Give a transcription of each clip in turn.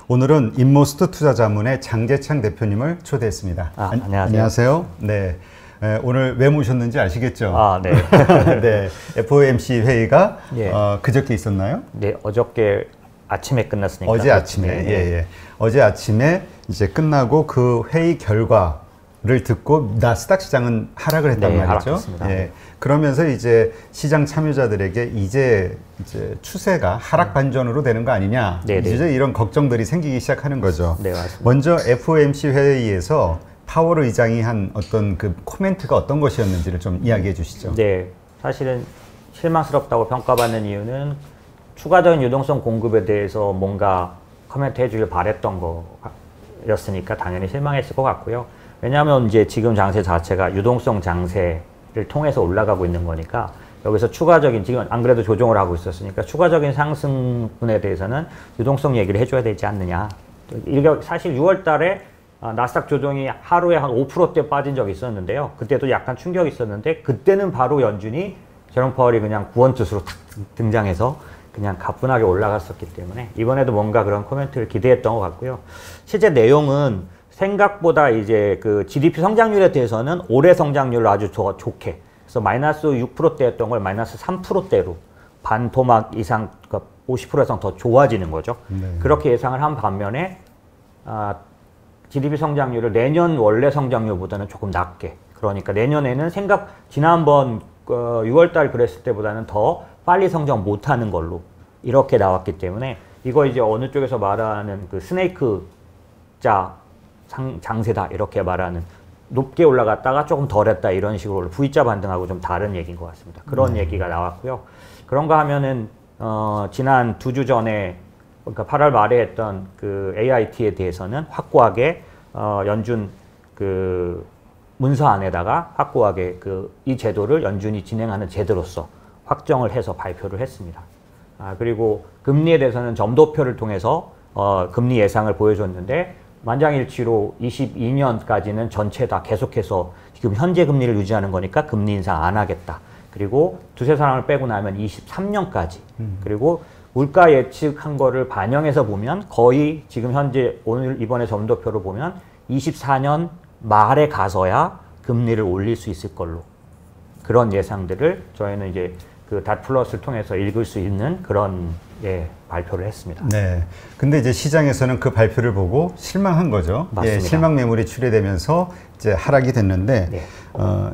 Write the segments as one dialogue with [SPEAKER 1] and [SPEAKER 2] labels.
[SPEAKER 1] 오늘은 인모스트 투자자문의 장재창 대표님을 초대했습니다.
[SPEAKER 2] 안녕하세요.
[SPEAKER 1] 안녕하세요. 네. 오늘 왜 모셨는지 아시겠죠?
[SPEAKER 2] 네.
[SPEAKER 1] 네. FOMC 회의가
[SPEAKER 2] 예.
[SPEAKER 1] 그저께 있었나요?
[SPEAKER 2] 네, 어저께 아침에 끝났으니까.
[SPEAKER 1] 어제 아침에. 예. 어제 아침에 이제 끝나고 그 회의 결과를 듣고 나스닥 시장은 하락을 했단 말이죠.
[SPEAKER 2] 하락했습니다.
[SPEAKER 1] 예. 그러면서 이제 시장 참여자들에게 이제 추세가 하락 반전으로 되는 거 아니냐. 이제 이런 걱정들이 생기기 시작하는 거죠.
[SPEAKER 2] 네, 맞습니다.
[SPEAKER 1] 먼저 FOMC 회의에서 파월 의장이 한 어떤 그 코멘트가 어떤 것이었는지를 좀 이야기해 주시죠.
[SPEAKER 2] 네, 사실은 실망스럽다고 평가받는 이유는 추가적인 유동성 공급에 대해서 뭔가 코멘트 해주길 바랬던 거였으니까 당연히 실망했을 것 같고요. 왜냐하면 이제 지금 장세 자체가 유동성 장세를 통해서 올라가고 있는 거니까 여기서 추가적인, 지금 안 그래도 조정을 하고 있었으니까 추가적인 상승분에 대해서는 유동성 얘기를 해줘야 되지 않느냐. 이게 사실 6월 달에 나스닥 조정이 하루에 한 5%대 빠진 적이 있었는데요. 그때도 약간 충격이 있었는데 그때는 바로 연준이 제롬 파월이 그냥 구원뜻으로 탁 등장해서 그냥 가뿐하게 올라갔었기 때문에 이번에도 뭔가 그런 코멘트를 기대했던 것 같고요. 실제 내용은 생각보다 이제 그 GDP 성장률에 대해서는 올해 성장률을 아주 좋게, 그래서 마이너스 6%대였던 걸 마이너스 3%대로 반토막 이상, 그러니까 50% 이상 더 좋아지는 거죠. 네. 그렇게 예상을 한 반면에 GDP 성장률을 내년 원래 성장률보다는 조금 낮게, 그러니까 내년에는 지난번 6월달 그랬을 때보다는 더 빨리 성장 못하는 걸로 이렇게 나왔기 때문에 이거 이제 어느 쪽에서 말하는 그 스네이크 자 장세다 이렇게 말하는, 높게 올라갔다가 조금 덜했다 이런 식으로 V자 반등하고 좀 다른 얘기인 것 같습니다. 그런 얘기가 나왔고요. 그런가 하면은 지난 2주 전에, 그러니까 8월 말에 했던 그 AIT에 대해서는 확고하게 연준 그 문서 안에다가 확고하게 이 제도를 연준이 진행하는 제도로서 확정을 해서 발표를 했습니다. 그리고 금리에 대해서는 점도표를 통해서 금리 예상을 보여줬는데 만장일치로 22년까지는 전체 다 계속해서 지금 현재 금리를 유지하는 거니까 금리 인상 안 하겠다. 그리고 두세 사람을 빼고 나면 23년까지. 그리고 물가 예측한 거를 반영해서 보면 거의 지금 현재 이번에 점도표로 보면 24년 말에 가서야 금리를 올릴 수 있을 걸로, 그런 예상들을 저희는 이제 그 닷 플러스를 통해서 읽을 수 있는 그런 발표를 했습니다.
[SPEAKER 1] 네. 근데 이제 시장에서는 그 발표를 보고 실망한 거죠.
[SPEAKER 2] 맞습니다.
[SPEAKER 1] 실망 매물이 출회되면서 이제 하락이 됐는데,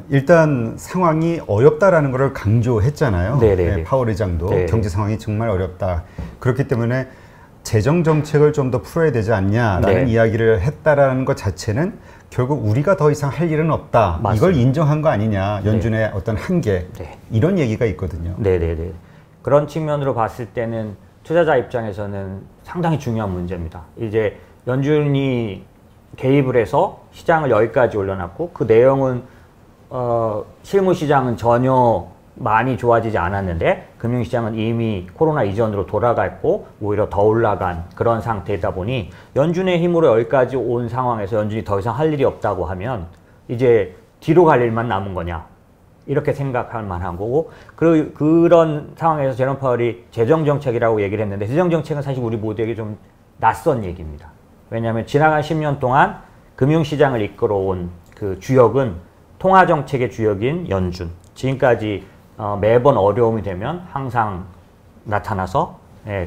[SPEAKER 1] 일단 상황이 어렵다라는 것을 강조했잖아요. 파월 의장도 경제 상황이 정말 어렵다. 그렇기 때문에 재정 정책을 좀 더 풀어야 되지 않냐라는 이야기를 했다라는 것 자체는 결국 우리가 더 이상 할 일은 없다. 맞습니다. 이걸 인정한 거 아니냐. 연준의 어떤 한계. 이런 얘기가 있거든요.
[SPEAKER 2] 네네네. 그런 측면으로 봤을 때는 투자자 입장에서는 상당히 중요한 문제입니다. 이제 연준이 개입을 해서 시장을 여기까지 올려놨고 그 내용은 실무 시장은 전혀 많이 좋아지지 않았는데 금융시장은 이미 코로나 이전으로 돌아가 있고 오히려 더 올라간 그런 상태이다 보니 연준의 힘으로 여기까지 온 상황에서 연준이 더 이상 할 일이 없다고 하면 이제 뒤로 갈 일만 남은 거냐, 이렇게 생각할 만한 거고, 그런 상황에서 제롬 파월이 재정정책이라고 얘기를 했는데 재정정책은 사실 우리 모두에게 좀 낯선 얘기입니다. 왜냐하면 지나간 10년 동안 금융시장을 이끌어온 그 주역은 통화정책의 주역인 연준, 지금까지 매번 어려움이 되면 항상 나타나서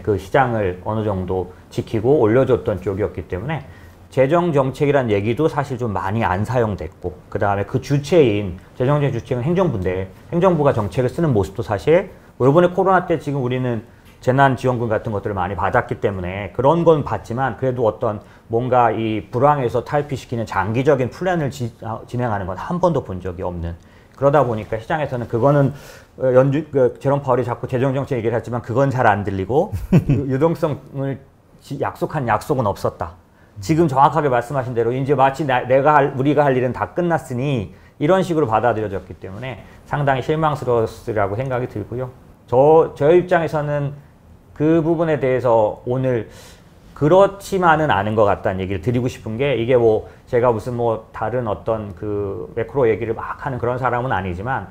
[SPEAKER 2] 그 시장을 어느 정도 지키고 올려줬던 쪽이었기 때문에 재정정책이라는 얘기도 사실 좀 많이 안 사용됐고, 그 다음에 그 주체인, 재정정책 주체는 행정부인데 행정부가 정책을 쓰는 모습도 사실 이번에 코로나 때 지금 우리는 재난지원금 같은 것들을 많이 받았기 때문에 그런 건 봤지만 그래도 어떤 뭔가 이 불황에서 탈피시키는 장기적인 플랜을 진행하는 건 한 번도 본 적이 없는, 그러다 보니까 시장에서는 그거는 제롬 파월이 자꾸 재정정책 얘기를 했지만 그건 잘 안 들리고 유동성을 약속한 약속은 없었다. 지금 정확하게 말씀하신 대로 이제 마치 우리가 할 일은 다 끝났으니 이런 식으로 받아들여졌기 때문에 상당히 실망스러웠으라고 생각이 들고요. 저희 입장에서는 그 부분에 대해서 오늘 그렇지만은 않은 것 같다는 얘기를 드리고 싶은 게, 이게 뭐 제가 무슨 뭐 다른 어떤 그 매크로 얘기를 막 하는 그런 사람은 아니지만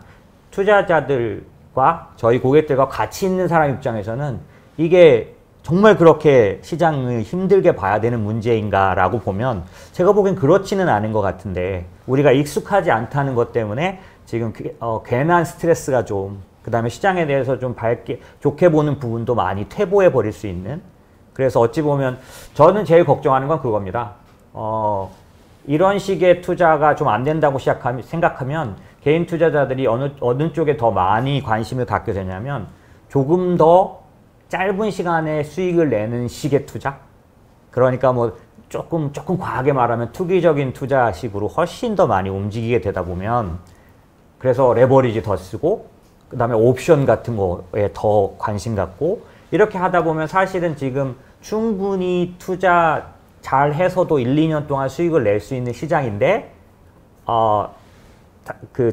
[SPEAKER 2] 투자자들과 저희 고객들과 같이 있는 사람 입장에서는 이게 정말 그렇게 시장을 힘들게 봐야 되는 문제인가라고 보면 제가 보기엔 그렇지는 않은 것 같은데 우리가 익숙하지 않다는 것 때문에 지금 괜한 스트레스가 좀 그다음에 시장에 대해서 좀 좋게 보는 부분도 많이 퇴보해 버릴 수 있는 그래서 어찌 보면 저는 제일 걱정하는 건 그겁니다. 이런 식의 투자가 좀 안 된다고 생각하면 개인 투자자들이 어느 쪽에 더 많이 관심을 갖게 되냐면 조금 더 짧은 시간에 수익을 내는 식의 투자? 그러니까 뭐 조금 과하게 말하면 투기적인 투자식으로 훨씬 더 많이 움직이게 되다 보면 그래서 레버리지 더 쓰고 그 다음에 옵션 같은 거에 더 관심 갖고 이렇게 하다 보면 사실은 지금 충분히 투자 잘 해서도 1, 2년 동안 수익을 낼 수 있는 시장인데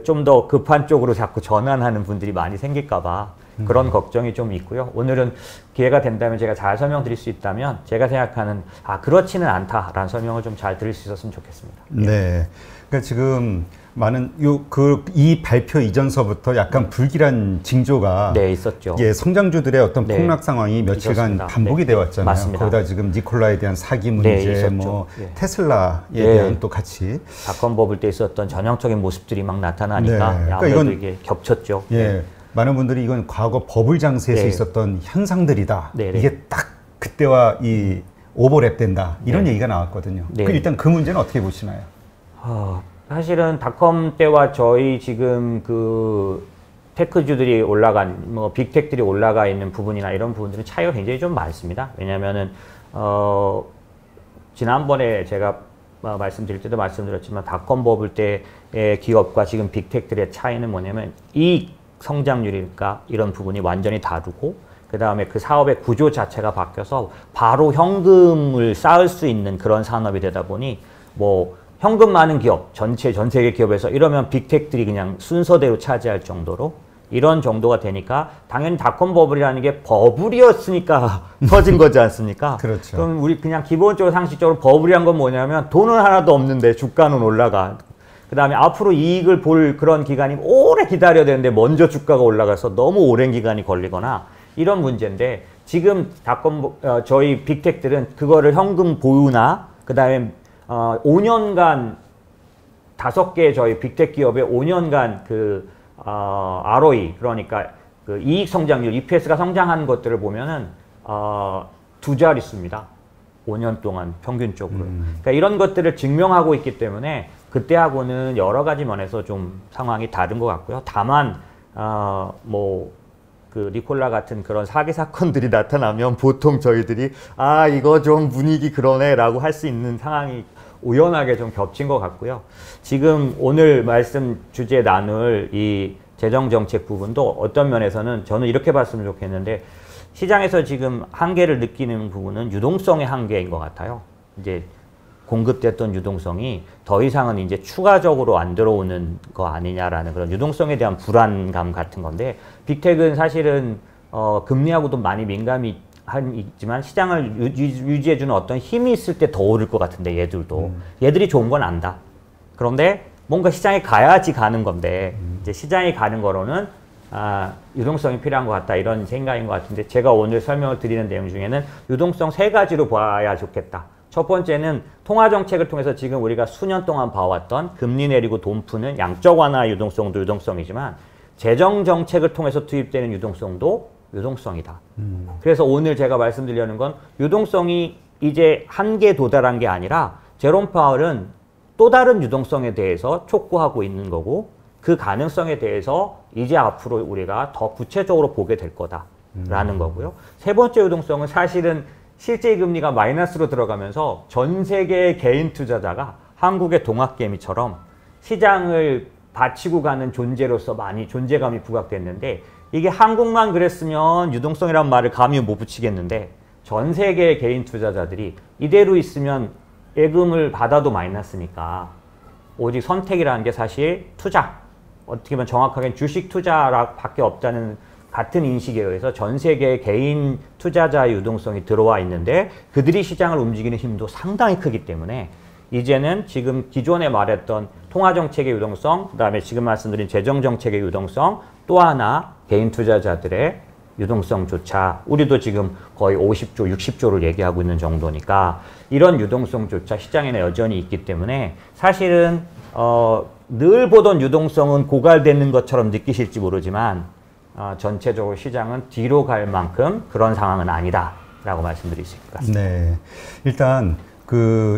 [SPEAKER 2] 좀 더 급한 쪽으로 자꾸 전환하는 분들이 많이 생길까 봐 그런 걱정이 좀 있고요. 오늘은 기회가 된다면 제가 잘 설명드릴 수 있다면 제가 생각하는 그렇지는 않다라는 설명을 좀 잘 드릴 수 있었으면 좋겠습니다.
[SPEAKER 1] 네. 그러니까 지금 많은 이 발표 이전서부터 약간 불길한 징조가
[SPEAKER 2] 네, 있었죠.
[SPEAKER 1] 예, 성장주들의 어떤 폭락 상황이 며칠간 있었습니다. 반복이 되어 왔잖아요.
[SPEAKER 2] 맞습니다.
[SPEAKER 1] 거기다 지금 니콜라에 대한 사기 문제, 뭐 테슬라에 대한 또 같이
[SPEAKER 2] 닷컴 버블 때 있었던 전형적인 모습들이 막 나타나니까
[SPEAKER 1] 그러니까
[SPEAKER 2] 아무래도 이게 겹쳤죠.
[SPEAKER 1] 예. 많은 분들이 이건 과거 버블 장세에서 있었던 현상들이다. 이게 딱 그때와 이 오버랩 된다. 이런 얘기가 나왔거든요. 일단 그 문제는 어떻게 보시나요?
[SPEAKER 2] 사실은 닷컴 때와 저희 지금 그 테크주들이 뭐 빅텍들이 올라가 있는 부분이나 이런 부분들은 차이가 굉장히 좀 많습니다. 왜냐면은 지난번에 제가 말씀드릴 때도 말씀드렸지만 닷컴 버블 때의 기업과 지금 빅텍들의 차이는 뭐냐면 이익 성장률일까 이런 부분이 완전히 다르고 그 다음에 그 사업의 구조 자체가 바뀌어서 바로 현금을 쌓을 수 있는 그런 산업이 되다 보니 뭐 현금 많은 기업 전 세계 기업에서 이러면 빅텍들이 그냥 순서대로 차지할 정도로 이런 정도가 되니까 당연히 닷컴 버블이라는 게 버블이었으니까 터진 거지 않습니까?
[SPEAKER 1] 그렇죠.
[SPEAKER 2] 그럼 우리 그냥 기본적으로 상식적으로 버블이란 건 뭐냐면 돈은 하나도 없는데 주가는 올라가. 그 다음에 앞으로 이익을 볼 그런 기간이 오래 기다려야 되는데 먼저 주가가 올라가서 너무 오랜 기간이 걸리거나 이런 문제인데 지금 저희 빅텍들은 그거를 현금 보유나 그 다음에 5년간 5개 저희 빅텍 기업의 5년간 ROE 그러니까 그 이익 성장률 EPS가 성장한 것들을 보면은 2자릿수입니다. 5년 동안 평균적으로. 그러니까 이런 것들을 증명하고 있기 때문에 그때하고는 여러 가지 면에서 좀 상황이 다른 것 같고요. 다만 그 니콜라 같은 그런 사기 사건들이 나타나면 보통 저희들이 이거 좀 분위기 그러네 라고 할 수 있는 상황이 우연하게 좀 겹친 것 같고요. 지금 오늘 말씀 주제 나눌 이 재정정책 부분도 어떤 면에서는 저는 이렇게 봤으면 좋겠는데 시장에서 지금 한계를 느끼는 부분은 유동성의 한계인 것 같아요. 이제 공급됐던 유동성이 더 이상은 이제 추가적으로 안 들어오는 거 아니냐라는 그런 유동성에 대한 불안감 같은 건데 빅텍은 사실은 금리하고도 많이 민감이 있지만 시장을 유지해주는 어떤 힘이 있을 때 더 오를 것 같은데 얘들이 좋은 건 안다. 그런데 뭔가 시장에 가야지 가는 건데 이제 시장이 가는 거로는 유동성이 필요한 것 같다 이런 생각인 것 같은데 제가 오늘 설명을 드리는 내용 중에는 유동성 3가지로 봐야 좋겠다. 첫 번째는 통화정책을 통해서 지금 우리가 수년 동안 봐왔던 금리 내리고 돈 푸는 양적 완화 유동성도 유동성이지만 재정정책을 통해서 투입되는 유동성도 유동성이다. 그래서 오늘 제가 말씀드리려는 건 유동성이 이제 한계에 도달한 게 아니라 제롬 파월은 또 다른 유동성에 대해서 촉구하고 있는 거고 그 가능성에 대해서 이제 앞으로 우리가 더 구체적으로 보게 될 거다라는 거고요. 세 번째 유동성은 사실은 실제 금리가 마이너스로 들어가면서 전 세계의 개인 투자자가 한국의 동학개미처럼 시장을 바치고 가는 존재로서 많이 존재감이 부각됐는데 이게 한국만 그랬으면 유동성이란 말을 감히 못 붙이겠는데 전 세계의 개인 투자자들이 이대로 있으면 예금을 받아도 마이너스니까 오직 선택이라는 게 사실 투자 어떻게 보면 정확하게는 주식 투자밖에 없다는 같은 인식에 의해서 전 세계의 개인 투자자의 유동성이 들어와 있는데 그들이 시장을 움직이는 힘도 상당히 크기 때문에 이제는 지금 기존에 말했던 통화정책의 유동성, 그 다음에 지금 말씀드린 재정정책의 유동성, 또 하나 개인 투자자들의 유동성조차 우리도 지금 거의 50조, 60조를 얘기하고 있는 정도니까 이런 유동성조차 시장에는 여전히 있기 때문에 사실은 늘 보던 유동성은 고갈되는 것처럼 느끼실지 모르지만 전체적으로 시장은 뒤로 갈 만큼 그런 상황은 아니다라고 말씀드릴 수 있을 것 같습니다.
[SPEAKER 1] 네, 일단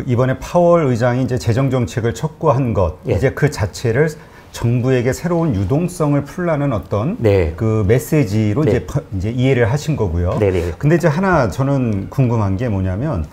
[SPEAKER 1] 이번에 파월 의장이 이제 재정 정책을 촉구한 것, 예. 이제 그 자체를 정부에게 새로운 유동성을 풀라는 어떤 네. 그 메시지로 네. 이제 이해를 하신 거고요. 네네. 근데 이제 하나 저는 궁금한 게 뭐냐면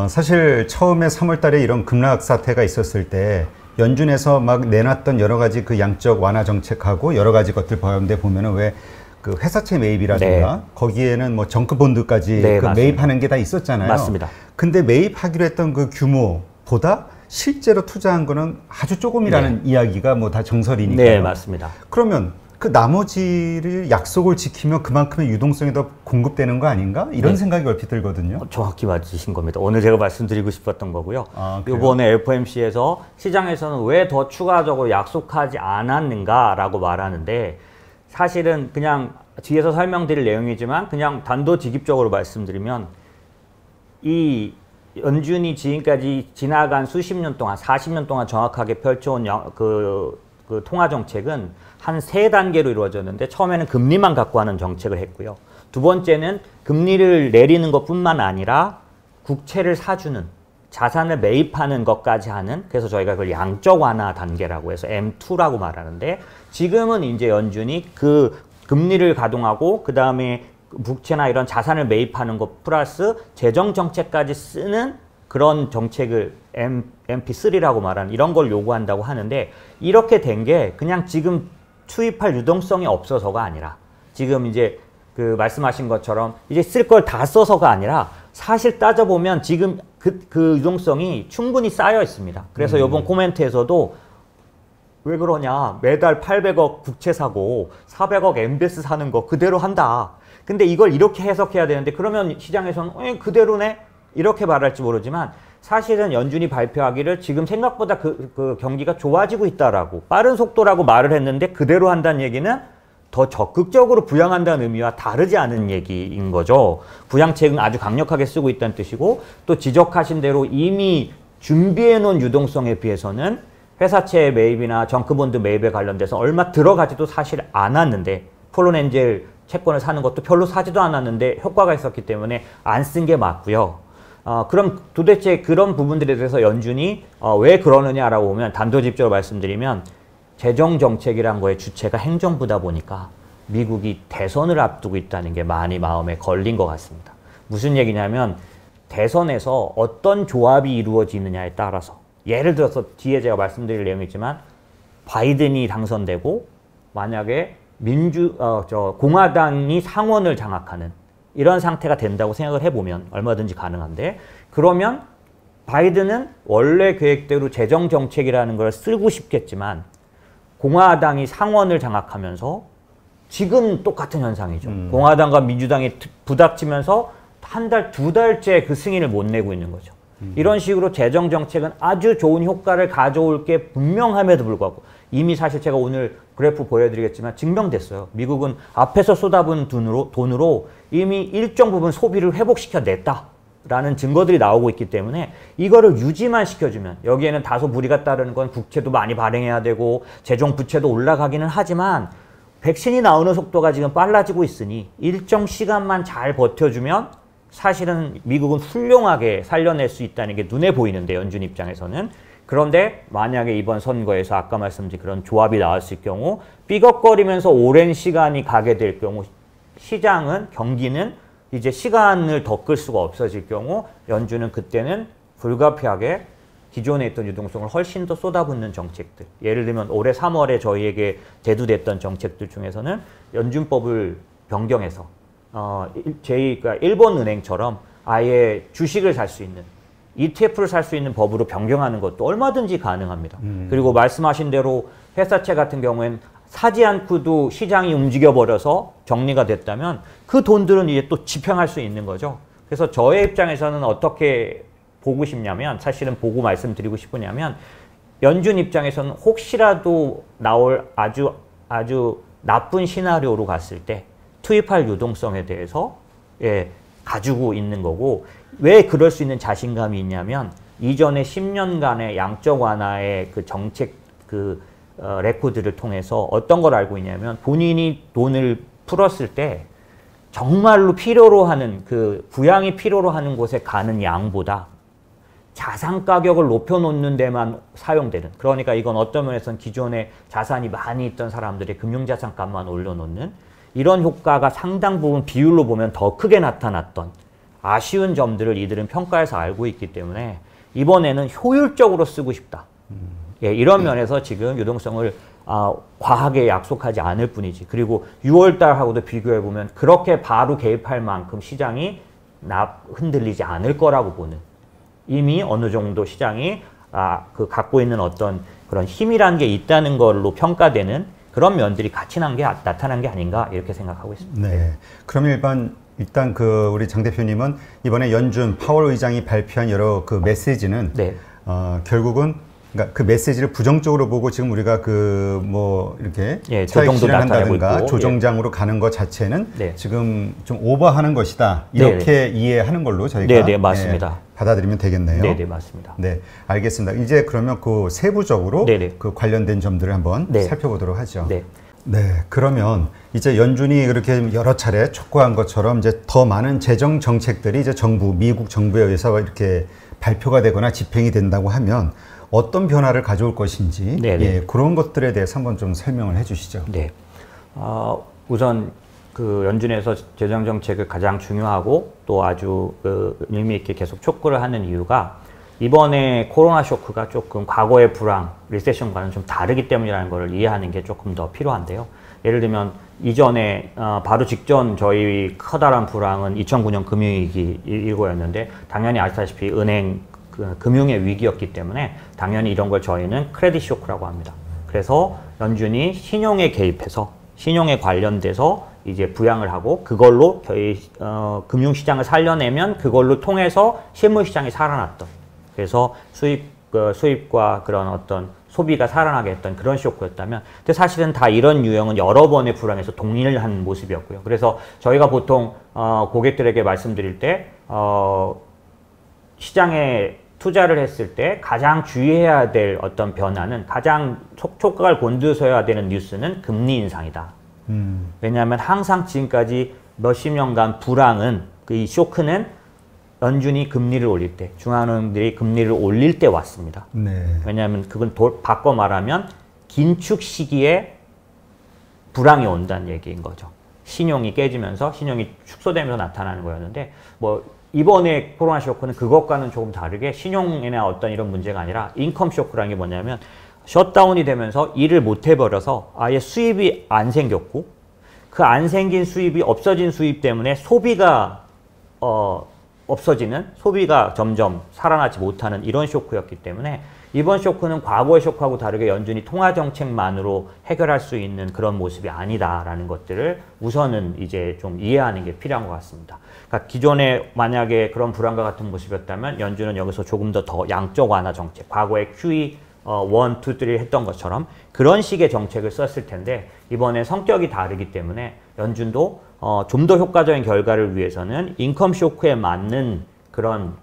[SPEAKER 1] 사실 처음에 3월 달에 이런 급락 사태가 있었을 때 연준에서 막 내놨던 여러 가지 그 양적 완화 정책하고 여러 가지 것들 보는데 보면은 왜 그 회사채 매입이라든가 네. 거기에는 뭐 정크본드까지 네, 그 매입하는 게 다 있었잖아요.
[SPEAKER 2] 맞습니다.
[SPEAKER 1] 근데 매입하기로 했던 그 규모보다 실제로 투자한 거는 아주 조금이라는 네. 이야기가 뭐 다 정설이니까요.
[SPEAKER 2] 네, 맞습니다.
[SPEAKER 1] 그러면 그 나머지를 약속을 지키면 그만큼의 유동성이 더 공급되는 거 아닌가? 이런 네. 생각이 얼핏 들거든요.
[SPEAKER 2] 정확히 맞으신 겁니다. 오늘 제가 말씀드리고 싶었던 거고요. 이번에 FOMC에서 시장에서는 왜 더 추가적으로 약속하지 않았는가라고 말하는데 사실은 그냥 뒤에서 설명드릴 내용이지만 그냥 단도직입적으로 말씀드리면 이 연준이 지금까지 지나간 수십 년 동안 40년 동안 정확하게 펼쳐온 그 통화 정책은 한 3단계로 이루어졌는데 처음에는 금리만 갖고 하는 정책을 했고요. 두 번째는 금리를 내리는 것뿐만 아니라 국채를 사주는 자산을 매입하는 것까지 하는 그래서 저희가 그걸 양적 완화 단계라고 해서 M2라고 말하는데 지금은 이제 연준이 그 금리를 가동하고 그 다음에 국채나 이런 자산을 매입하는 것 플러스 재정 정책까지 쓰는 그런 정책을 MP3라고 말하는 이런 걸 요구한다고 하는데 이렇게 된 게 그냥 지금 투입할 유동성이 없어서가 아니라 지금 이제 그 말씀하신 것처럼 이제 쓸 걸 다 써서가 아니라 사실 따져보면 지금 그 유동성이 충분히 쌓여 있습니다. 그래서 이번 코멘트에서도 왜 그러냐 매달 800억 국채 사고 400억 MBS 사는 거 그대로 한다. 근데 이걸 이렇게 해석해야 되는데 그러면 시장에서는 그대로네? 이렇게 말할지 모르지만 사실은 연준이 발표하기를 지금 생각보다 그 경기가 좋아지고 있다라고 빠른 속도라고 말을 했는데 그대로 한다는 얘기는 더 적극적으로 부양한다는 의미와 다르지 않은 얘기인 거죠. 부양책은 아주 강력하게 쓰고 있다는 뜻이고 또 지적하신 대로 이미 준비해 놓은 유동성에 비해서는 회사채 매입이나 정크본드 매입에 관련돼서 얼마 들어가지도 사실 않았는데 폴론엔젤 채권을 사는 것도 별로 사지도 않았는데 효과가 있었기 때문에 안 쓴 게 맞고요. 그럼 도대체 그런 부분들에 대해서 연준이 왜 그러느냐라고 보면 단도직입적으로 말씀드리면 재정 정책이란 거의 주체가 행정부다 보니까 미국이 대선을 앞두고 있다는 게 많이 마음에 걸린 것 같습니다. 무슨 얘기냐면 대선에서 어떤 조합이 이루어지느냐에 따라서 예를 들어서 뒤에 제가 말씀드릴 내용이지만 바이든이 당선되고 만약에 공화당이 상원을 장악하는 이런 상태가 된다고 생각을 해보면 얼마든지 가능한데 그러면 바이든은 원래 계획대로 재정 정책이라는 걸 쓰고 싶겠지만 공화당이 상원을 장악하면서 지금 똑같은 현상이죠. 공화당과 민주당이 부닥치면서 한 달, 2달째 그 승인을 못 내고 있는 거죠. 이런 식으로 재정 정책은 아주 좋은 효과를 가져올 게 분명함에도 불구하고 이미 사실 제가 오늘 그래프 보여드리겠지만 증명됐어요. 미국은 앞에서 쏟아부은 돈으로 이미 일정 부분 소비를 회복시켜냈다라는 증거들이 나오고 있기 때문에 이거를 유지만 시켜주면 여기에는 다소 무리가 따르는 건 국채도 많이 발행해야 되고 재정 부채도 올라가기는 하지만 백신이 나오는 속도가 지금 빨라지고 있으니 일정 시간만 잘 버텨주면 사실은 미국은 훌륭하게 살려낼 수 있다는 게 눈에 보이는데 연준 입장에서는 그런데 만약에 이번 선거에서 아까 말씀드린 그런 조합이 나왔을 경우 삐걱거리면서 오랜 시간이 가게 될 경우 시장은 경기는 이제 시간을 더 끌 수가 없어질 경우 연준은 그때는 불가피하게 기존에 있던 유동성을 훨씬 더 쏟아붓는 정책들 예를 들면 올해 3월에 저희에게 대두됐던 정책들 중에서는 연준법을 변경해서 그러니까 일본은행처럼 아예 주식을 살 수 있는 ETF를 살 수 있는 법으로 변경하는 것도 얼마든지 가능합니다. 그리고 말씀하신 대로 회사채 같은 경우엔 사지 않고도 시장이 움직여버려서 정리가 됐다면 그 돈들은 이제 또 집행할 수 있는 거죠. 그래서 저의 입장에서는 어떻게 보고 싶냐면 사실은 보고 말씀드리고 싶으냐면 연준 입장에서는 혹시라도 나올 아주 나쁜 시나리오로 갔을 때 투입할 유동성에 대해서 가지고 있는 거고, 왜 그럴 수 있는 자신감이 있냐면 이전에 10년간의 양적 완화의 그 정책 레코드를 통해서 어떤 걸 알고 있냐면, 본인이 돈을 풀었을 때 정말로 필요로 하는 부양이 필요로 하는 곳에 가는 양보다 자산 가격을 높여놓는 데만 사용되는, 그러니까 이건 어떤 면에서는 기존에 자산이 많이 있던 사람들의 금융자산 값만 올려놓는 이런 효과가 상당 부분 비율로 보면 더 크게 나타났던 아쉬운 점들을 이들은 평가에서 알고 있기 때문에 이번에는 효율적으로 쓰고 싶다. 이런 면에서 지금 유동성을 과하게 약속하지 않을 뿐이지. 그리고 6월달하고도 비교해보면 그렇게 바로 개입할 만큼 시장이 흔들리지 않을 거라고 보는, 이미 어느 정도 시장이 갖고 있는 어떤 그런 힘이라는 게 있다는 걸로 평가되는 그런 면들이 같이 나타난 게 아닌가 이렇게 생각하고 있습니다.
[SPEAKER 1] 네. 그럼 일단 우리 장 대표님은 이번에 연준 파월 의장이 발표한 여러 메시지는 결국은 그러니까 그 메시지를 부정적으로 보고 지금 우리가 이렇게 차익 실현한다든가 조정장으로 가는 것 자체는 지금 좀 오버하는 것이다, 이렇게 이해하는 걸로 저희가
[SPEAKER 2] 맞습니다.
[SPEAKER 1] 받아들이면 되겠네요.
[SPEAKER 2] 네, 맞습니다.
[SPEAKER 1] 네, 알겠습니다. 이제 그러면 세부적으로 관련된 점들을 한번 살펴보도록 하죠. 네, 그러면 이제 연준이 그렇게 여러 차례 촉구한 것처럼 이제 더 많은 재정 정책들이 이제 미국 정부에 의해서 이렇게 발표가 되거나 집행이 된다고 하면 어떤 변화를 가져올 것인지 그런 것들에 대해서 한번 좀 설명을 해주시죠.
[SPEAKER 2] 네, 우선 연준에서 재정 정책을 가장 중요하고 또 아주 의미 있게 계속 촉구를 하는 이유가 이번에 코로나 쇼크가 조금 과거의 불황, 리세션과는 좀 다르기 때문이라는 것을 이해하는 게 조금 더 필요한데요. 예를 들면 이전에 바로 직전 저희 커다란 불황은 2009년 금융위기 이거였는데, 당연히 아시다시피 금융의 위기였기 때문에 당연히 이런 걸 저희는 크레딧 쇼크라고 합니다. 그래서 연준이 신용에 개입해서 신용에 관련돼서 이제 부양을 하고 그걸로 금융시장을 살려내면 그걸로 통해서 실물시장이 살아났던, 그래서 수입과 그런 어떤 소비가 살아나게 했던 그런 쇼크였다면, 근데 사실은 다 이런 유형은 여러 번의 불황에서 동일한 모습이었고요. 그래서 저희가 보통 고객들에게 말씀드릴 때 시장에 투자를 했을 때 가장 주의해야 될 어떤 변화는, 가장 촉각을 곤두서야 되는 뉴스는 금리 인상이다. 왜냐하면 항상 지금까지 몇십 년간 불황은, 이 쇼크는 연준이 금리를 올릴 때, 중앙은행들이 금리를 올릴 때 왔습니다. 왜냐하면 그건 바꿔 말하면 긴축 시기에 불황이 온다는 얘기인 거죠. 신용이 깨지면서 신용이 축소되면서 나타나는 거였는데, 이번에 코로나 쇼크는 그것과는 조금 다르게 신용이나 어떤 이런 문제가 아니라 인컴 쇼크라는 게 뭐냐면, 셧다운이 되면서 일을 못 해버려서 아예 수입이 안 생겼고, 그 안 생긴 수입이 없어진 수입 때문에 소비가 없어지는, 소비가 점점 살아나지 못하는 이런 쇼크였기 때문에, 이번 쇼크는 과거의 쇼크하고 다르게 연준이 통화정책만으로 해결할 수 있는 그런 모습이 아니다라는 것들을 우선은 이제 좀 이해하는 게 필요한 것 같습니다. 그러니까 기존에 만약에 그런 불안과 같은 모습이었다면 연준은 여기서 조금 더 양적 완화 정책, 과거에 QE 1, 2, 3 했던 것처럼 그런 식의 정책을 썼을 텐데, 이번에 성격이 다르기 때문에 연준도 좀 더 효과적인 결과를 위해서는 인컴 쇼크에 맞는 그런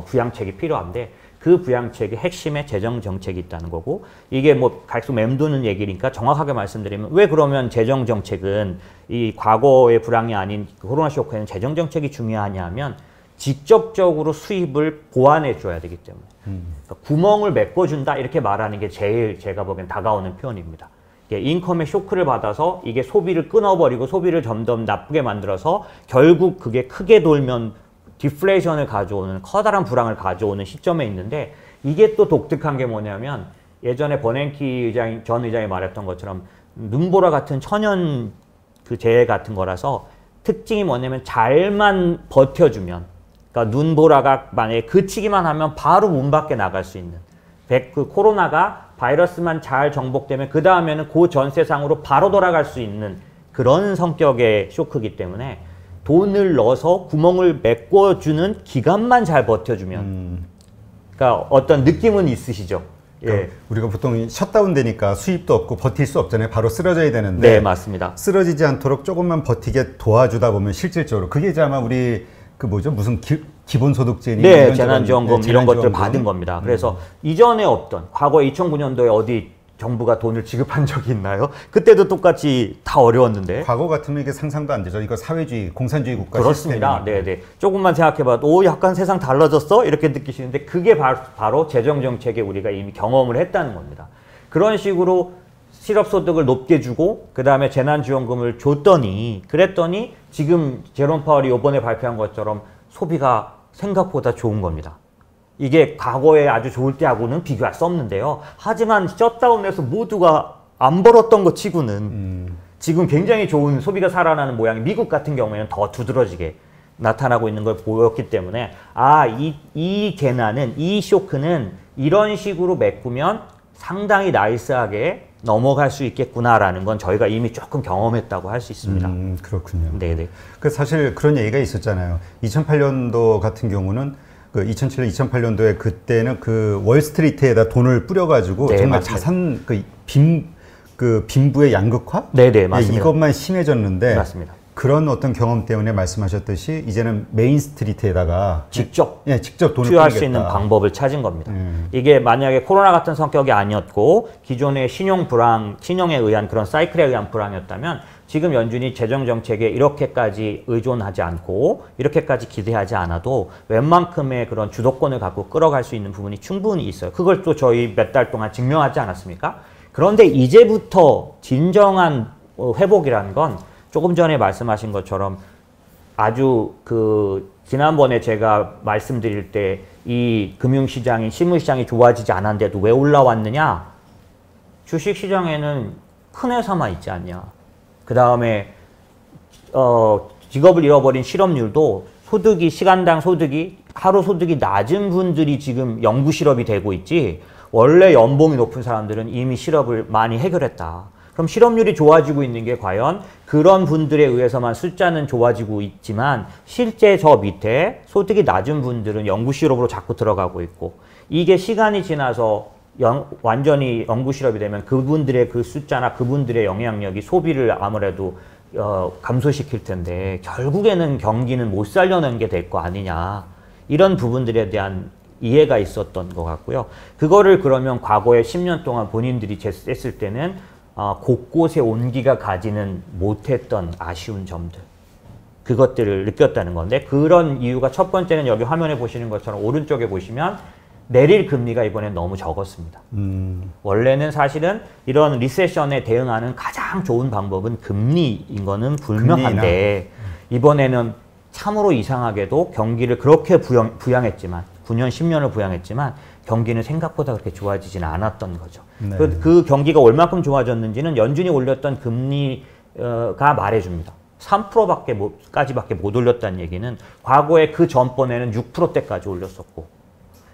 [SPEAKER 2] 부양책이 필요한데, 그 부양책의 핵심에 재정 정책이 있다는 거고, 이게 계속 맴도는 얘기니까 정확하게 말씀드리면, 왜 그러면 재정 정책은 이 과거의 불황이 아닌 코로나 쇼크에는 재정 정책이 중요하냐 하면, 직접적으로 수입을 보완해 줘야 되기 때문에 그러니까 구멍을 메꿔준다 이렇게 말하는 게 제일 제가 보기엔 다가오는 표현입니다. 인컴의 쇼크를 받아서 이게 소비를 끊어버리고 소비를 점점 나쁘게 만들어서 결국 그게 크게 돌면 디플레이션을 가져오는, 커다란 불황을 가져오는 시점에 있는데, 이게 또 독특한 게 뭐냐면, 예전에 버냉키 전 의장이 말했던 것처럼 눈보라 같은 천연 재해 같은 거라서, 특징이 뭐냐면 잘만 버텨주면, 그러니까 눈보라가 만약에 그치기만 하면 바로 문 밖에 나갈 수 있는, 코로나가 바이러스만 잘 정복되면 그 다음에는 그 전 세상으로 바로 돌아갈 수 있는 그런 성격의 쇼크이기 때문에, 돈을 넣어서 구멍을 메꿔주는 기간만 잘 버텨주면, 그러니까 어떤 느낌은 있으시죠?
[SPEAKER 1] 그러니까 우리가 보통 셧다운 되니까 수입도 없고 버틸 수 없잖아요. 바로 쓰러져야 되는데.
[SPEAKER 2] 네, 맞습니다.
[SPEAKER 1] 쓰러지지 않도록 조금만 버티게 도와주다 보면 실질적으로 그게 이제 아마 우리 그 뭐죠? 무슨 기본소득제니?
[SPEAKER 2] 네, 재난지원금 이런 것들을 받은 겁니다. 그래서 이전에 없던 과거 2009년도에 어디 정부가 돈을 지급한 적이 있나요? 그때도 똑같이 다 어려웠는데.
[SPEAKER 1] 과거 같으면 이게 상상도 안 되죠. 이거 사회주의, 공산주의 국가
[SPEAKER 2] 그렇습니다. 네네. 조금만 생각해봐도 오, 약간 세상 달라졌어? 이렇게 느끼시는데 그게 바로 재정정책에 우리가 이미 경험을 했다는 겁니다. 그런 식으로 실업소득을 높게 주고 그 다음에 재난지원금을 그랬더니 지금 제롬 파월이 이번에 발표한 것처럼 소비가 생각보다 좋은 겁니다. 이게 과거에 아주 좋을 때하고는 비교할 수 없는데요. 하지만 셧다운에서 모두가 안 벌었던 것 치고는 지금 굉장히 좋은 소비가 살아나는 모양이 미국 같은 경우에는 더 두드러지게 나타나고 있는 걸 보였기 때문에 이 재난은, 이 쇼크는 이런 식으로 메꾸면 상당히 나이스하게 넘어갈 수 있겠구나라는 건 저희가 이미 조금 경험했다고 할 수 있습니다.
[SPEAKER 1] 그렇군요.
[SPEAKER 2] 네네.
[SPEAKER 1] 그 사실 그런 얘기가 있었잖아요. 2008년도 같은 경우는 그 2007년, 2008년도에 그때는 그 월스트리트에다 돈을 뿌려가지고
[SPEAKER 2] 네,
[SPEAKER 1] 정말
[SPEAKER 2] 맞습니다.
[SPEAKER 1] 자산 빈부의 양극화?
[SPEAKER 2] 네네, 맞습니다.
[SPEAKER 1] 이것만 심해졌는데
[SPEAKER 2] 맞습니다.
[SPEAKER 1] 그런 어떤 경험 때문에 말씀하셨듯이 이제는 메인 스트리트에다가 직접 돈을
[SPEAKER 2] 투여할 수 있는 방법을 찾은 겁니다. 이게 만약에 코로나 같은 성격이 아니었고 기존의 신용에 의한 그런 사이클에 의한 불황이었다면 지금 연준이 재정정책에 이렇게까지 의존하지 않고 이렇게까지 기대하지 않아도 웬만큼의 그런 주도권을 갖고 끌어갈 수 있는 부분이 충분히 있어요. 그걸 또 저희 몇 달 동안 증명하지 않았습니까? 그런데 이제부터 진정한 회복이라는 건 조금 전에 말씀하신 것처럼 아주 지난번에 제가 말씀드릴 때 이 금융시장이 실물시장이 좋아지지 않았는데도 왜 올라왔느냐? 주식시장에는 큰 회사만 있지 않냐? 그 다음에 직업을 잃어버린 실업률도 시간당 소득이 하루 소득이 낮은 분들이 지금 영구 실업이 되고 있지 원래 연봉이 높은 사람들은 이미 실업을 많이 해결했다. 그럼 실업률이 좋아지고 있는 게 과연 그런 분들에 의해서만 숫자는 좋아지고 있지만 실제 저 밑에 소득이 낮은 분들은 영구 실업으로 자꾸 들어가고 있고 이게 시간이 지나서 완전히 영구 실업이 되면 그분들의 그 숫자나 그분들의 영향력이 소비를 아무래도 감소시킬 텐데 결국에는 경기는 못 살려낸 게 될 거 아니냐 이런 부분들에 대한 이해가 있었던 것 같고요. 그거를 그러면 과거에 10년 동안 본인들이 했을 때는 곳곳에 온기가 가지는 못했던 아쉬운 점들 그것들을 느꼈다는 건데 그런 이유가 첫 번째는 여기 화면에 보시는 것처럼 오른쪽에 보시면 내릴 금리가 이번엔 너무 적었습니다. 원래는 사실은 이런 리세션에 대응하는 가장 좋은 방법은 금리인 거는 분명한데 이번에는 참으로 이상하게도 경기를 그렇게 부양했지만 9년, 10년을 부양했지만 경기는 생각보다 그렇게 좋아지지는 않았던 거죠.
[SPEAKER 1] 네.
[SPEAKER 2] 그 경기가 얼마큼 좋아졌는지는 연준이 올렸던 금리가 말해줍니다. 3%까지밖에 못 올렸다는 얘기는 과거에 그 전번에는 6%대까지 올렸었고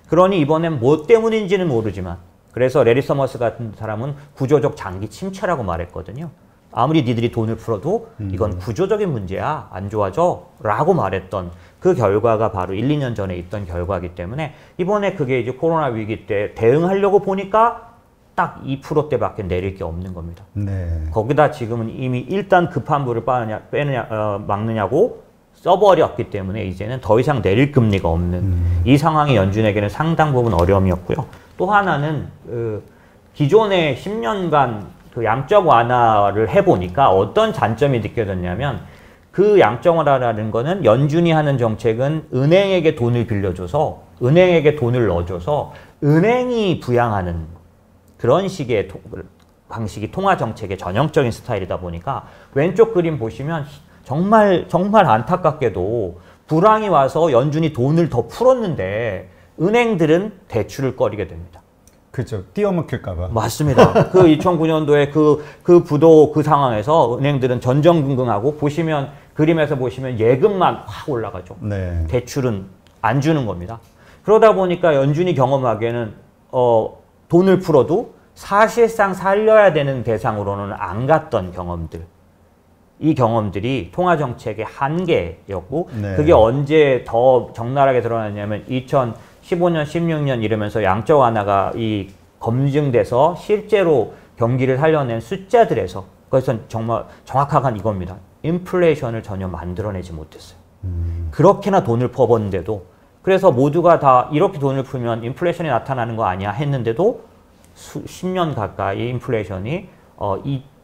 [SPEAKER 2] 그러니 이번엔 뭐 때문인지는 모르지만 그래서 레리 서머스 같은 사람은 구조적 장기 침체라고 말했거든요. 아무리 니들이 돈을 풀어도 이건 구조적인 문제야. 안 좋아져. 라고 말했던 그 결과가 바로 1, 2년 전에 있던 결과이기 때문에 이번에 그게 이제 코로나 위기 때 대응하려고 보니까 딱 2%대밖에 내릴 게 없는 겁니다.
[SPEAKER 1] 네.
[SPEAKER 2] 거기다 지금은 이미 일단 급한 불을 막느냐고 써버렸기 때문에 이제는 더 이상 내릴 금리가 없는 이 상황이 연준에게는 상당 부분 어려움이었고요. 또 하나는 기존의 10년간 그 양적 완화를 해보니까 어떤 잔점이 느껴졌냐면 그 양적 완화라는 거는 연준이 하는 정책은 은행에게 돈을 빌려줘서 은행에게 돈을 넣어줘서 은행이 부양하는 그런 식의 방식이 통화 정책의 전형적인 스타일이다 보니까 왼쪽 그림 보시면 정말 안타깝게도 불황이 와서 연준이 돈을 더 풀었는데 은행들은 대출을 꺼리게 됩니다.
[SPEAKER 1] 그렇죠. 띄어먹힐까봐.
[SPEAKER 2] 맞습니다. 그 2009년도에 그 부도 그 상황에서 은행들은 전전긍긍하고 보시면 그림에서 보시면 예금만 확 올라가죠.
[SPEAKER 1] 네.
[SPEAKER 2] 대출은 안 주는 겁니다. 그러다 보니까 연준이 경험하기에는 돈을 풀어도 사실상 살려야 되는 대상으로는 안 갔던 경험들. 이 경험들이 통화정책의 한계였고
[SPEAKER 1] 네.
[SPEAKER 2] 그게 언제 더 적나라하게 드러났냐면 2015년, 16년 이러면서 양적 완화가 이 검증돼서 실제로 경기를 살려낸 숫자들에서 그것은 정말 정확한 이겁니다. 인플레이션을 전혀 만들어내지 못했어요. 그렇게나 돈을 퍼붓는데도 그래서 모두가 다 이렇게 돈을 풀면 인플레이션이 나타나는 거 아니야 했는데도 10년 가까이 인플레이션이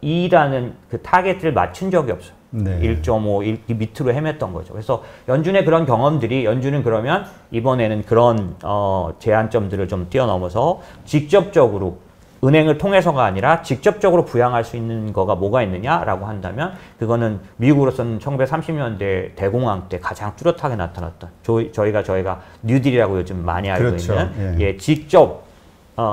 [SPEAKER 2] 2라는 그 타겟을 맞춘 적이 없어요. 네. 1.5 밑으로 헤맸던 거죠. 그래서 연준의 그런 경험들이 연준은 그러면 이번에는 그런 제한점들을 좀 뛰어넘어서 직접적으로 은행을 통해서가 아니라 직접적으로 부양할 수 있는 거가 뭐가 있느냐라고 한다면 그거는 미국으로서는 1930년대 대공황 때 가장 뚜렷하게 나타났던 저희가 뉴딜이라고 요즘 많이 알고 그렇죠. 있는 예, 직접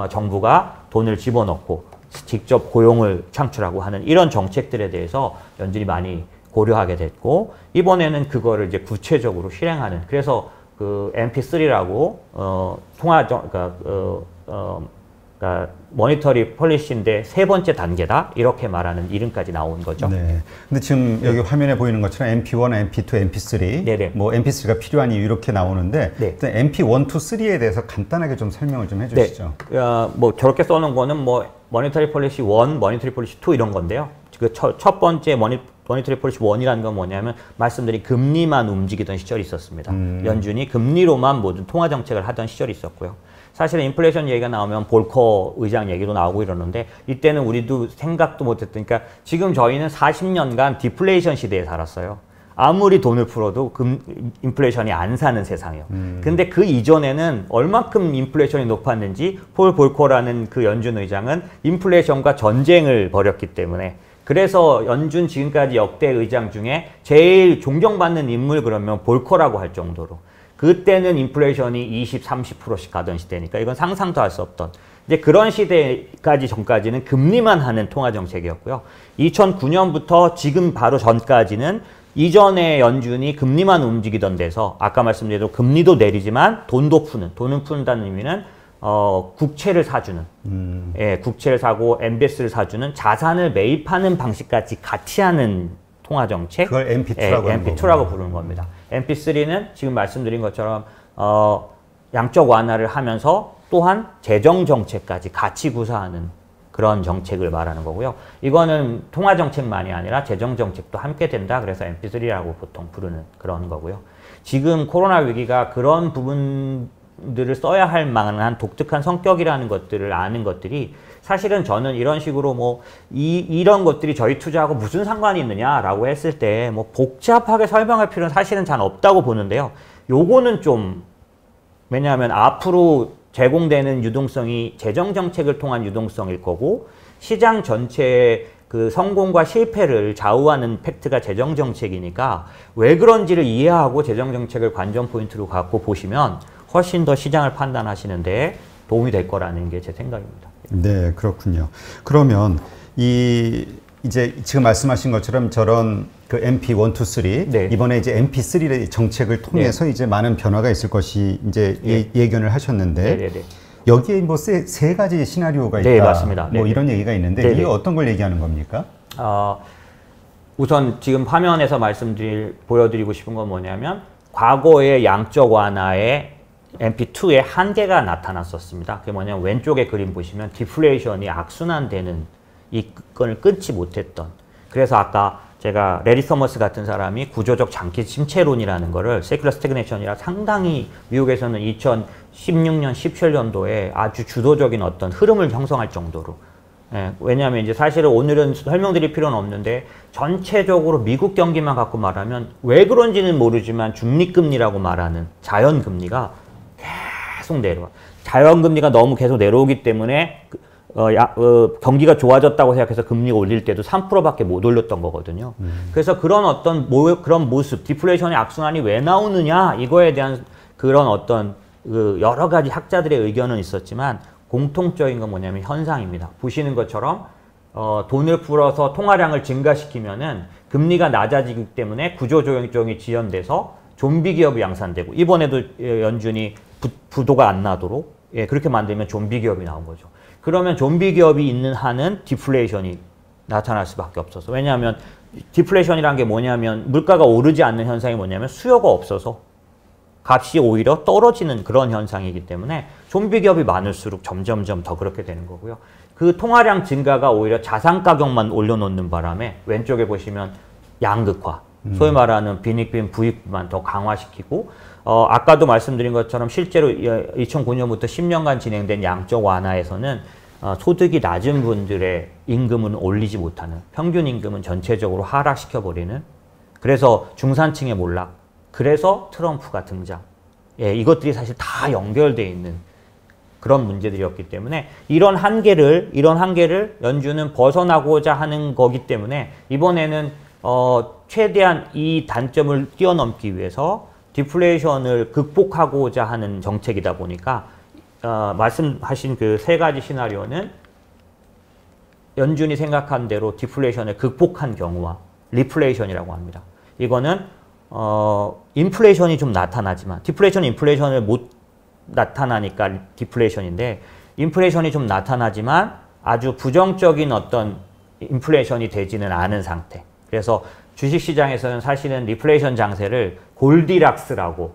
[SPEAKER 2] 정부가 돈을 집어넣고 직접 고용을 창출하고 하는 이런 정책들에 대해서 연준이 많이 고려하게 됐고 이번에는 그거를 이제 구체적으로 실행하는 그래서 그 MP3라고 그러니까 모니터리 폴리시인데 세 번째 단계다 이렇게 말하는 이름까지 나온 거죠.
[SPEAKER 1] 네. 근데 지금 여기 화면에 보이는 것처럼 MP1, MP2, MP3, 네네. 뭐 MP3가 필요한 이유 이렇게 나오는데
[SPEAKER 2] 네.
[SPEAKER 1] MP1, 2, 3에 대해서 간단하게 좀 설명을 좀 해주시죠.
[SPEAKER 2] 네. 뭐 저렇게 써놓은 거는 뭐 모니터리 폴리시 1, 모니터리 폴리시 2 이런 건데요. 그 첫 번째 모니터리 폴리시 1이라는 건 뭐냐면 말씀드린 금리만 움직이던 시절이 있었습니다. 연준이 금리로만 모든 통화 정책을 하던 시절이 있었고요. 사실은 인플레이션 얘기가 나오면 볼커 의장 얘기도 나오고 이러는데 이때는 우리도 생각도 못했던 그러니까 지금 저희는 40년간 디플레이션 시대에 살았어요. 아무리 돈을 풀어도 인플레이션이 안 사는 세상이에요. 근데 그 이전에는 얼만큼 인플레이션이 높았는지 폴 볼커라는 그 연준 의장은 인플레이션과 전쟁을 벌였기 때문에 그래서 연준 지금까지 역대 의장 중에 제일 존경받는 인물 그러면 볼커라고 할 정도로 그때는 인플레이션이 20, 30%씩 가던 시대니까 이건 상상도 할 수 없던 이제 그런 시대까지 전까지는 금리만 하는 통화 정책이었고요. 2009년부터 지금 바로 전까지는 이전에 연준이 금리만 움직이던 데서 아까 말씀드린 대로 금리도 내리지만 돈도 푸는 돈은 푼다는 의미는 국채를 사주는 예, 국채를 사고 MBS를 사주는 자산을 매입하는 방식까지 같이 하는 통화 정책
[SPEAKER 1] 그걸 MP2라고
[SPEAKER 2] 예, MP2라고 부르는 겁니다. MP3는 지금 말씀드린 것처럼 양적 완화를 하면서 또한 재정 정책까지 같이 구사하는 그런 정책을 말하는 거고요. 이거는 통화 정책만이 아니라 재정 정책도 함께 된다. 그래서 MP3라고 보통 부르는 그런 거고요. 지금 코로나 위기가 그런 부분들을 써야 할 만한 독특한 성격이라는 것들을 아는 것들이 사실은 저는 이런 식으로 뭐 이런 것들이 저희 투자하고 무슨 상관이 있느냐라고 했을 때 뭐 복잡하게 설명할 필요는 사실은 잘 없다고 보는데요. 요거는 좀 왜냐하면 앞으로 제공되는 유동성이 재정 정책을 통한 유동성일 거고 시장 전체의 그 성공과 실패를 좌우하는 팩트가 재정 정책이니까 왜 그런지를 이해하고 재정 정책을 관전 포인트로 갖고 보시면 훨씬 더 시장을 판단하시는데 도움이 될 거라는 게 제 생각입니다.
[SPEAKER 1] 네, 그렇군요. 그러면 이제 지금 말씀하신 것처럼 저런 그 MP1, 2, 3 네. 이번에 이제 MP3 정책을 통해서 네. 이제 많은 변화가 있을 것이 이제 네. 예견을 하셨는데 네. 여기에 뭐 세 가지 시나리오가 있다.
[SPEAKER 2] 네, 맞습니다.
[SPEAKER 1] 뭐 이런 얘기가 있는데 이게 어떤 걸 얘기하는 겁니까?
[SPEAKER 2] 우선 지금 화면에서 보여드리고 싶은 건 뭐냐면 과거의 양적 완화의 MP2의 한계가 나타났었습니다. 그게 뭐냐면 왼쪽에 그림 보시면 디플레이션이 악순환되는 이 건을 끊지 못했던 그래서 아까 제가 레리 서머스 같은 사람이 구조적 장기 침체론이라는 거를 세큘러 스태그네이션이라 상당히 미국에서는 2016년, 17년도에 아주 주도적인 어떤 흐름을 형성할 정도로 예, 왜냐하면 이제 사실은 오늘은 설명드릴 필요는 없는데 전체적으로 미국 경기만 갖고 말하면 왜 그런지는 모르지만 중립금리라고 말하는 자연금리가 계속 내려와. 자연금리가 너무 계속 내려오기 때문에 경기가 좋아졌다고 생각해서 금리가 올릴 때도 3%밖에 못 올렸던 거거든요. 그래서 그런 어떤 그런 모습, 디플레이션의 악순환이 왜 나오느냐 이거에 대한 그런 어떤 여러 가지 학자들의 의견은 있었지만 공통적인 건 뭐냐면 현상입니다. 보시는 것처럼 돈을 풀어서 통화량을 증가시키면은 금리가 낮아지기 때문에 구조조정이 지연돼서 좀비 기업이 양산되고 이번에도 연준이 부도가 안 나도록 그렇게 만들면 좀비 기업이 나온 거죠. 그러면 좀비 기업이 있는 한은 디플레이션이 나타날 수밖에 없어서 왜냐하면 디플레이션이라는 게 뭐냐면 물가가 오르지 않는 현상이 뭐냐면 수요가 없어서 값이 오히려 떨어지는 그런 현상이기 때문에 좀비 기업이 많을수록 점점점 더 그렇게 되는 거고요. 그 통화량 증가가 오히려 자산 가격만 올려놓는 바람에 왼쪽에 보시면 양극화, 소위 말하는 빈익빈 부익만 더 강화시키고 아까도 말씀드린 것처럼 실제로 2009년부터 10년간 진행된 양적 완화에서는 소득이 낮은 분들의 임금은 올리지 못하는, 평균 임금은 전체적으로 하락시켜버리는, 그래서 중산층의 몰락, 그래서 트럼프가 등장. 예, 이것들이 사실 다 연결되어 있는 그런 문제들이었기 때문에 이런 한계를 연준은 벗어나고자 하는 거기 때문에 이번에는 최대한 이 단점을 뛰어넘기 위해서 디플레이션을 극복하고자 하는 정책이다 보니까 말씀하신 그 세 가지 시나리오는 연준이 생각한 대로 디플레이션을 극복한 경우와 리플레이션이라고 합니다. 이거는 인플레이션이 좀 나타나지만 인플레이션을 못 나타나니까 디플레이션인데 인플레이션이 좀 나타나지만 아주 부정적인 어떤 인플레이션이 되지는 않은 상태. 그래서 주식시장에서는 사실은 리플레이션 장세를 골디락스라고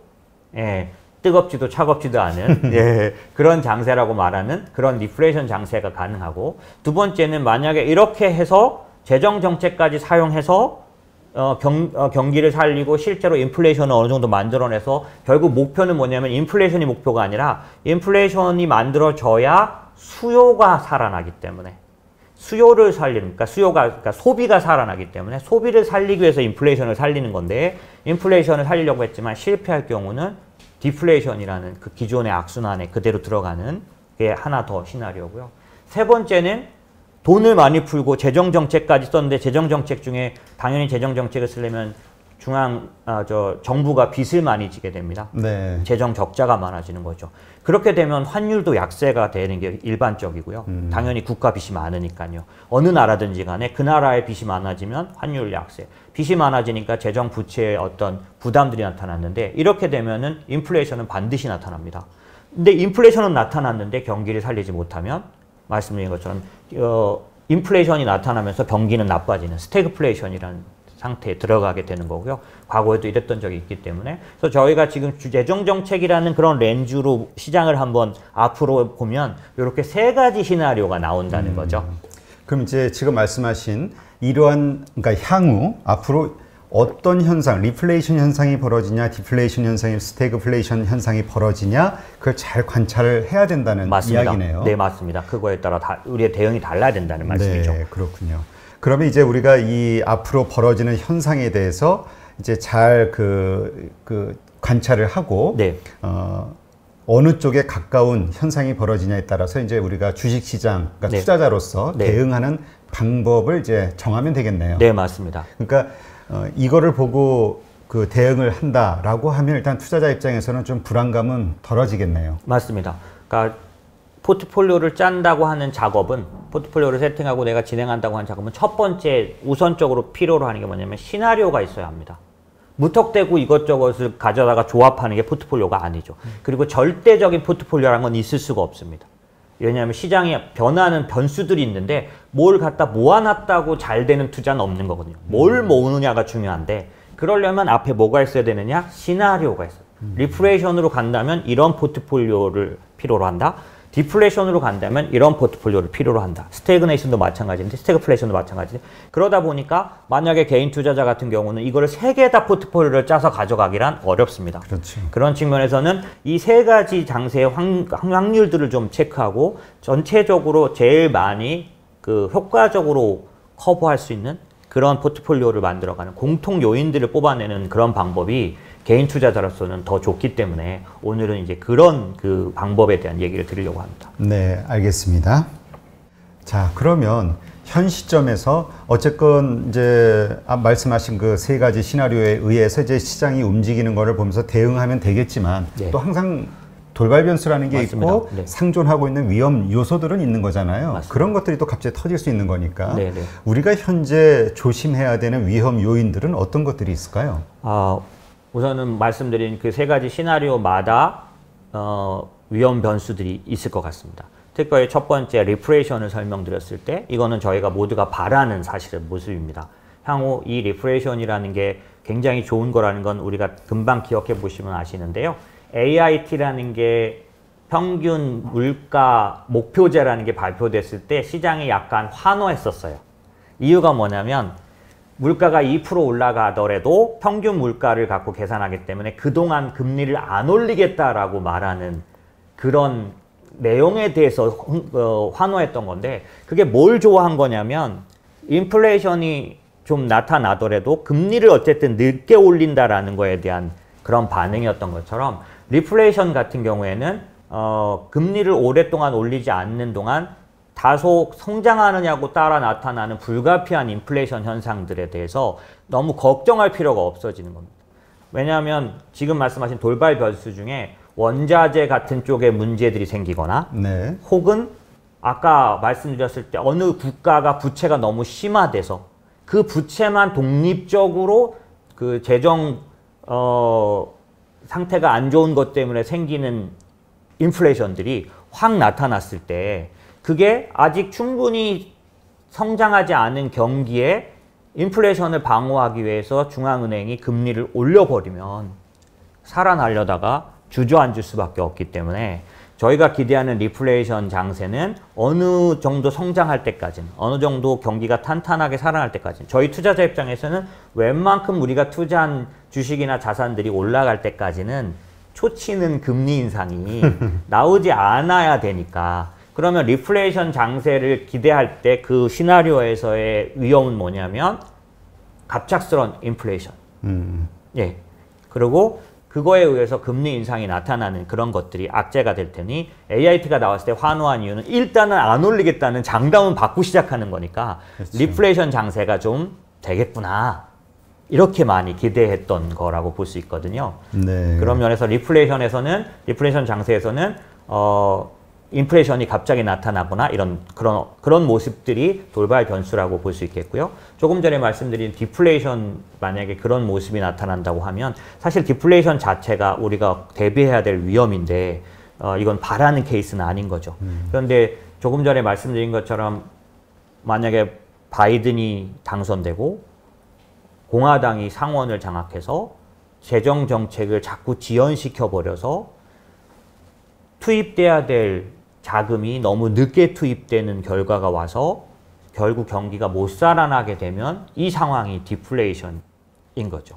[SPEAKER 2] 뜨겁지도 차갑지도 않은 그런 장세라고 말하는 그런 리플레이션 장세가 가능하고 두 번째는 만약에 이렇게 해서 재정정책까지 사용해서 경기를 살리고 실제로 인플레이션을 어느 정도 만들어내서 결국 목표는 뭐냐면 인플레이션이 목표가 아니라 인플레이션이 만들어져야 수요가 살아나기 때문에 수요를 살리는, 그러니까 소비가 살아나기 때문에 소비를 살리기 위해서 인플레이션을 살리는 건데 인플레이션을 살리려고 했지만 실패할 경우는 디플레이션이라는 그 기존의 악순환에 그대로 들어가는 게 하나 더 시나리오고요. 세 번째는 돈을 많이 풀고 재정정책까지 썼는데 재정정책 중에 당연히 재정정책을 쓰려면 정부가 빚을 많이 지게 됩니다. 네. 재정 적자가 많아지는 거죠. 그렇게 되면 환율도 약세가 되는 게 일반적이고요. 당연히 국가 빚이 많으니까요. 어느 나라든지 간에 그 나라의 빚이 많아지면 환율 약세. 빚이 많아지니까 재정 부채의 어떤 부담들이 나타났는데 이렇게 되면은 인플레이션은 반드시 나타납니다. 근데 인플레이션은 나타났는데 경기를 살리지 못하면 말씀드린 것처럼 인플레이션이 나타나면서 경기는 나빠지는 스태그플레이션이라는 상태에 들어가게 되는 거고요. 과거에도 이랬던 적이 있기 때문에 그래서 저희가 지금 재정정책이라는 그런 렌즈로 시장을 한번 앞으로 보면 이렇게 세 가지 시나리오가 나온다는 거죠.
[SPEAKER 1] 그럼 이제 지금 말씀하신 이러한 그러니까 향후 앞으로 어떤 현상, 리플레이션 현상이 벌어지냐, 디플레이션 현상이, 스태그플레이션 현상이 벌어지냐, 그걸 잘 관찰을 해야 된다는
[SPEAKER 2] 맞습니다.
[SPEAKER 1] 이야기네요.
[SPEAKER 2] 네, 맞습니다. 그거에 따라 우리의 대응이 달라야 된다는 말씀이죠.
[SPEAKER 1] 네, 그렇군요. 그러면 이제 우리가 이 앞으로 벌어지는 현상에 대해서 이제 잘 관찰을 하고
[SPEAKER 2] 네.
[SPEAKER 1] 어느 쪽에 가까운 현상이 벌어지냐에 따라서 이제 우리가 주식시장, 그러니까
[SPEAKER 2] 네.
[SPEAKER 1] 투자자로서
[SPEAKER 2] 네.
[SPEAKER 1] 대응하는 방법을 이제 정하면 되겠네요.
[SPEAKER 2] 네, 맞습니다.
[SPEAKER 1] 그러니까 이거를 보고 그 대응을 한다라고 하면 일단 투자자 입장에서는 좀 불안감은 덜어지겠네요.
[SPEAKER 2] 맞습니다. 그러니까 포트폴리오를 짠다고 하는 작업은 포트폴리오를 세팅하고 내가 진행한다고 하는 작업은 첫 번째 우선적으로 필요로 하는 게 뭐냐면 시나리오가 있어야 합니다. 무턱대고 이것저것을 가져다가 조합하는 게 포트폴리오가 아니죠. 그리고 절대적인 포트폴리오라는 건 있을 수가 없습니다. 왜냐하면 시장이 변하는 변수들이 있는데 뭘 갖다 모아놨다고 잘 되는 투자는 없는 거거든요. 뭘 모으느냐가 중요한데 그러려면 앞에 뭐가 있어야 되느냐? 시나리오가 있어요. 리플레이션으로 간다면 이런 포트폴리오를 필요로 한다. 디플레이션으로 간다면 이런 포트폴리오를 필요로 한다. 스태그네이션도 마찬가지인데 스태그플레이션도 마찬가지인데 그러다 보니까 만약에 개인 투자자 같은 경우는 이거를 세 개 다 포트폴리오를 짜서 가져가기란 어렵습니다.
[SPEAKER 1] 그렇죠.
[SPEAKER 2] 그런 측면에서는 이 세 가지 장세의 확률들을 좀 체크하고 전체적으로 제일 많이 효과적으로 커버할 수 있는 그런 포트폴리오를 만들어가는 공통 요인들을 뽑아내는 그런 방법이 개인 투자자로서는 더 좋기 때문에 오늘은 이제 그런 방법에 대한 얘기를 드리려고 합니다.
[SPEAKER 1] 네, 알겠습니다. 자, 그러면 현 시점에서 어쨌건 이제 말씀하신 그 세 가지 시나리오에 의해서 이제 시장이 움직이는 거를 보면서 대응하면 되겠지만
[SPEAKER 2] 네.
[SPEAKER 1] 또 항상 돌발 변수라는 게 맞습니다. 있고 네. 상존하고 있는 위험 요소들은 있는 거잖아요. 맞습니다. 그런 것들이 또 갑자기 터질 수 있는 거니까 네, 네. 우리가 현재 조심해야 되는 위험 요인들은 어떤 것들이 있을까요?
[SPEAKER 2] 우선은 말씀드린 그 세 가지 시나리오마다 위험 변수들이 있을 것 같습니다. 특별히 첫 번째 리플레이션을 설명드렸을 때 이거는 저희가 모두가 바라는 사실은 모습입니다. 향후 이 리플레이션이라는 게 굉장히 좋은 거라는 건 우리가 금방 기억해 보시면 아시는데요. AIT라는 게 평균 물가 목표제라는 게 발표됐을 때 시장이 약간 환호했었어요. 이유가 뭐냐면 물가가 2% 올라가더라도 평균 물가를 갖고 계산하기 때문에 그동안 금리를 안 올리겠다라고 말하는 그런 내용에 대해서 환호했던 건데, 그게 뭘 좋아한 거냐면 인플레이션이 좀 나타나더라도 금리를 어쨌든 늦게 올린다라는 거에 대한 그런 반응이었던 것처럼, 리플레이션 같은 경우에는 금리를 오랫동안 올리지 않는 동안 다소 성장하느냐고 따라 나타나는 불가피한 인플레이션 현상들에 대해서 너무 걱정할 필요가 없어지는 겁니다. 왜냐하면 지금 말씀하신 돌발 변수 중에 원자재 같은 쪽에 문제들이 생기거나 네. 혹은 아까 말씀드렸을 때 어느 국가가 부채가 너무 심화돼서 그 부채만 독립적으로 그 재정 상태가 안 좋은 것 때문에 생기는 인플레이션들이 확 나타났을 때, 그게 아직 충분히 성장하지 않은 경기에 인플레이션을 방어하기 위해서 중앙은행이 금리를 올려버리면 살아나려다가 주저앉을 수밖에 없기 때문에, 저희가 기대하는 리플레이션 장세는 어느 정도 성장할 때까지는, 어느 정도 경기가 탄탄하게 살아날 때까지는, 저희 투자자 입장에서는 웬만큼 우리가 투자한 주식이나 자산들이 올라갈 때까지는 초치는 금리 인상이 나오지 않아야 되니까. 그러면 리플레이션 장세를 기대할 때 그 시나리오에서의 위험은 뭐냐면 갑작스러운 인플레이션. 예. 그리고 그거에 의해서 금리 인상이 나타나는 그런 것들이 악재가 될 테니, AIT가 나왔을 때 환호한 이유는 일단은 안 올리겠다는 장담은 받고 시작하는 거니까 그렇죠. 리플레이션 장세가 좀 되겠구나, 이렇게 많이 기대했던 거라고 볼 수 있거든요. 네. 그런 면에서 리플레이션 장세에서는 인플레이션이 갑자기 나타나거나 그런 모습들이 돌발 변수라고 볼 수 있겠고요. 조금 전에 말씀드린 디플레이션, 만약에 그런 모습이 나타난다고 하면 사실 디플레이션 자체가 우리가 대비해야 될 위험인데 이건 바라는 케이스는 아닌 거죠. 그런데 조금 전에 말씀드린 것처럼 만약에 바이든이 당선되고 공화당이 상원을 장악해서 재정 정책을 자꾸 지연시켜 버려서 투입돼야 될 자금이 너무 늦게 투입되는 결과가 와서 결국 경기가 못 살아나게 되면 이 상황이 디플레이션인 거죠.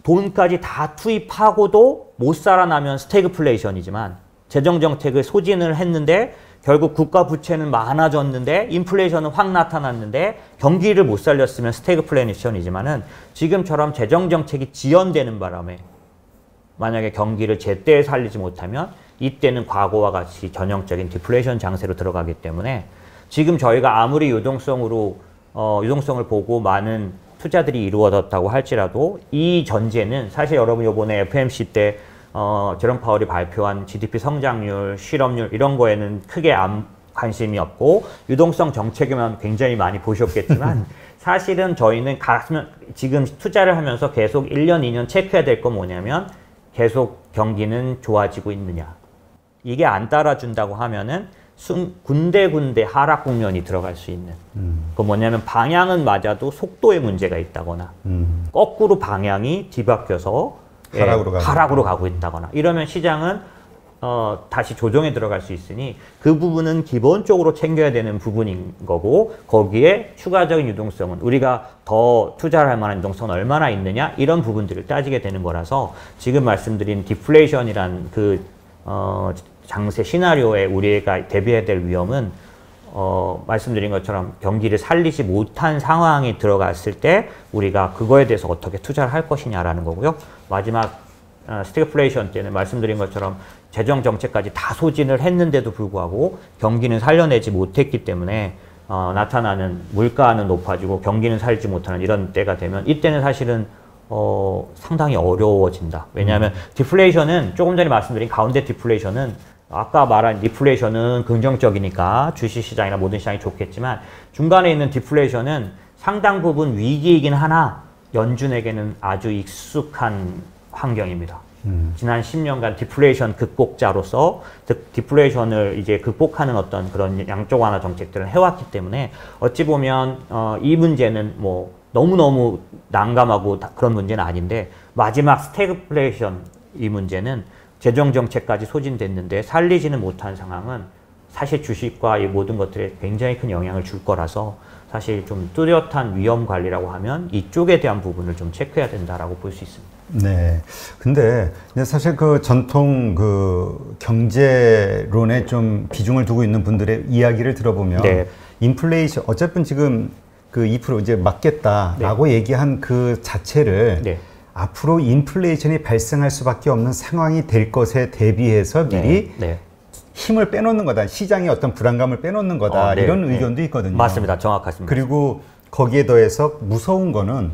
[SPEAKER 2] 돈까지 다 투입하고도 못 살아나면 스태그플레이션이지만, 재정 정책을 소진을 했는데 결국 국가 부채는 많아졌는데 인플레이션은 확 나타났는데 경기를 못 살렸으면 스태그플레이션이지만은, 지금처럼 재정 정책이 지연되는 바람에 만약에 경기를 제때 살리지 못하면 이때는 과거와 같이 전형적인 디플레이션 장세로 들어가기 때문에, 지금 저희가 아무리 유동성을 보고 많은 투자들이 이루어졌다고 할지라도 이 전제는 사실 여러분 이번에 FMC 때 제롬 파월이 발표한 GDP 성장률, 실업률 이런 거에는 크게 관심이 없고 유동성 정책에만 굉장히 많이 보셨겠지만 사실은 저희는 지금 투자를 하면서 계속 1년, 2년 체크해야 될 건 뭐냐면 계속 경기는 좋아지고 있느냐. 이게 안 따라준다고 하면은 군데군데 하락 국면이 들어갈 수 있는. 그 뭐냐면 방향은 맞아도 속도에 문제가 있다거나 거꾸로 방향이 뒤바뀌어서 하락으로 가고 있다거나 이러면 시장은 다시 조정에 들어갈 수 있으니 그 부분은 기본적으로 챙겨야 되는 부분인 거고, 거기에 추가적인 유동성은 우리가 더 투자를 할 만한 유동성은 얼마나 있느냐, 이런 부분들을 따지게 되는 거라서 지금 말씀드린 디플레이션이란 그 장세 시나리오에 우리가 대비해야 될 위험은 말씀드린 것처럼 경기를 살리지 못한 상황이 들어갔을 때 우리가 그거에 대해서 어떻게 투자를 할 것이냐라는 거고요. 마지막 스태그플레이션 때는 말씀드린 것처럼 재정 정책까지 다 소진을 했는데도 불구하고 경기는 살려내지 못했기 때문에 나타나는 물가는 높아지고 경기는 살지 못하는 이런 때가 되면, 이때는 사실은 상당히 어려워진다. 왜냐하면 디플레이션은, 조금 전에 말씀드린 가운데 디플레이션은 아까 말한 디플레이션은 긍정적이니까 주식시장이나 모든 시장이 좋겠지만, 중간에 있는 디플레이션은 상당 부분 위기이긴 하나 연준에게는 아주 익숙한 환경입니다. 지난 10년간 디플레이션 극복자로서 디플레이션을 이제 극복하는 어떤 그런 양적 완화 정책들을 해왔기 때문에 어찌 보면 이 문제는 뭐 너무너무 난감하고 그런 문제는 아닌데, 마지막 스태그플레이션 이 문제는 재정 정책까지 소진됐는데 살리지는 못한 상황은 사실 주식과 이 모든 것들에 굉장히 큰 영향을 줄 거라서 사실 좀 뚜렷한 위험 관리라고 하면 이쪽에 대한 부분을 좀 체크해야 된다라고 볼 수 있습니다.
[SPEAKER 1] 네. 근데 사실 그 전통 그 경제론에 좀 비중을 두고 있는 분들의 이야기를 들어보면 네. 인플레이션 어차피 지금 그 2% 이제 맞겠다라고 네. 얘기한 그 자체를 네. 앞으로 인플레이션이 발생할 수밖에 없는 상황이 될 것에 대비해서 미리 네. 네. 힘을 빼놓는 거다. 시장의 어떤 불안감을 빼놓는 거다. 네. 이런 의견도 있거든요.
[SPEAKER 2] 맞습니다. 정확하십니다.
[SPEAKER 1] 그리고 거기에 더해서 무서운 거는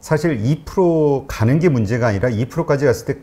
[SPEAKER 1] 사실 2% 가는 게 문제가 아니라 2%까지 갔을 때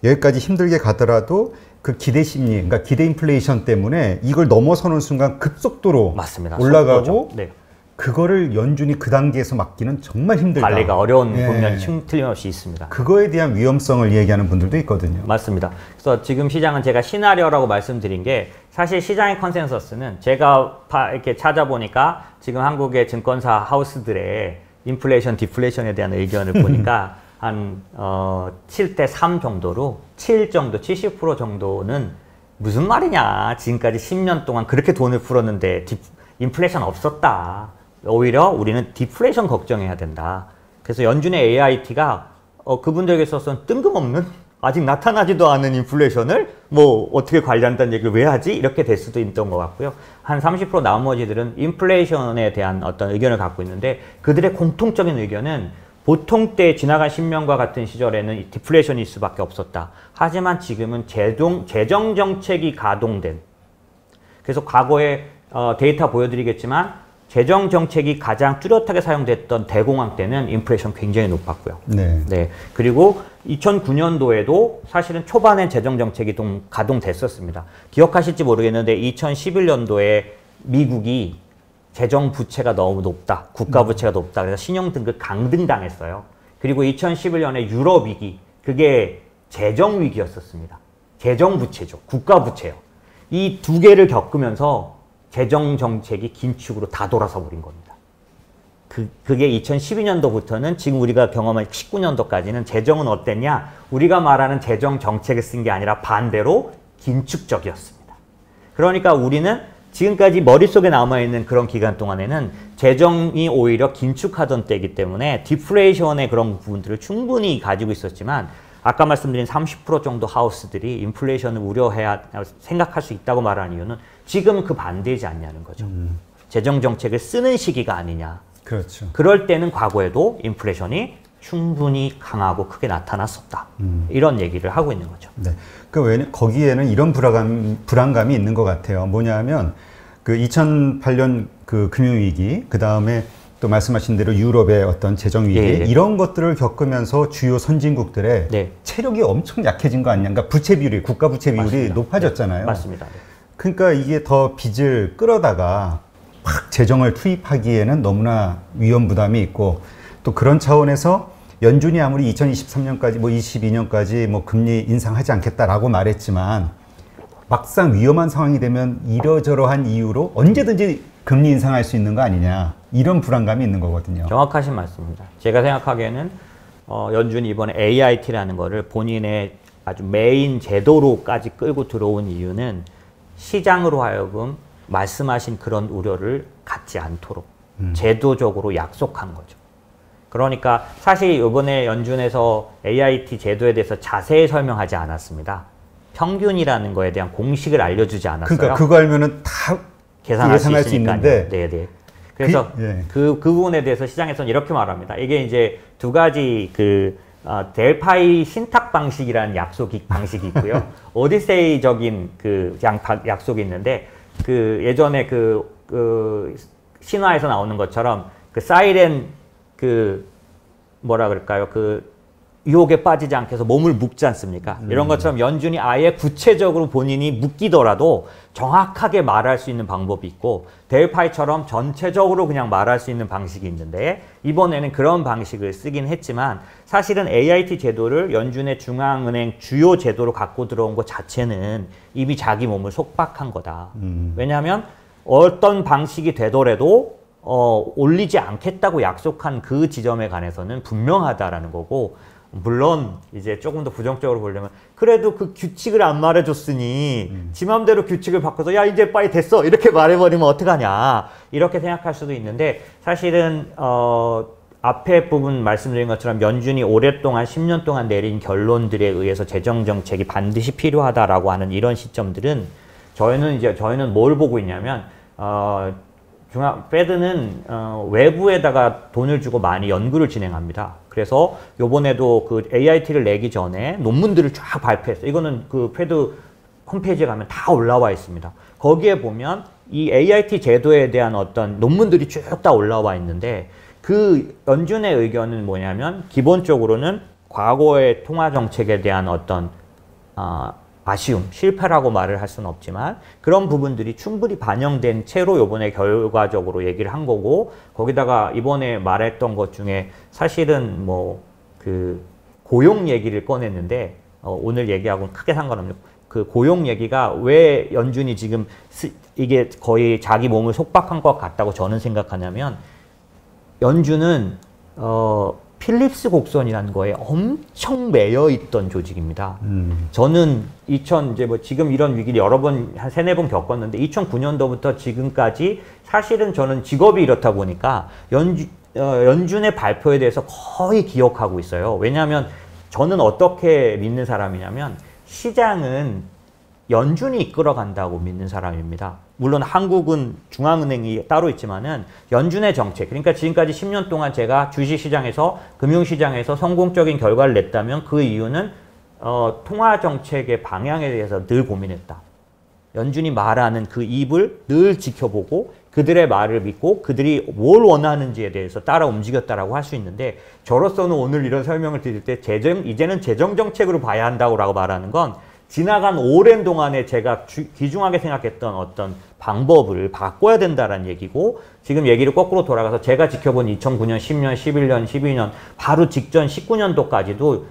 [SPEAKER 1] 여기까지 힘들게 가더라도 그 기대 심리, 그러니까 기대 인플레이션 때문에 이걸 넘어서는 순간 급속도로 맞습니다. 올라가고 네. 그거를 연준이 그 단계에서 막기는 정말 힘들다.
[SPEAKER 2] 관리가 어려운 국면이 틀림없이 있습니다.
[SPEAKER 1] 그거에 대한 위험성을 얘기하는 분들도 있거든요.
[SPEAKER 2] 맞습니다. 그래서 지금 시장은 제가 시나리오라고 말씀드린 게 사실 시장의 컨센서스는 제가 이렇게 찾아보니까 지금 한국의 증권사 하우스들의 인플레이션, 디플레이션에 대한 의견을 보니까 한 7대 3 정도로 7 정도, 70% 정도는 무슨 말이냐. 지금까지 10년 동안 그렇게 돈을 풀었는데 인플레이션 없었다. 오히려 우리는 디플레이션 걱정해야 된다. 그래서 연준의 AIT가 그분들에게 있어서는 뜬금없는 아직 나타나지도 않은 인플레이션을 뭐 어떻게 관리한다는 얘기를 왜 하지? 이렇게 될 수도 있던 것 같고요. 한 30% 나머지들은 인플레이션에 대한 어떤 의견을 갖고 있는데 그들의 공통적인 의견은 보통 때 지나간 10년과 같은 시절에는 디플레이션일 수밖에 없었다. 하지만 지금은 재정 정책이 가동된 그래서 과거에 데이터 보여드리겠지만 재정 정책이 가장 뚜렷하게 사용됐던 대공황 때는 인플레이션 굉장히 높았고요. 네. 네. 그리고 2009년도에도 사실은 초반엔 재정 정책이 좀 가동됐었습니다. 기억하실지 모르겠는데 2011년도에 미국이 재정 부채가 너무 높다. 국가 부채가 높다. 그래서 신용 등급 강등당했어요. 그리고 2011년에 유럽 위기, 그게 재정 위기였었습니다. 재정 부채죠. 국가 부채요. 이 두 개를 겪으면서 재정 정책이 긴축으로 다 돌아서 버린 겁니다. 그게 2012년도부터는 지금 우리가 경험한 19년도까지는 재정은 어땠냐? 우리가 말하는 재정 정책을 쓴 게 아니라 반대로 긴축적이었습니다. 그러니까 우리는 지금까지 머릿속에 남아있는 그런 기간 동안에는 재정이 오히려 긴축하던 때이기 때문에 디플레이션의 그런 부분들을 충분히 가지고 있었지만 아까 말씀드린 30% 정도 하우스들이 인플레이션을 우려해야 생각할 수 있다고 말하는 이유는 지금 그 반대이지 않냐는 거죠. 재정 정책을 쓰는 시기가 아니냐.
[SPEAKER 1] 그렇죠.
[SPEAKER 2] 그럴 때는 과거에도 인플레이션이 충분히 강하고 크게 나타났었다. 이런 얘기를 하고 있는 거죠.
[SPEAKER 1] 네. 거기에는 이런 불안감이 있는 것 같아요. 뭐냐면 그 2008년 그 금융위기, 그 다음에 또 말씀하신 대로 유럽의 어떤 재정위기 이런 것들을 겪으면서 주요 선진국들의 체력이 엄청 약해진 거 아니냐. 그러니까 부채 비율이, 국가 부채 비율이 맞습니다. 높아졌잖아요.
[SPEAKER 2] 맞습니다.
[SPEAKER 1] 그러니까 이게 더 빚을 끌어다가 막 재정을 투입하기에는 너무나 위험 부담이 있고 또 그런 차원에서 연준이 아무리 2023년까지 뭐 22년까지 뭐 금리 인상하지 않겠다라고 말했지만 막상 위험한 상황이 되면 이러저러한 이유로 언제든지 금리 인상할 수 있는 거 아니냐. 이런 불안감이 있는 거거든요.
[SPEAKER 2] 정확하신 말씀입니다. 제가 생각하기에는 연준이 이번에 AIT라는 거를 본인의 아주 메인 제도로까지 끌고 들어온 이유는 시장으로 하여금 말씀하신 그런 우려를 갖지 않도록 제도적으로 약속한 거죠. 그러니까 사실 이번에 연준에서 AIT 제도에 대해서 자세히 설명하지 않았습니다. 평균이라는 거에 대한 공식을 알려주지 않았어요.
[SPEAKER 1] 그러니까 그거 알면은 다
[SPEAKER 2] 계산할 수 있는데, 네네. 그래서 그 부분에 대해서 시장에서는 이렇게 말합니다. 이게 이제 두 가지 델파이 신탁 방식이라는 방식이 있고요. 오디세이적인 약속이 있는데 예전에 신화에서 나오는 것처럼 사이렌 뭐라 그럴까요? 유혹에 빠지지 않게 해서 몸을 묶지 않습니까? 이런 것처럼 연준이 아예 구체적으로 본인이 묶이더라도 정확하게 말할 수 있는 방법이 있고 델파이처럼 전체적으로 그냥 말할 수 있는 방식이 있는데 이번에는 그런 방식을 쓰긴 했지만 사실은 AIT 제도를 연준의 중앙은행 주요 제도로 갖고 들어온 것 자체는 이미 자기 몸을 속박한 거다. 왜냐하면 어떤 방식이 되더라도 올리지 않겠다고 약속한 그 지점에 관해서는 분명하다라는 거고 물론 이제 조금 더 부정적으로 보려면 그래도 그 규칙을 안 말해줬으니 지 맘대로 규칙을 바꿔서 야 이제 빨리 됐어 이렇게 말해버리면 어떡하냐 이렇게 생각할 수도 있는데 사실은 앞에 부분 말씀드린 것처럼 연준이 오랫동안 10년 동안 내린 결론들에 의해서 재정정책이 반드시 필요하다라고 하는 이런 시점들은 저희는 뭘 보고 있냐면 페드는 외부에다가 돈을 주고 많이 연구를 진행합니다. 그래서 요번에도 그 AIT를 내기 전에 논문들을 쫙 발표했어요. 이거는 그 페드 홈페이지에 가면 다 올라와 있습니다. 거기에 보면 이 AIT 제도에 대한 어떤 논문들이 쭉 다 올라와 있는데 그 연준의 의견은 뭐냐면 기본적으로는 과거의 통화 정책에 대한 어떤 아쉬움, 실패라고 말을 할 수는 없지만 그런 부분들이 충분히 반영된 채로 이번에 결과적으로 얘기를 한 거고 거기다가 이번에 말했던 것 중에 사실은 뭐 그 고용 얘기를 꺼냈는데 오늘 얘기하고는 크게 상관없는 그 고용 얘기가 왜 연준이 지금 이게 거의 자기 몸을 속박한 것 같다고 저는 생각하냐면 연준은 필립스 곡선이라는 거에 엄청 매여 있던 조직입니다. 저는 이제 뭐 지금 이런 위기를 여러 번 한 3-4번 겪었는데 2009년도부터 지금까지 사실은 저는 직업이 이렇다 보니까 연준의 발표에 대해서 거의 기억하고 있어요. 왜냐하면 저는 어떻게 믿는 사람이냐면 시장은 연준이 이끌어간다고 믿는 사람입니다. 물론 한국은 중앙은행이 따로 있지만은 연준의 정책, 그러니까 지금까지 10년 동안 제가 주식시장에서 금융시장에서 성공적인 결과를 냈다면 그 이유는 통화정책의 방향에 대해서 늘 고민했다. 연준이 말하는 그 입을 늘 지켜보고 그들의 말을 믿고 그들이 뭘 원하는지에 대해서 따라 움직였다라고 할 수 있는데 저로서는 오늘 이런 설명을 드릴 때 이제는 재정정책으로 봐야 한다고 말하는 건 지나간 오랜 동안에 제가 귀중하게 생각했던 어떤 방법을 바꿔야 된다는 얘기고 지금 얘기를 거꾸로 돌아가서 제가 지켜본 2009년, 10년, 11년, 12년 바로 직전 19년도까지도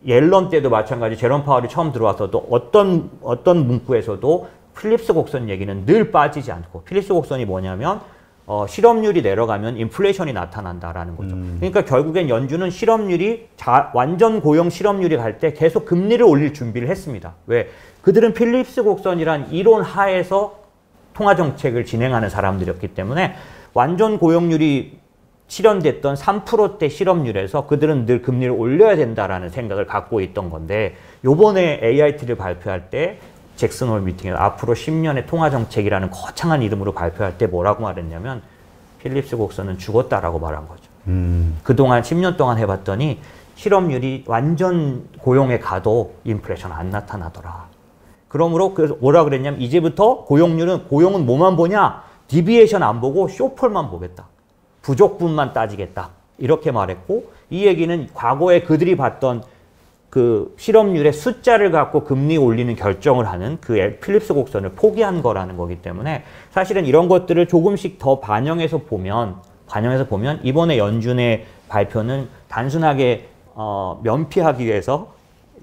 [SPEAKER 2] 옐런 때도 마찬가지 제롬 파월이 처음 들어와서도 어떤 문구에서도 필립스 곡선 얘기는 늘 빠지지 않고 필립스 곡선이 뭐냐면 실업률이 내려가면 인플레이션이 나타난다라는 거죠. 그러니까 결국엔 연준은 실업률이 완전 고용 실업률이 갈 때 계속 금리를 올릴 준비를 했습니다. 왜? 그들은 필립스 곡선이란 이론 하에서 통화정책을 진행하는 사람들이었기 때문에 완전 고용률이 실현됐던 3%대 실업률에서 그들은 늘 금리를 올려야 된다라는 생각을 갖고 있던 건데 요번에 AIT를 발표할 때 잭슨 홀 미팅에서 앞으로 10년의 통화정책이라는 거창한 이름으로 발표할 때 뭐라고 말했냐면 필립스 곡선은 죽었다라고 말한 거죠. 그동안 10년 동안 해봤더니 실업률이 완전 고용에 가도 인플레이션 안 나타나더라. 그러므로 뭐라 그랬냐면 이제부터 고용은 뭐만 보냐? 디비에이션 안 보고 쇼폴만 보겠다. 부족분만 따지겠다. 이렇게 말했고 이 얘기는 과거에 그들이 봤던 그 실업률의 숫자를 갖고 금리 올리는 결정을 하는 그 필립스 곡선을 포기한 거라는 거기 때문에 사실은 이런 것들을 조금씩 더 반영해서 보면 이번에 연준의 발표는 단순하게 면피하기 위해서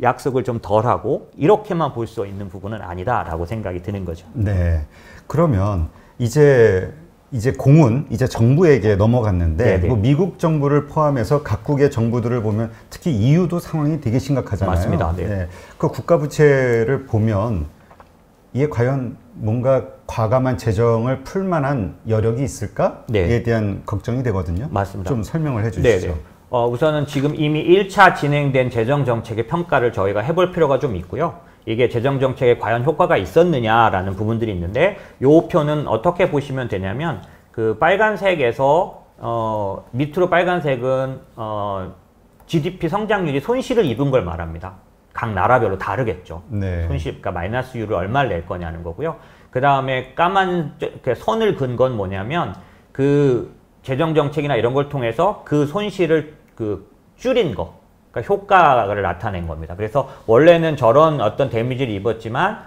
[SPEAKER 2] 약속을 좀 덜하고 이렇게만 볼 수 있는 부분은 아니다라고 생각이 드는 거죠.
[SPEAKER 1] 네. 그러면 이제 공은 이제 정부에게 넘어갔는데 뭐 미국 정부를 포함해서 각국의 정부들을 보면 특히 EU도 상황이 되게 심각하잖아요.
[SPEAKER 2] 맞습니다. 네.
[SPEAKER 1] 네. 그 국가 부채를 보면 이게 과연 뭔가 과감한 재정을 풀 만한 여력이 있을까에 대한 걱정이 되거든요.
[SPEAKER 2] 맞습니다.
[SPEAKER 1] 좀 설명을 해 주시죠.
[SPEAKER 2] 우선은 지금 이미 1차 진행된 재정정책의 평가를 저희가 해볼 필요가 좀 있고요. 이게 재정정책에 과연 효과가 있었느냐라는 부분들이 있는데 요 표는 어떻게 보시면 되냐면 그 빨간색에서 밑으로 빨간색은 GDP 성장률이 손실을 입은 걸 말합니다. 각 나라별로 다르겠죠.
[SPEAKER 1] 네.
[SPEAKER 2] 손실, 그러니까 마이너스율을 얼마를 낼 거냐는 거고요. 그 다음에 까만 선을 긋은 건 뭐냐면 그 재정정책이나 이런 걸 통해서 그 손실을 줄인 거. 그러니까 효과를 나타낸 겁니다. 그래서 원래는 저런 어떤 데미지를 입었지만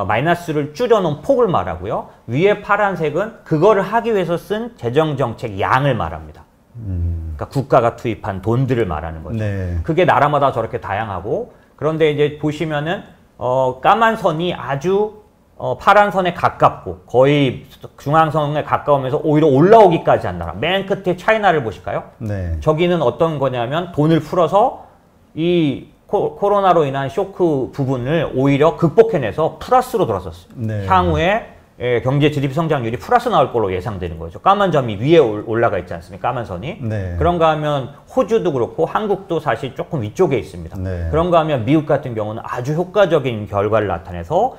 [SPEAKER 2] 마이너스를 줄여놓은 폭을 말하고요. 위에 파란색은 그거를 하기 위해서 쓴 재정정책 양을 말합니다. 그러니까 국가가 투입한 돈들을 말하는 거죠.
[SPEAKER 1] 네.
[SPEAKER 2] 그게 나라마다 저렇게 다양하고 그런데 이제 보시면은 까만 선이 아주 파란 선에 가깝고 거의 중앙선에 가까우면서 오히려 올라오기까지 한 나라. 맨 끝에 차이나를 보실까요? 네. 저기는 어떤 거냐면 돈을 풀어서 이 코로나로 인한 쇼크 부분을 오히려 극복해내서 플러스로 돌아섰어요. 네. 향후에 경제 GDP 성장률이 플러스 나올 걸로 예상되는 거죠. 까만 점이 위에 올라가 있지 않습니까? 까만 선이. 네. 그런가 하면 호주도 그렇고 한국도 사실 조금 위쪽에 있습니다. 네. 그런가 하면 미국 같은 경우는 아주 효과적인 결과를 나타내서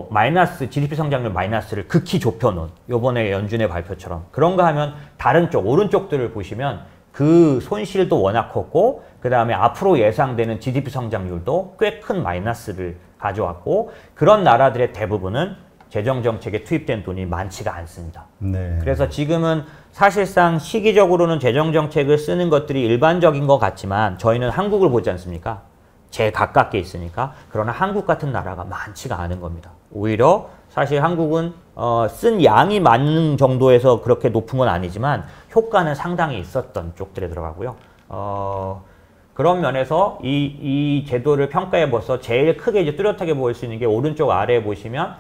[SPEAKER 2] 마이너스, GDP 성장률 마이너스를 극히 좁혀놓은 요번에 연준의 발표처럼. 그런가 하면 다른 쪽, 오른쪽들을 보시면 그 손실도 워낙 컸고 그 다음에 앞으로 예상되는 GDP 성장률도 꽤 큰 마이너스를 가져왔고 그런 나라들의 대부분은 재정정책에 투입된 돈이 많지가 않습니다. 네. 그래서 지금은 사실상 시기적으로는 재정정책을 쓰는 것들이 일반적인 것 같지만 저희는 한국을 보지 않습니까? 제일 가깝게 있으니까. 그러나 한국 같은 나라가 많지가 않은 겁니다. 오히려 사실 한국은 쓴 양이 많은 정도에서 그렇게 높은 건 아니지만 효과는 상당히 있었던 쪽들에 들어가고요. 그런 면에서 이 제도를 평가해봐서 제일 크게 이제 뚜렷하게 보일 수 있는 게 오른쪽 아래에 보시면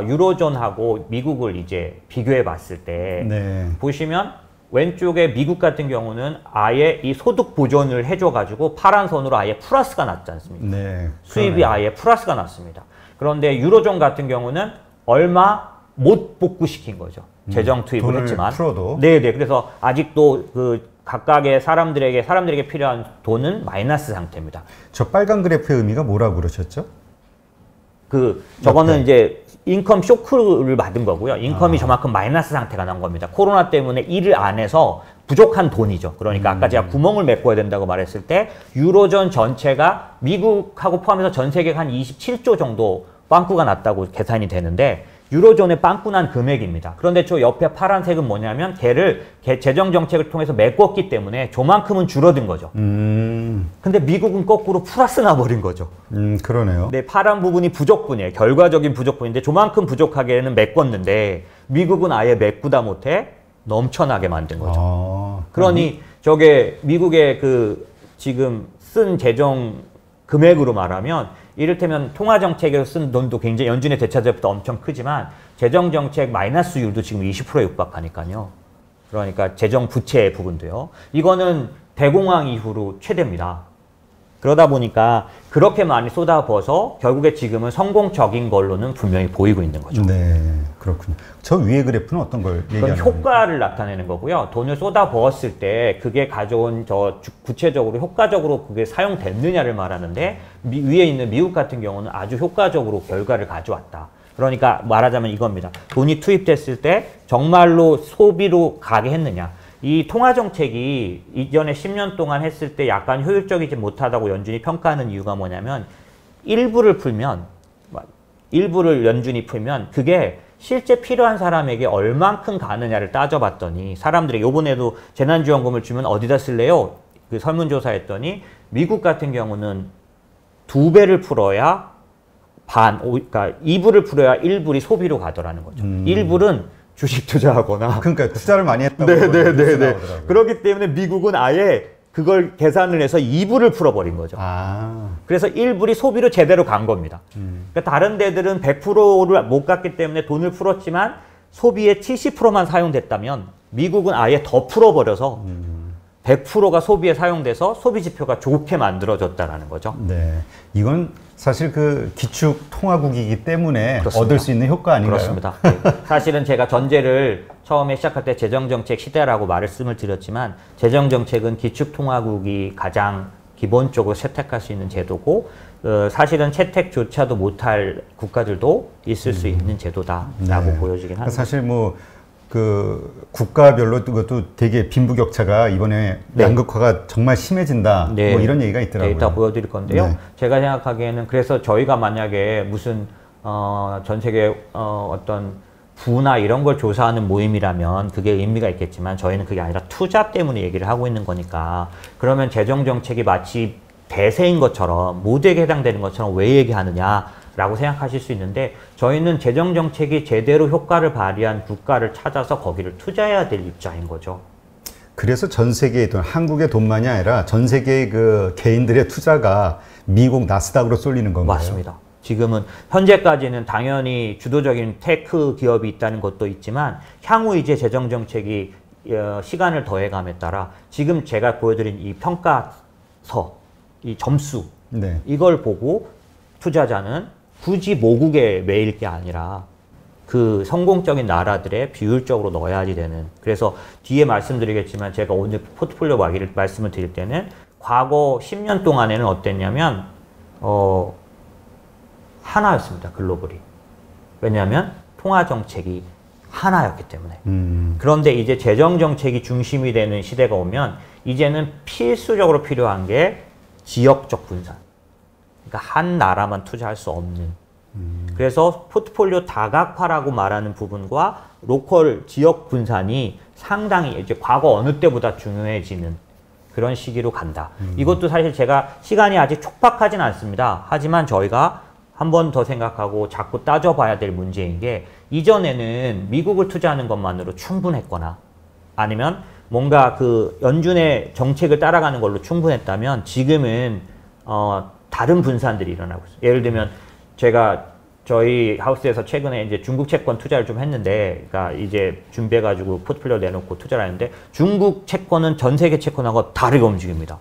[SPEAKER 2] 유로존하고 미국을 이제 비교해 봤을 때 네. 보시면 왼쪽에 미국 같은 경우는 아예 이 소득 보존을 해줘가지고 파란 선으로 아예 플러스가 났지 않습니까? 네, 수입이 아예 플러스가 났습니다. 그런데 유로존 같은 경우는 얼마 못 복구시킨 거죠. 재정 투입을 했지만. 풀어도. 네네. 그래서 아직도 그 각각의 사람들에게 필요한 돈은 마이너스 상태입니다.
[SPEAKER 1] 저 빨간 그래프의 의미가 뭐라고 그러셨죠?
[SPEAKER 2] 저거는 이제 인컴 쇼크를 받은 거고요. 인컴이 저만큼 마이너스 상태가 난 겁니다. 코로나 때문에 일을 안 해서 부족한 돈이죠. 그러니까 아까 제가 구멍을 메꿔야 된다고 말했을 때 유로존 전체가 미국하고 포함해서 전 세계가 한 27조 정도 빵꾸가 났다고 계산이 되는데 유로존의 빵꾸 난 금액입니다. 그런데 저 옆에 파란색은 뭐냐면 걔를 재정 정책을 통해서 메꿨기 때문에 저만큼은 줄어든 거죠. 근데 미국은 거꾸로 플러스 나버린 거죠.
[SPEAKER 1] 그러네요.
[SPEAKER 2] 네, 파란 부분이 부족분이에요. 결과적인 부족분인데 저만큼 부족하게는 메꿨는데 미국은 아예 메꾸다 못해 넘쳐나게 만든 거죠. 그러니 저게 미국의 지금 쓴 재정 금액으로 말하면 이를테면 통화정책에서 쓴 돈도 굉장히 연준의 대차제보다 엄청 크지만 재정정책 마이너스율도 지금 20%에 육박하니까요. 그러니까 재정 부채 부분도요. 이거는 대공황 이후로 최대입니다. 그러다 보니까 그렇게 많이 쏟아부어서 결국에 지금은 성공적인 걸로는 분명히 보이고 있는 거죠.
[SPEAKER 1] 네, 그렇군요. 저 위에 그래프는 어떤 걸 얘기하는
[SPEAKER 2] 거예요? 효과를 나타내는 거고요. 돈을 쏟아부었을 때 그게 가져온 구체적으로 효과적으로 그게 사용됐느냐를 말하는데 위에 있는 미국 같은 경우는 아주 효과적으로 결과를 가져왔다. 그러니까 말하자면 이겁니다. 돈이 투입됐을 때 정말로 소비로 가게 했느냐. 이 통화정책이 이전에 10년 동안 했을 때 약간 효율적이지 못하다고 연준이 평가하는 이유가 뭐냐면 일부를 연준이 풀면 그게 실제 필요한 사람에게 얼만큼 가느냐를 따져봤더니 사람들이 요번에도 재난지원금을 주면 어디다 쓸래요? 그 설문조사했더니 미국 같은 경우는 2배를 풀어야 그러니까 2불을 풀어야 1불이 소비로 가더라는 거죠. 1불은 주식 투자하거나.
[SPEAKER 1] 그러니까 투자를 많이 했다고.
[SPEAKER 2] 네네네. 그렇기 때문에 미국은 아예 그걸 계산을 해서 2불을 풀어버린 거죠. 그래서 1불이 소비로 제대로 간 겁니다. 그러니까 다른 데들은 100%를 못 갔기 때문에 돈을 풀었지만 소비의 70%만 사용됐다면 미국은 아예 더 풀어버려서 100%가 소비에 사용돼서 소비 지표가 좋게 만들어졌다라는 거죠.
[SPEAKER 1] 네, 이건 사실 그 기축 통화국이기 때문에 그렇습니다. 얻을 수 있는 효과 아닌가요?
[SPEAKER 2] 그렇습니다. 네. 사실은 제가 전제를 처음에 시작할 때 재정정책 시대라고 말씀을 드렸지만 재정정책은 기축 통화국이 가장 기본적으로 채택할 수 있는 제도고 사실은 채택조차도 못할 국가들도 있을 수 있는 제도다라고 네. 보여지긴 합니다.
[SPEAKER 1] 사실 그 국가별로 그것도 되게 빈부격차가 이번에 네. 양극화가 정말 심해진다 네. 뭐 이런 얘기가 있더라고요.
[SPEAKER 2] 데이터 보여드릴 건데요. 네. 제가 생각하기에는 그래서 저희가 만약에 무슨 전 세계 어떤 부나 이런 걸 조사하는 모임이라면 그게 의미가 있겠지만 저희는 그게 아니라 투자 때문에 얘기를 하고 있는 거니까 그러면 재정정책이 마치 대세인 것처럼 모두에게 해당되는 것처럼 왜 얘기하느냐 라고 생각하실 수 있는데 저희는 재정정책이 제대로 효과를 발휘한 국가를 찾아서 거기를 투자해야 될 입장인 거죠.
[SPEAKER 1] 그래서 전 세계의 돈, 한국의 돈만이 아니라 전 세계의 그 개인들의 투자가 미국 나스닥으로 쏠리는 건가요?
[SPEAKER 2] 맞습니다. 지금은 현재까지는 당연히 주도적인 테크 기업이 있다는 것도 있지만 향후 이제 재정 정책이 시간을 더해감에 따라 지금 제가 보여드린 이 평가서, 이 점수 네. 이걸 보고 투자자는 굳이 모국에 매일 게 아니라 그 성공적인 나라들에 비율적으로 넣어야지 되는. 그래서 뒤에 말씀드리겠지만 제가 오늘 포트폴리오 말씀을 드릴 때는 과거 10년 동안에는 어땠냐면 하나였습니다. 글로벌이. 왜냐하면 통화정책이 하나였기 때문에. 그런데 이제 재정정책이 중심이 되는 시대가 오면 이제는 필수적으로 필요한 게 지역적 분산. 그러니까 한 나라만 투자할 수 없는. 그래서 포트폴리오 다각화라고 말하는 부분과 로컬 지역 분산이 상당히 이제 과거 어느 때보다 중요해지는 그런 시기로 간다. 이것도 사실 제가 시간이 아직 촉박하진 않습니다. 하지만 저희가 한 번 더 생각하고 자꾸 따져봐야 될 문제인 게 이전에는 미국을 투자하는 것만으로 충분했거나 아니면 뭔가 그 연준의 정책을 따라가는 걸로 충분했다면 지금은 다른 분산들이 일어나고 있어요. 예를 들면 제가 저희 하우스에서 최근에 이제 중국 채권 투자를 좀 했는데, 그러니까 이제 준비해가지고 포트폴리오 내놓고 투자를 하는데 중국 채권은 전 세계 채권하고 다르게 움직입니다.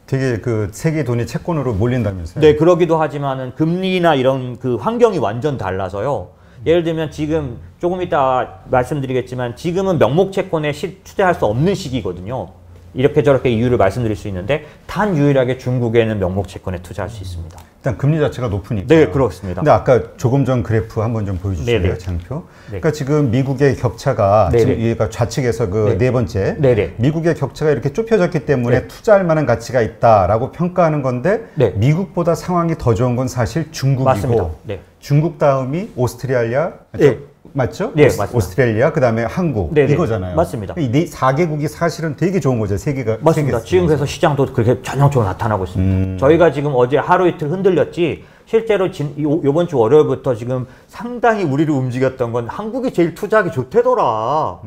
[SPEAKER 1] 되게 그 세계 돈이 채권으로 몰린다면서요?
[SPEAKER 2] 네, 그러기도 하지만은 금리나 이런 그 환경이 완전 달라서요. 예를 들면 지금 조금 이따 말씀드리겠지만 지금은 명목 채권에 투자할 수 없는 시기거든요. 이렇게 저렇게 이유를 말씀드릴 수 있는데 단 유일하게 중국에는 명목 채권에 투자할 수 있습니다.
[SPEAKER 1] 일단 금리 자체가 높으니까.
[SPEAKER 2] 네, 그렇습니다.
[SPEAKER 1] 근데 아까 조금 전 그래프 한번 좀 보여주실래요, 장표? 네. 그러니까 지금 미국의 격차가 네네. 지금 얘가 좌측에서 그 네 번째 네네. 미국의 격차가 이렇게 좁혀졌기 때문에 네. 투자할 만한 가치가 있다라고 평가하는 건데 네. 미국보다 상황이 더 좋은 건 사실 중국이고 네. 중국 다음이 오스트레일리아 네. 맞죠?
[SPEAKER 2] 네, 맞습니다.
[SPEAKER 1] 오스트레일리아, 그 다음에 한국 네네. 이거잖아요.
[SPEAKER 2] 맞습니다.
[SPEAKER 1] 이 4개국이 사실은 되게 좋은 거죠. 세계가.
[SPEAKER 2] 맞습니다. 지금 그래서 시장도 그렇게 전형적으로 나타나고 있습니다. 저희가 지금 어제 하루 이틀 흔들렸지 실제로 이번 주 월요일부터 지금 상당히 우리를 움직였던 건 한국이 제일 투자하기 좋대더라.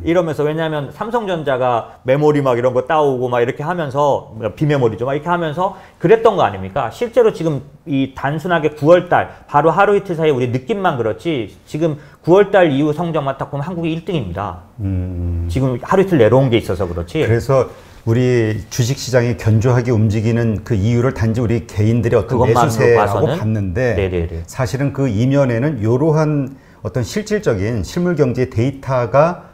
[SPEAKER 2] 이러면서 왜냐하면 삼성전자가 메모리 막 이런 거 따오고 막 이렇게 하면서 비메모리죠. 막 이렇게 하면서 그랬던 거 아닙니까? 실제로 지금 이 단순하게 9월달 바로 하루 이틀 사이에 우리 느낌만 그렇지 지금 9월달 이후 성적만 딱 보면 한국이 1등입니다. 지금 하루 이틀 내려온 게 있어서 그렇지.
[SPEAKER 1] 그래서 우리 주식시장이 견조하게 움직이는 그 이유를 단지 우리 개인들의 어떤 매수세라고 봤는데 네네네. 사실은 그 이면에는 이러한 어떤 실질적인 실물경제 데이터가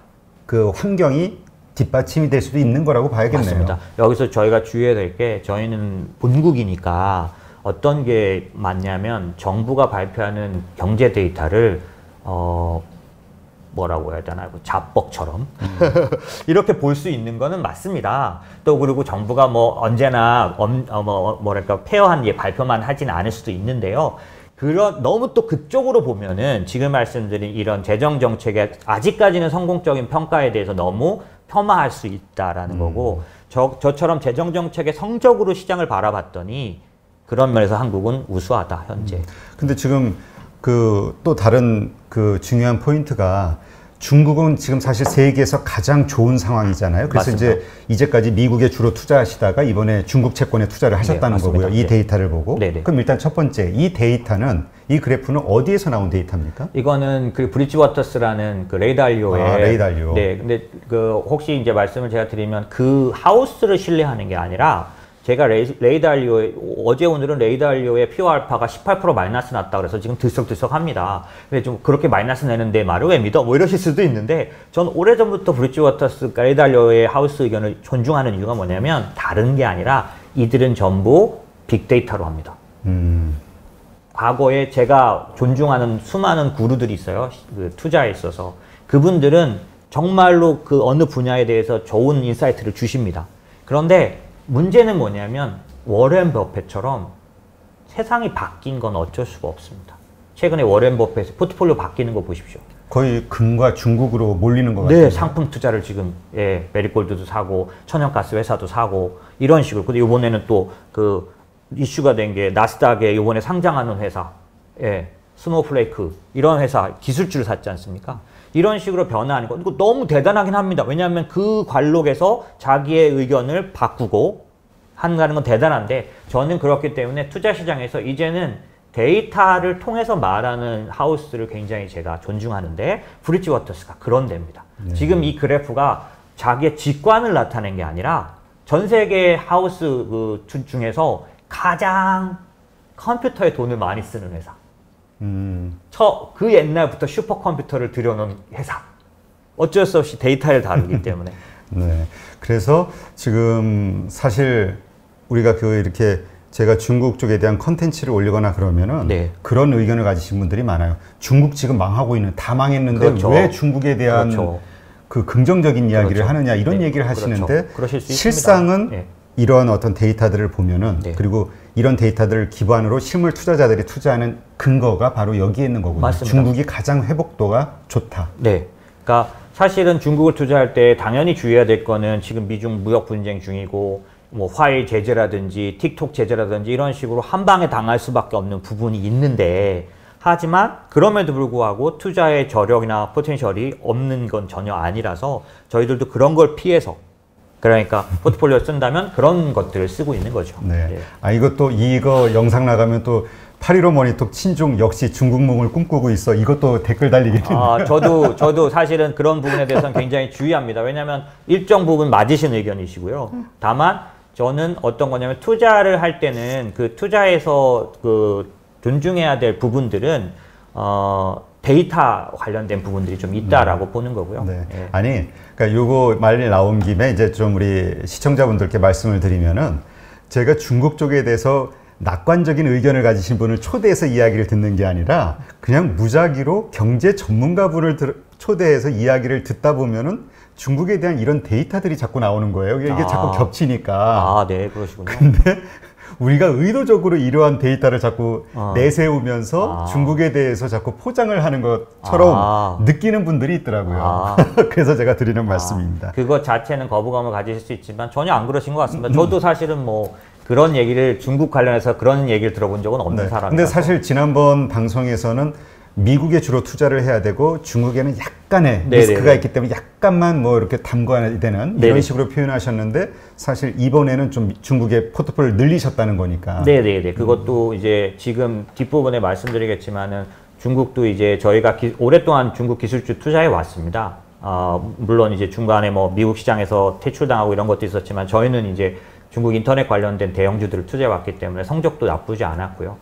[SPEAKER 1] 그 환경이 뒷받침이 될 수도 있는 거라고 봐야겠네요.
[SPEAKER 2] 맞습니다. 여기서 저희가 주의해야 될 게 저희는 본국이니까 어떤 게 맞냐면 정부가 발표하는 경제 데이터를 뭐라고 해야 되나, 자뻑처럼 이렇게 볼 수 있는 거는 맞습니다. 또 그리고 정부가 뭐 언제나 뭐랄까 페어한 발표만 하진 않을 수도 있는데요. 너무 또 그쪽으로 보면은 지금 말씀드린 이런 재정 정책의 아직까지는 성공적인 평가에 대해서 너무 폄하할 수 있다라는 거고 저처럼 재정 정책의 성적으로 시장을 바라봤더니 그런 면에서 한국은 우수하다 현재.
[SPEAKER 1] 근데 지금 그 또 다른 그 중요한 포인트가 중국은 지금 사실 세계에서 가장 좋은 상황이잖아요. 그래서 맞습니다. 이제까지 미국에 주로 투자하시다가 이번에 중국 채권에 투자를 하셨다는 네, 거고요. 이 네. 데이터를 보고. 네네. 그럼 일단 첫 번째, 이 데이터는 이 그래프는 어디에서 나온 데이터입니까?
[SPEAKER 2] 이거는 그 브리지워터스라는 그 레이달리오의
[SPEAKER 1] 레이달리오.
[SPEAKER 2] 네. 근데 그 혹시 이제 말씀을 제가 드리면 그 하우스를 신뢰하는 게 아니라 제가 레이달리오의 어제 오늘은 레이달리오의 피오 알파가 18% 마이너스 났다 그래서 지금 들썩들썩합니다. 근데 좀 그렇게 마이너스 내는데 말을 왜 믿어? 뭐 이러실 수도 있는데 전 오래전부터 브리지워터스 레이달리오의 하우스 의견을 존중하는 이유가 뭐냐면 다른 게 아니라 이들은 전부 빅데이터로 합니다. 과거에 제가 존중하는 수많은 구루들이 있어요. 그 투자에 있어서 그분들은 정말로 그 어느 분야에 대해서 좋은 인사이트를 주십니다. 그런데 문제는 뭐냐면 워렌 버핏처럼 세상이 바뀐 건 어쩔 수가 없습니다. 최근에 워렌 버핏의 포트폴리오 바뀌는 거 보십시오.
[SPEAKER 1] 거의 금과 중국으로 몰리는 것 같아요.
[SPEAKER 2] 네, 상품 투자를 지금 메리골드도 사고 천연가스 회사도 사고 이런 식으로. 근데 이번에는 또 그 이슈가 된 게 나스닥에 이번에 상장하는 회사, 스노우플레이크 이런 회사 기술주를 샀지 않습니까? 이런 식으로 변화하는 거 이거 너무 대단하긴 합니다. 왜냐하면 그 관록에서 자기의 의견을 바꾸고 한다는 건 대단한데 저는 그렇기 때문에 투자 시장에서 이제는 데이터를 통해서 말하는 하우스를 굉장히 제가 존중하는데 브릿지워터스가 그런 데입니다. 지금 이 그래프가 자기의 직관을 나타낸 게 아니라 전 세계 하우스 중에서 가장 컴퓨터에 돈을 많이 쓰는 회사. 그 옛날부터 슈퍼컴퓨터를 들여놓은 회사. 어쩔 수 없이 데이터를 다루기 때문에.
[SPEAKER 1] 네. 그래서 지금 사실 우리가 이렇게 제가 중국 쪽에 대한 컨텐츠를 올리거나 그러면은
[SPEAKER 2] 네.
[SPEAKER 1] 그런 의견을 가지신 분들이 많아요. 중국 지금 망하고 있는, 다 망했는데
[SPEAKER 2] 그렇죠.
[SPEAKER 1] 왜 중국에 대한
[SPEAKER 2] 그렇죠.
[SPEAKER 1] 그 긍정적인 이야기를
[SPEAKER 2] 그렇죠.
[SPEAKER 1] 하느냐 이런
[SPEAKER 2] 네.
[SPEAKER 1] 얘기를 하시는데
[SPEAKER 2] 그러실 수
[SPEAKER 1] 실상은
[SPEAKER 2] 네.
[SPEAKER 1] 이러한 어떤 데이터들을 보면은
[SPEAKER 2] 네.
[SPEAKER 1] 그리고 이런 데이터들을 기반으로 실물 투자자들이 투자하는 근거가 바로 여기에 있는 거군요.
[SPEAKER 2] 맞습니다.
[SPEAKER 1] 중국이 가장 회복도가 좋다.
[SPEAKER 2] 네. 그러니까 사실은 중국을 투자할 때 당연히 주의해야 될 거는 지금 미중 무역 분쟁 중이고 뭐 화웨이 제재라든지 틱톡 제재라든지 이런 식으로 한 방에 당할 수밖에 없는 부분이 있는데 하지만 그럼에도 불구하고 투자의 저력이나 포텐셜이 없는 건 전혀 아니라서 저희들도 그런 걸 피해서 그러니까 포트폴리오를 쓴다면 그런 것들을 쓰고 있는 거죠.
[SPEAKER 1] 네.
[SPEAKER 2] 네.
[SPEAKER 1] 아 이거 영상 나가면 또 8.15 머니톡 친중 역시 중국몽을 꿈꾸고 있어. 이것도 댓글 달리겠네요.
[SPEAKER 2] 저도 사실은 그런 부분에 대해서는 굉장히 주의합니다. 왜냐하면 일정 부분 맞으신 의견이시고요. 다만 저는 어떤 거냐면 투자를 할 때는 그 투자에서 존중해야 될 부분들은 데이터 관련된 부분들이 좀 있다라고 보는 거고요.
[SPEAKER 1] 네.
[SPEAKER 2] 예.
[SPEAKER 1] 아니, 그러니까 요거 말 나온 김에 이제 좀 우리 시청자분들께 말씀을 드리면은 제가 중국 쪽에 대해서 낙관적인 의견을 가지신 분을 초대해서 이야기를 듣는 게 아니라 그냥 무작위로 경제 전문가분을 초대해서 이야기를 듣다 보면은 중국에 대한 이런 데이터들이 자꾸 나오는 거예요. 이게 자꾸 겹치니까.
[SPEAKER 2] 네, 그러시군요.
[SPEAKER 1] 근데 우리가 의도적으로 이러한 데이터를 자꾸 내세우면서 중국에 대해서 자꾸 포장을 하는 것처럼 느끼는 분들이 있더라고요. 그래서 제가 드리는 말씀입니다.
[SPEAKER 2] 그것 자체는 거부감을 가지실 수 있지만 전혀 안 그러신 것 같습니다. 저도 사실은 뭐 그런 얘기를 중국 관련해서 그런 얘기를 들어본 적은 없는 사람이라서.
[SPEAKER 1] 근데 사실 지난번 방송에서는 미국에 주로 투자를 해야 되고 중국에는 약간의 리스크가 있기 때문에 약간만 뭐 이렇게 담궈야 되는 이런 식으로 표현하셨는데 사실 이번에는 좀 중국의 포트폴리오를 늘리셨다는 거니까.
[SPEAKER 2] 네네네. 그것도 이제 지금 뒷부분에 말씀드리겠지만은 중국도 이제 저희가 오랫동안 중국 기술주 투자해 왔습니다. 물론 이제 중간에 뭐 미국 시장에서 퇴출당하고 이런 것도 있었지만 저희는 이제 중국 인터넷 관련된 대형주들을 투자해 왔기 때문에 성적도 나쁘지 않았고요.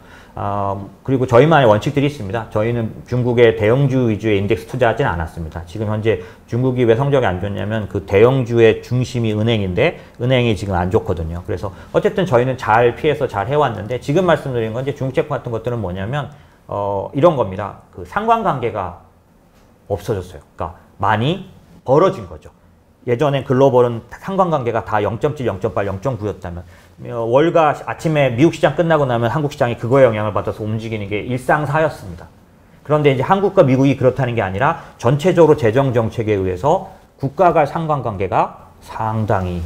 [SPEAKER 2] 그리고 저희만의 원칙들이 있습니다. 저희는 중국의 대형주 위주의 인덱스 투자하진 않았습니다. 지금 현재 중국이 왜 성적이 안 좋냐면 그 대형주의 중심이 은행인데 은행이 지금 안 좋거든요. 그래서 어쨌든 저희는 잘 피해서 잘 해왔는데 지금 말씀드린 건 이제 중국 제품 같은 것들은 뭐냐면 이런 겁니다. 그 상관관계가 없어졌어요. 그러니까 많이 벌어진 거죠. 예전엔 글로벌은 상관관계가 다 0.7, 0.8, 0.9였다면 월가 아침에 미국 시장 끝나고 나면 한국 시장이 그거에 영향을 받아서 움직이는 게 일상사였습니다. 그런데 이제 한국과 미국이 그렇다는 게 아니라 전체적으로 재정 정책에 의해서 국가 간 상관관계가 상당히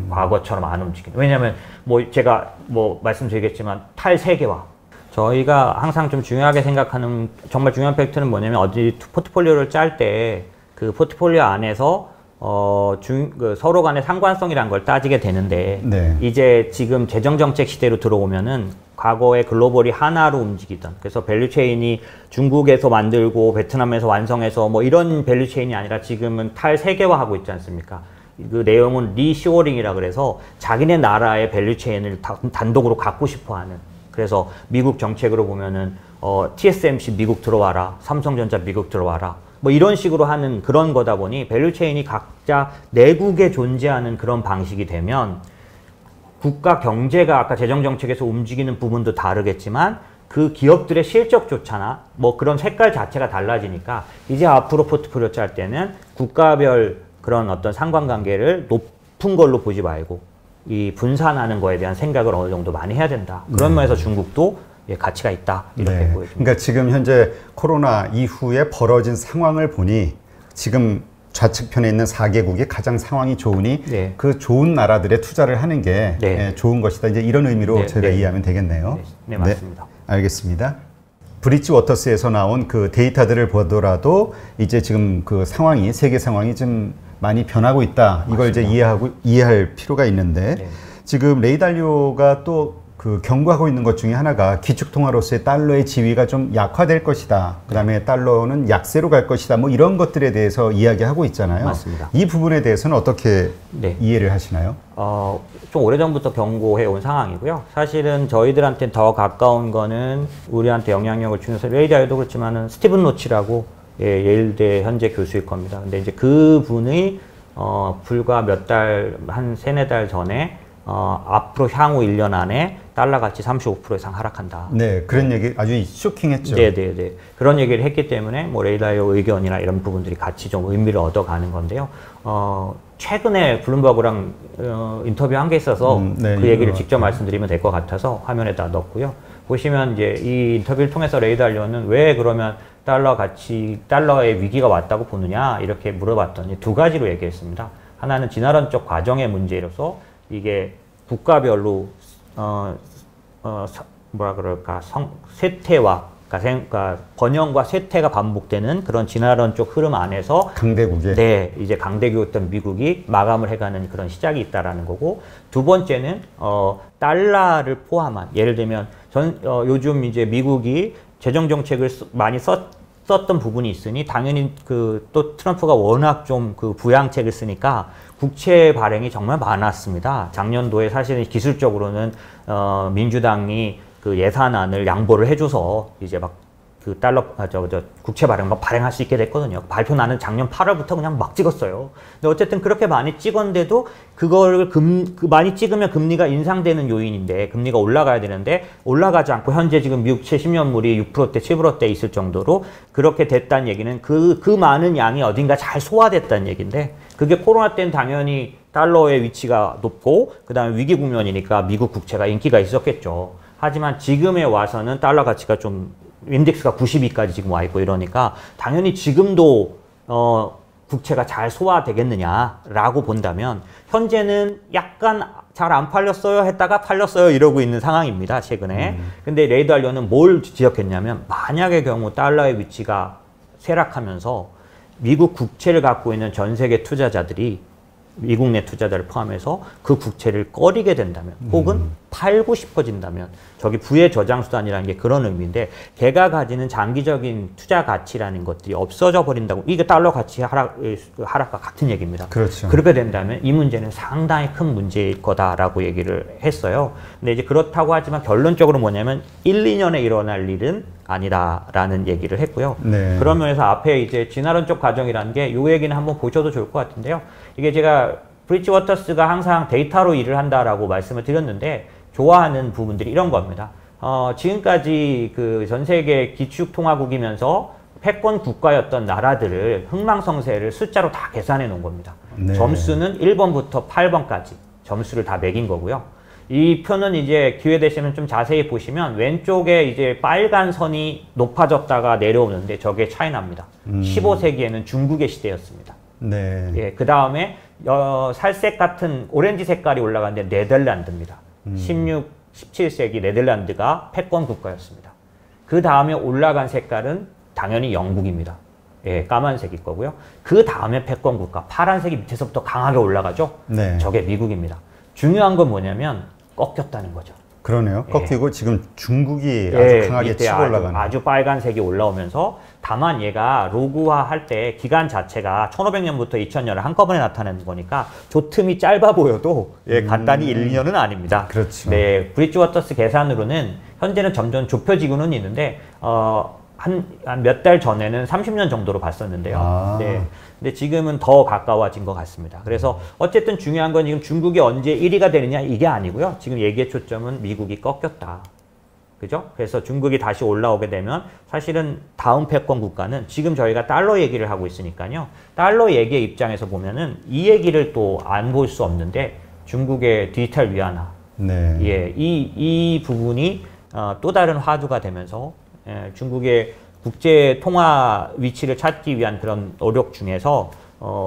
[SPEAKER 2] 과거처럼 안 움직이는. 왜냐하면 뭐 제가 뭐 말씀드리겠지만 탈세계화. 저희가 항상 좀 중요하게 생각하는 정말 중요한 팩트는 뭐냐면 어디 포트폴리오를 짤 때 그 포트폴리오 안에서 서로 간의 상관성이라는 걸 따지게 되는데 이제 지금 재정정책 시대로 들어오면은 과거에 글로벌이 하나로 움직이던 그래서 밸류체인이 중국에서 만들고 베트남에서 완성해서 뭐 이런 밸류체인이 아니라 지금은 탈세계화하고 있지 않습니까? 그 내용은 리쇼어링이라 그래서 자기네 나라의 밸류체인을 단독으로 갖고 싶어 하는 그래서 미국 정책으로 보면은 TSMC 미국 들어와라, 삼성전자 미국 들어와라 뭐 이런 식으로 하는 그런 거다 보니 밸류체인이 각자 내국에 존재하는 그런 방식이 되면 국가 경제가 아까 재정정책에서 움직이는 부분도 다르겠지만 그 기업들의 실적조차나 뭐 그런 색깔 자체가 달라지니까 이제 앞으로 포트폴리오 짤 때는 국가별 그런 어떤 상관관계를 높은 걸로 보지 말고 이 분산하는 거에 대한 생각을 어느 정도 많이 해야 된다. 그런 면에서 중국도 가치가 있다 이렇게 보여집니다.
[SPEAKER 1] 그러니까 지금 현재 코로나 이후에 벌어진 상황을 보니 지금 좌측편에 있는 4개국이 가장 상황이 좋으니 그 좋은 나라들의 투자를 하는 게 좋은 것이다. 이제 이런 의미로 저희가 이해하면 되겠네요.
[SPEAKER 2] 네, 맞습니다.
[SPEAKER 1] 알겠습니다. 브릿지워터스에서 나온 그 데이터들을 보더라도 이제 지금 그 상황이 세계 상황이 좀 많이 변하고 있다. 이걸 이제 이해할 필요가 있는데 지금 레이 달리오가 또 그 경고하고 있는 것 중에 하나가 기축통화로서의 달러의 지위가 좀 약화될 것이다. 그다음에 달러는 약세로 갈 것이다. 뭐 이런 것들에 대해서 이야기하고 있잖아요.
[SPEAKER 2] 맞습니다.
[SPEAKER 1] 이 부분에 대해서는 어떻게 이해를 하시나요?
[SPEAKER 2] 좀 오래전부터 경고해 온 상황이고요. 사실은 저희들한테 더 가까운 거는 우리한테 영향력을 주는 레이 달리오도 그렇지만은 스티븐 노치라고 예일대 현재 교수일 겁니다. 근데 이제 그 분이 불과 몇 달, 한 3-4달 전에 앞으로 향후 1년 안에 달러 가치 35% 이상 하락한다.
[SPEAKER 1] 네, 그런 얘기 아주 쇼킹했죠.
[SPEAKER 2] 네. 그런 얘기를 했기 때문에 뭐 레이 달리오 의견이나 이런 부분들이 같이 좀 의미를 얻어가는 건데요. 최근에 블룸버그랑 인터뷰한 게 있어서 그 얘기를 직접 말씀드리면 될 것 같아서 화면에다 넣었고요. 보시면 이제 이 인터뷰를 통해서 레이 달리오는 왜 그러면 달러의 위기가 왔다고 보느냐 이렇게 물어봤더니 2가지로 얘기했습니다. 하나는 진화론적 과정의 문제로서 이게 국가별로 쇠퇴와 그러니까 번영과 쇠퇴가 반복되는 그런 진화론적 흐름 안에서
[SPEAKER 1] 강대국에
[SPEAKER 2] 이제 강대국이었던 미국이 마감을 해가는 그런 시작이 있다라는 거고, 두 번째는 달러를 포함한, 예를 들면 요즘 이제 미국이 재정 정책을 많이 썼던 부분이 있으니 당연히 또 트럼프가 워낙 좀 부양책을 쓰니까 국채 발행이 정말 많았습니다. 작년도에 사실은 기술적으로는 민주당이 그 예산안을 양보를 해줘서 이제 막 국채 발행할 수 있게 됐거든요. 발표 나는 작년 8월부터 그냥 막 찍었어요. 근데 어쨌든 그렇게 많이 찍었는데도 그거를 많이 찍으면 금리가 인상되는 요인인데, 금리가 올라가야 되는데 올라가지 않고 현재 지금 미국 10년물이 6%대 7%대 있을 정도로 그렇게 됐다는 얘기는 그 많은 양이 어딘가 잘 소화됐다는 얘기인데, 그게 코로나 때는 당연히 달러의 위치가 높고 그 다음에 위기 국면이니까 미국 국채가 인기가 있었겠죠. 하지만 지금에 와서는 달러 가치가 좀 인덱스가 92까지 지금 와 있고 이러니까 당연히 지금도 국채가 잘 소화되겠느냐라고 본다면 현재는 약간 잘 안 팔렸어요 했다가 팔렸어요 이러고 있는 상황입니다, 최근에. 근데 레이 달리오는 뭘 지적했냐면, 만약의 경우 달러의 위치가 쇠락하면서 미국 국채를 갖고 있는 전 세계 투자자들이 미국 내 투자자를 포함해서 그 국채를 꺼리게 된다면, 혹은 팔고 싶어진다면, 저기 부의 저장수단이라는 게 그런 의미인데, 걔가 가지는 장기적인 투자 가치라는 것들이 없어져 버린다고, 이게 달러 가치 하락과 같은 얘기입니다.
[SPEAKER 1] 그렇죠.
[SPEAKER 2] 그렇게 된다면 이 문제는 상당히 큰 문제일 거다라고 얘기를 했어요. 근데 이제 그렇다고 하지만 결론적으로 뭐냐면 1-2년에 일어날 일은 아니다라는 얘기를 했고요.
[SPEAKER 1] 네.
[SPEAKER 2] 그런 면에서 앞에 이제 진화론적 과정이라는 게, 요 얘기는 한번 보셔도 좋을 것 같은데요. 이게 제가 브리지워터스가 항상 데이터로 일을 한다라고 말씀을 드렸는데, 좋아하는 부분들이 이런 겁니다. 지금까지 그 전 세계 기축통화국이면서 패권 국가였던 나라들을 흥망성쇠를 숫자로 다 계산해 놓은 겁니다.
[SPEAKER 1] 네.
[SPEAKER 2] 점수는 1번부터 8번까지 점수를 다 매긴 거고요. 이 표는 이제 기회 되시면 좀 자세히 보시면 왼쪽에 이제 빨간 선이 높아졌다가 내려오는데 저게 차이나입니다. 15세기에는 중국의 시대였습니다.
[SPEAKER 1] 네.
[SPEAKER 2] 예, 그 다음에 살색 같은 오렌지 색깔이 올라가는데 네덜란드입니다. 17세기 네덜란드가 패권 국가였습니다. 그 다음에 올라간 색깔은 당연히 영국입니다. 예, 까만색일 거고요. 그 다음에 패권 국가, 파란색이 밑에서부터 강하게 올라가죠.
[SPEAKER 1] 네.
[SPEAKER 2] 저게 미국입니다. 중요한 건 뭐냐면 꺾였다는 거죠.
[SPEAKER 1] 그러네요. 꺾이고 지금 중국이 아주 강하게 치고 올라가는.
[SPEAKER 2] 아주 빨간색이 올라오면서, 다만 얘가 로그화 할 때 기간 자체가 1500년부터 2000년을 한꺼번에 나타내는 거니까 조 틈이 짧아 보여도 간단히 1년은 아닙니다.
[SPEAKER 1] 그렇죠.
[SPEAKER 2] 네, 브리지워터스 계산으로는 현재는 점점 좁혀지고는 있는데 한 몇 달 전에는 30년 정도로 봤었는데요. 네. 근데 지금은 더 가까워진 것 같습니다. 그래서 어쨌든 중요한 건 지금 중국이 언제 1위가 되느냐 이게 아니고요. 지금 얘기의 초점은 미국이 꺾였다. 그죠? 그래서 중국이 다시 올라오게 되면 사실은 다음 패권 국가는, 지금 저희가 달러 얘기를 하고 있으니까요. 달러 얘기의 입장에서 보면은 이 얘기를 또 안 볼 수 없는데, 중국의 디지털 위안화.
[SPEAKER 1] 네.
[SPEAKER 2] 예, 이 부분이 또 다른 화두가 되면서 중국의 국제 통화 위치를 찾기 위한 그런 노력 중에서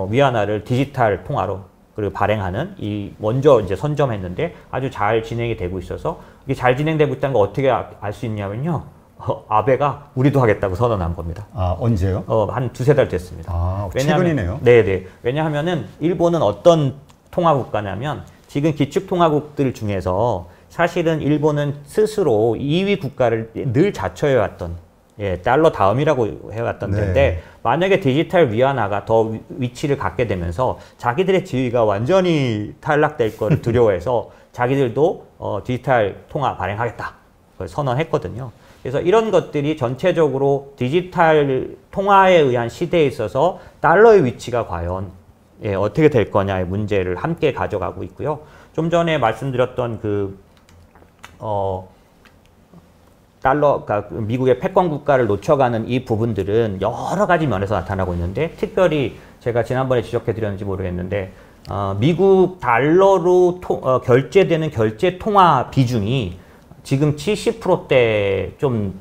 [SPEAKER 2] 위안화를 디지털 통화로 그리고 발행하는, 먼저 이제 선점했는데 아주 잘 진행이 되고 있어서, 이게 잘 진행되고 있다는 거 어떻게 알 수 있냐면요. 아베가 우리도 하겠다고 선언한 겁니다.
[SPEAKER 1] 아, 언제요?
[SPEAKER 2] 한 2-3달 됐습니다.
[SPEAKER 1] 아, 최근이네요.
[SPEAKER 2] 네네. 왜냐하면은 일본은 어떤 통화국가냐면, 지금 기축통화국들 중에서 사실은 일본은 스스로 2위 국가를 늘 자처해왔던 달러 다음이라고 해왔던 데인데 만약에 디지털 위안화가 더 위치를 갖게 되면서 자기들의 지위가 완전히 탈락될 걸 두려워해서 자기들도 디지털 통화 발행하겠다 선언했거든요. 그래서 이런 것들이 전체적으로 디지털 통화에 의한 시대에 있어서 달러의 위치가 과연 어떻게 될 거냐의 문제를 함께 가져가고 있고요. 좀 전에 말씀드렸던 그러니까 미국의 패권 국가를 놓쳐가는 이 부분들은 여러 가지 면에서 나타나고 있는데, 특별히 제가 지난번에 지적해 드렸는지 모르겠는데, 미국 달러로 결제되는 결제 통화 비중이 지금 70%대 좀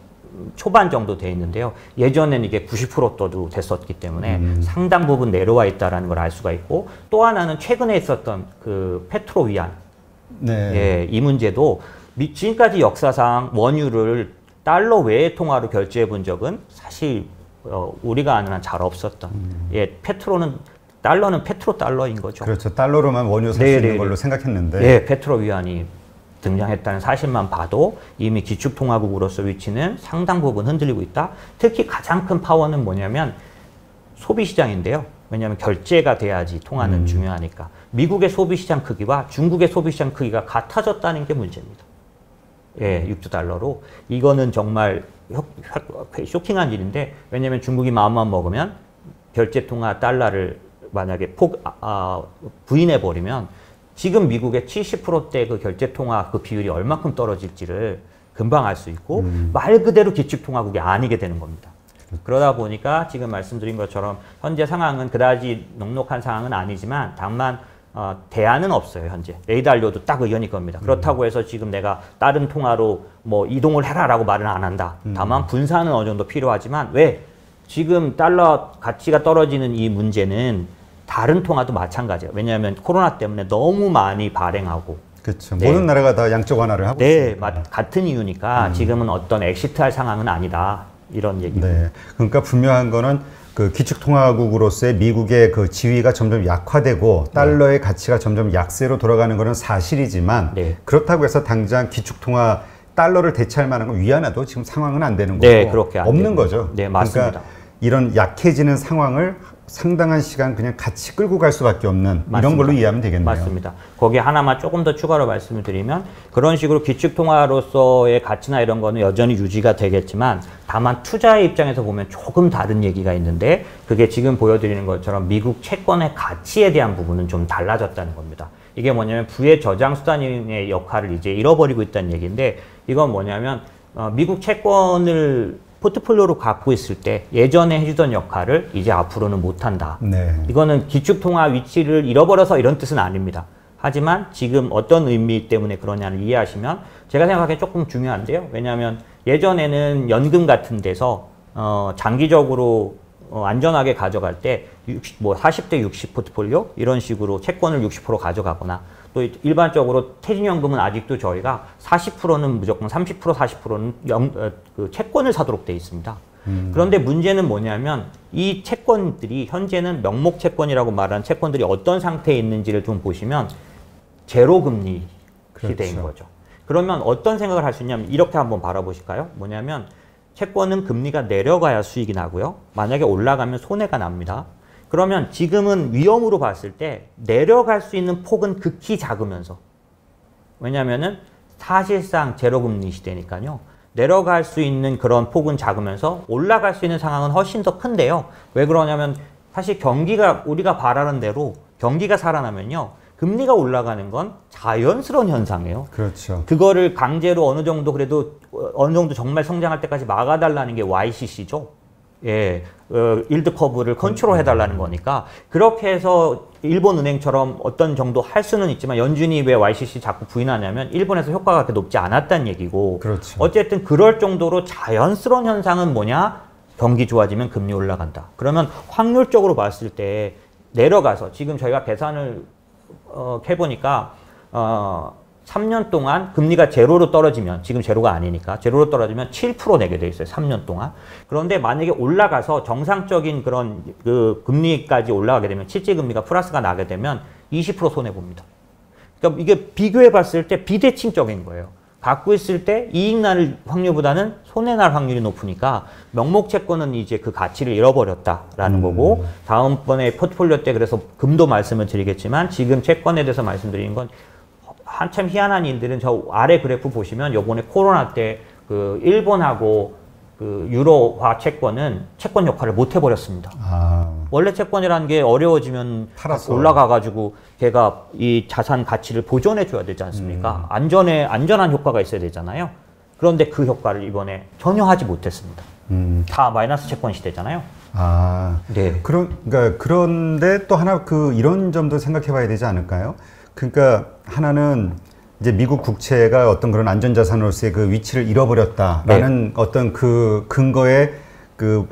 [SPEAKER 2] 초반 정도 돼 있는데요. 예전에는 이게 90%도 됐었기 때문에 상당 부분 내려와 있다는 걸 알 수가 있고, 또 하나는 최근에 있었던 그 페트로 위안. 이 문제도 지금까지 역사상 원유를 달러 외의 통화로 결제해 본 적은 사실 우리가 아는 한 잘 없었던. 달러는 페트로 달러인 거죠.
[SPEAKER 1] 그렇죠. 달러로만 원유 살 수 있는 걸로 생각했는데.
[SPEAKER 2] 페트로 위안이 등장했다는 사실만 봐도 이미 기축통화국으로서 위치는 상당 부분 흔들리고 있다. 특히 가장 큰 파워는 뭐냐면 소비시장인데요. 왜냐하면 결제가 돼야지 통화는 중요하니까. 미국의 소비시장 크기와 중국의 소비시장 크기가 같아졌다는 게 문제입니다. 6조 달러로. 이거는 정말 쇼킹한 일인데, 왜냐하면 중국이 마음만 먹으면 결제통화 달러를 만약에 부인해버리면 지금 미국의 70%대 그 결제통화 그 비율이 얼마큼 떨어질지를 금방 알 수 있고, 말 그대로 기축통화국이 아니게 되는 겁니다. 그러다 보니까 지금 말씀드린 것처럼 현재 상황은 그다지 녹록한 상황은 아니지만, 다만 대안은 없어요. 현재 레이달료도 딱 의견일 겁니다. 그렇다고 해서 지금 내가 다른 통화로 뭐 이동을 해라라고 말은 안 한다. 다만 분산은 어느 정도 필요하지만, 왜 지금 달러 가치가 떨어지는 이 문제는 다른 통화도 마찬가지예요. 왜냐하면 코로나 때문에 너무 많이 발행하고.
[SPEAKER 1] 그렇죠. 모든 나라가 다 양적 완화를 하고 있습니다.
[SPEAKER 2] 같은 이유니까 지금은 어떤 엑시트할 상황은 아니다. 이런 얘기입니다.
[SPEAKER 1] 그러니까 분명한 거는 그 기축통화국으로서의 미국의 그 지위가 점점 약화되고 달러의 가치가 점점 약세로 돌아가는 것은 사실이지만, 그렇다고 해서 당장 기축통화 달러를 대체할 만한 건 위안화도 지금 상황은 안 되는 거고,
[SPEAKER 2] 그렇게 안
[SPEAKER 1] 없는 거죠.
[SPEAKER 2] 맞습니다.
[SPEAKER 1] 그러니까 이런 약해지는 상황을 상당한 시간 그냥 같이 끌고 갈 수밖에 없는 이런 걸로 이해하면 되겠네요.
[SPEAKER 2] 맞습니다. 거기에 하나만 조금 더 추가로 말씀을 드리면, 그런 식으로 기축통화로서의 가치나 이런 거는 여전히 유지가 되겠지만, 다만 투자의 입장에서 보면 조금 다른 얘기가 있는데, 그게 지금 보여드리는 것처럼 미국 채권의 가치에 대한 부분은 좀 달라졌다는 겁니다. 이게 뭐냐면 부의 저장 수단의 역할을 이제 잃어버리고 있다는 얘기인데, 이건 뭐냐면 미국 채권을 포트폴리오로 갖고 있을 때 예전에 해주던 역할을 이제 앞으로는 못한다. 이거는 기축통화 위치를 잃어버려서 이런 뜻은 아닙니다. 하지만 지금 어떤 의미 때문에 그러냐를 이해하시면 제가 생각하기엔 조금 중요한데요. 왜냐하면 예전에는 연금 같은 데서 장기적으로 안전하게 가져갈 때 40대 60 포트폴리오 이런 식으로 채권을 60% 가져가거나, 또 일반적으로 퇴직연금은 아직도 저희가 40%는 무조건 30% 40%는 그 채권을 사도록 되어 있습니다. 그런데 문제는 뭐냐면 이 채권들이 현재는 명목 채권이라고 말하는 채권들이 어떤 상태에 있는지를 좀 보시면 제로금리 시대인 거죠. 그러면 어떤 생각을 할 수 있냐면 이렇게 한번 바라보실까요? 뭐냐면 채권은 금리가 내려가야 수익이 나고요. 만약에 올라가면 손해가 납니다. 그러면 지금은 위험으로 봤을 때 내려갈 수 있는 폭은 극히 작으면서, 왜냐면은 사실상 제로금리 시대니까요. 내려갈 수 있는 그런 폭은 작으면서 올라갈 수 있는 상황은 훨씬 더 큰데요. 왜 그러냐면 사실 경기가 우리가 바라는 대로 경기가 살아나면요. 금리가 올라가는 건 자연스러운 현상이에요.
[SPEAKER 1] 그렇죠.
[SPEAKER 2] 그거를 강제로 어느 정도 그래도 어느 정도 정말 성장할 때까지 막아달라는 게 YCC죠. 일드 커브를 컨트롤 해달라는 거니까, 그렇게 해서 일본은행처럼 어떤 정도 할 수는 있지만 연준이 왜 YCC 자꾸 부인하냐면 일본에서 효과가 그렇게 높지 않았다는 얘기고, 어쨌든 그럴 정도로 자연스러운 현상은 뭐냐? 경기 좋아지면 금리 올라간다. 그러면 확률적으로 봤을 때 내려가서 지금 저희가 계산을 해보니까 3년 동안 금리가 제로로 떨어지면, 지금 제로가 아니니까 제로로 떨어지면 7% 내게 돼 있어요. 3년 동안. 그런데 만약에 올라가서 정상적인 그런 그 금리까지 올라가게 되면, 실제 금리가 플러스가 나게 되면 20% 손해 봅니다. 그러니까 이게 비교해 봤을 때 비대칭적인 거예요. 갖고 있을 때 이익 날 확률보다는 손해 날 확률이 높으니까 명목 채권은 이제 그 가치를 잃어버렸다라는 거고, 다음번에 포트폴리오 때 그래서 금도 말씀을 드리겠지만 지금 채권에 대해서 말씀드리는 건 한참 희한한 일들은 저 아래 그래프 보시면 요번에 코로나 때 그 일본하고 그 유로화 채권은 채권 역할을 못 해버렸습니다. 원래 채권이라는 게 어려워지면 올라가가지고 걔가 이 자산 가치를 보존해 줘야 되지 않습니까? 안전한 효과가 있어야 되잖아요. 그런데 그 효과를 이번에 전혀 하지 못했습니다. 다 마이너스 채권 시대잖아요.
[SPEAKER 1] 네. 그러니까 그런데 또 하나 이런 점도 생각해봐야 되지 않을까요? 그러니까 하나는 이제 미국 국채가 어떤 그런 안전자산으로서의 그 위치를 잃어버렸다라는 네. 어떤 그 근거에 그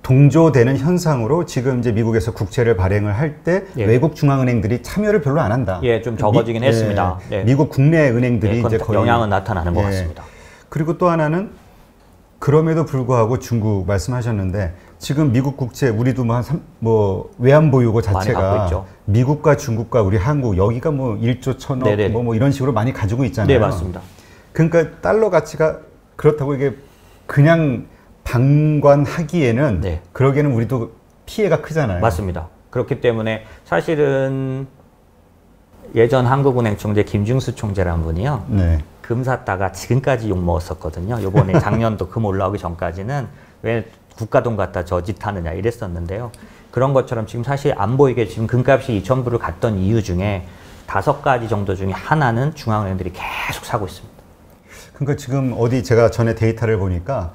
[SPEAKER 1] 동조되는 현상으로 지금 이제 미국에서 국채를 발행을 할 때 예. 외국 중앙은행들이 참여를 별로 안 한다.
[SPEAKER 2] 예, 좀 적어지긴 했습니다.
[SPEAKER 1] 네. 미국 국내 은행들이
[SPEAKER 2] 예,
[SPEAKER 1] 이제 거의
[SPEAKER 2] 영향은 나타나는 것 같습니다.
[SPEAKER 1] 그리고 또 하나는 그럼에도 불구하고 중국 말씀하셨는데 지금 미국 국채 우리도 뭐 외환 보유고 자체가 미국과 중국과 우리 한국 여기가 뭐 1조 1,000억 뭐 이런 식으로 많이 가지고 있잖아요.
[SPEAKER 2] 네, 맞습니다.
[SPEAKER 1] 그러니까 달러 가치가 그렇다고 이게 그냥 방관하기에는
[SPEAKER 2] 네.
[SPEAKER 1] 그러기에는 우리도 피해가 크잖아요.
[SPEAKER 2] 맞습니다. 그렇기 때문에 사실은 예전 한국은행 총재 김중수 총재라는 분이요.
[SPEAKER 1] 네.
[SPEAKER 2] 금 샀다가 지금까지 욕먹었었거든요. 요번에 작년도 금 올라오기 전까지는 왜 국가돈 갖다 저짓하느냐 이랬었는데요. 그런 것처럼 지금 사실 안 보이게 지금 금값이 2,000불을 갔던 이유 중에 5가지 정도 중에 하나는 중앙은행들이 계속 사고 있습니다.
[SPEAKER 1] 그러니까 지금 어디 제가 전에 데이터를 보니까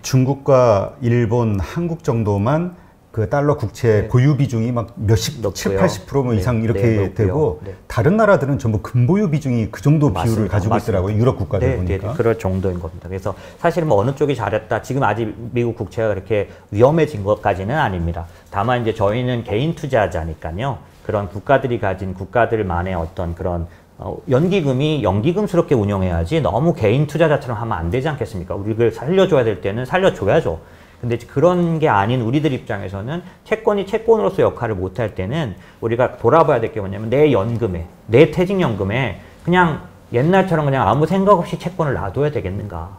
[SPEAKER 1] 중국과 일본, 한국 정도만 그 달러 국채 네. 보유 비중이 막 몇십, 70, 80% 뭐 이상 이렇게 되고 다른 나라들은 전부 금보유 비중이 그 정도 비율을 가지고 있더라고요. 유럽 국가들 보니까.
[SPEAKER 2] 그럴 정도인 겁니다. 그래서 사실은 뭐 어느 쪽이 잘했다. 지금 아직 미국 국채가 그렇게 위험해진 것까지는 아닙니다. 다만 이제 저희는 개인 투자자니까요. 그런 국가들이 가진 국가들만의 어떤 그런 연기금이 연기금스럽게 운영해야지 너무 개인 투자자처럼 하면 안 되지 않겠습니까? 우리를 살려줘야 될 때는 살려줘야죠. 근데 그런 게 아닌 우리들 입장에서는 채권이 채권으로서 역할을 못할 때는 우리가 돌아봐야 될 게 뭐냐면 내 연금에, 내 퇴직연금에 그냥 옛날처럼 그냥 아무 생각 없이 채권을 놔둬야 되겠는가.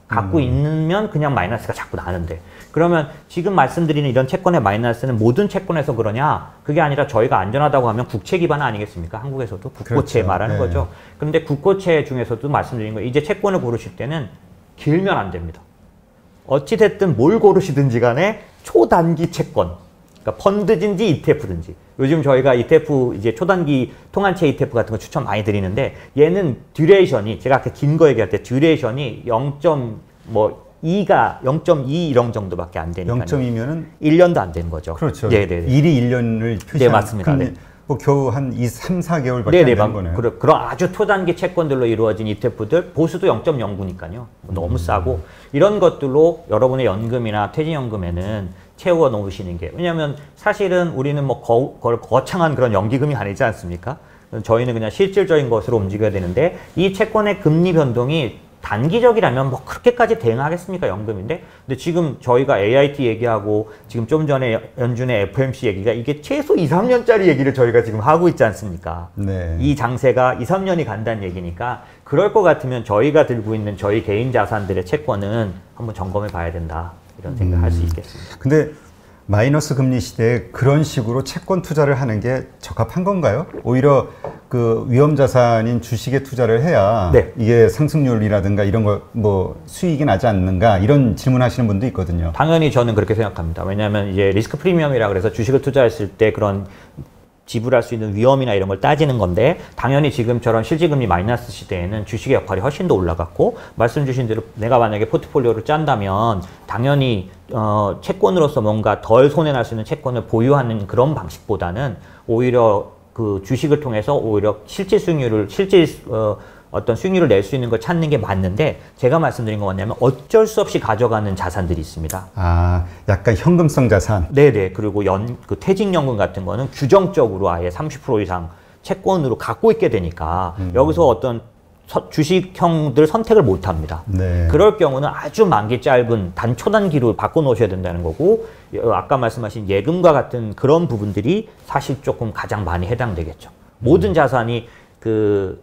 [SPEAKER 2] 갖고 있으면 그냥 마이너스가 자꾸 나는데. 그러면 지금 말씀드리는 이런 채권의 마이너스는 모든 채권에서 그러냐? 그게 아니라 저희가 안전하다고 하면 국채 기반 아니겠습니까? 한국에서도 국고채 그렇죠. 말하는 네. 거죠. 그런데 국고채 중에서도 말씀드린 거 이제 채권을 고르실 때는 길면 안 됩니다. 어찌됐든 뭘 고르시든지 간에 초단기 채권, 그러니까 펀드든지 ETF든지. 요즘 저희가 ETF, 이제 초단기 통한채 ETF 같은 거 추천 많이 드리는데 얘는 듀레이션이, 제가 아까 긴 거 얘기할 때 듀레이션이 0.2 이런 정도밖에 안 되니까요.
[SPEAKER 1] 0.2면은?
[SPEAKER 2] 1년도 안 되는 거죠.
[SPEAKER 1] 그렇죠. 네네네. 1이 1년을 표시하는.
[SPEAKER 2] 네, 맞습니다. 네.
[SPEAKER 1] 뭐 겨우 한 3, 4개월밖에 안 되는 거네요.
[SPEAKER 2] 그런 아주 초단기 채권들로 이루어진 ETF들 보수도 0.09니까요. 너무 싸고 이런 것들로 여러분의 연금이나 퇴직연금에는 채워 놓으시는 게, 왜냐하면 사실은 우리는 뭐 거창한 그런 연기금이 아니지 않습니까? 저희는 그냥 실질적인 것으로 움직여야 되는데 이 채권의 금리 변동이 단기적이라면 뭐 그렇게까지 대응하겠습니까? 연금인데. 근데 지금 저희가 AIT 얘기하고 지금 좀 전에 연준의 FOMC 얘기가 이게 최소 2, 3년짜리 얘기를 저희가 지금 하고 있지 않습니까?
[SPEAKER 1] 네.
[SPEAKER 2] 이 장세가 2, 3년이 간다는 얘기니까 그럴 것 같으면 저희가 들고 있는 저희 개인 자산들의 채권은 한번 점검해 봐야 된다. 이런 생각을 할 수 있겠습니다.
[SPEAKER 1] 근데 마이너스 금리 시대에 그런 식으로 채권 투자를 하는 게 적합한 건가요? 오히려 그 위험 자산인 주식에 투자를 해야 네. 이게 상승률이라든가 이런 거 뭐 수익이 나지 않는가 이런 질문하시는 분도 있거든요.
[SPEAKER 2] 당연히 저는 그렇게 생각합니다. 왜냐하면 이제 리스크 프리미엄이라 그래서 주식을 투자했을 때 그런 지불할 수 있는 위험이나 이런 걸 따지는 건데, 당연히 지금처럼 실질금리 마이너스 시대에는 주식의 역할이 훨씬 더 올라갔고, 말씀 주신 대로 내가 만약에 포트폴리오를 짠다면 당연히 채권으로서 뭔가 덜 손해날 수 있는 채권을 보유하는 그런 방식보다는 오히려 그 주식을 통해서 오히려 어떤 수익률을 낼 수 있는 걸 찾는 게 맞는데, 제가 말씀드린 건 뭐냐면 어쩔 수 없이 가져가는 자산들이 있습니다.
[SPEAKER 1] 아, 약간 현금성 자산.
[SPEAKER 2] 네네. 그리고 그 퇴직연금 같은 거는 규정적으로 아예 30% 이상 채권으로 갖고 있게 되니까 여기서 어떤 주식형들 선택을 못 합니다.
[SPEAKER 1] 네.
[SPEAKER 2] 그럴 경우는 아주 만기 짧은 단초단기로 바꿔 놓으셔야 된다는 거고, 아까 말씀하신 예금과 같은 그런 부분들이 사실 조금 가장 많이 해당되겠죠. 모든 자산이 그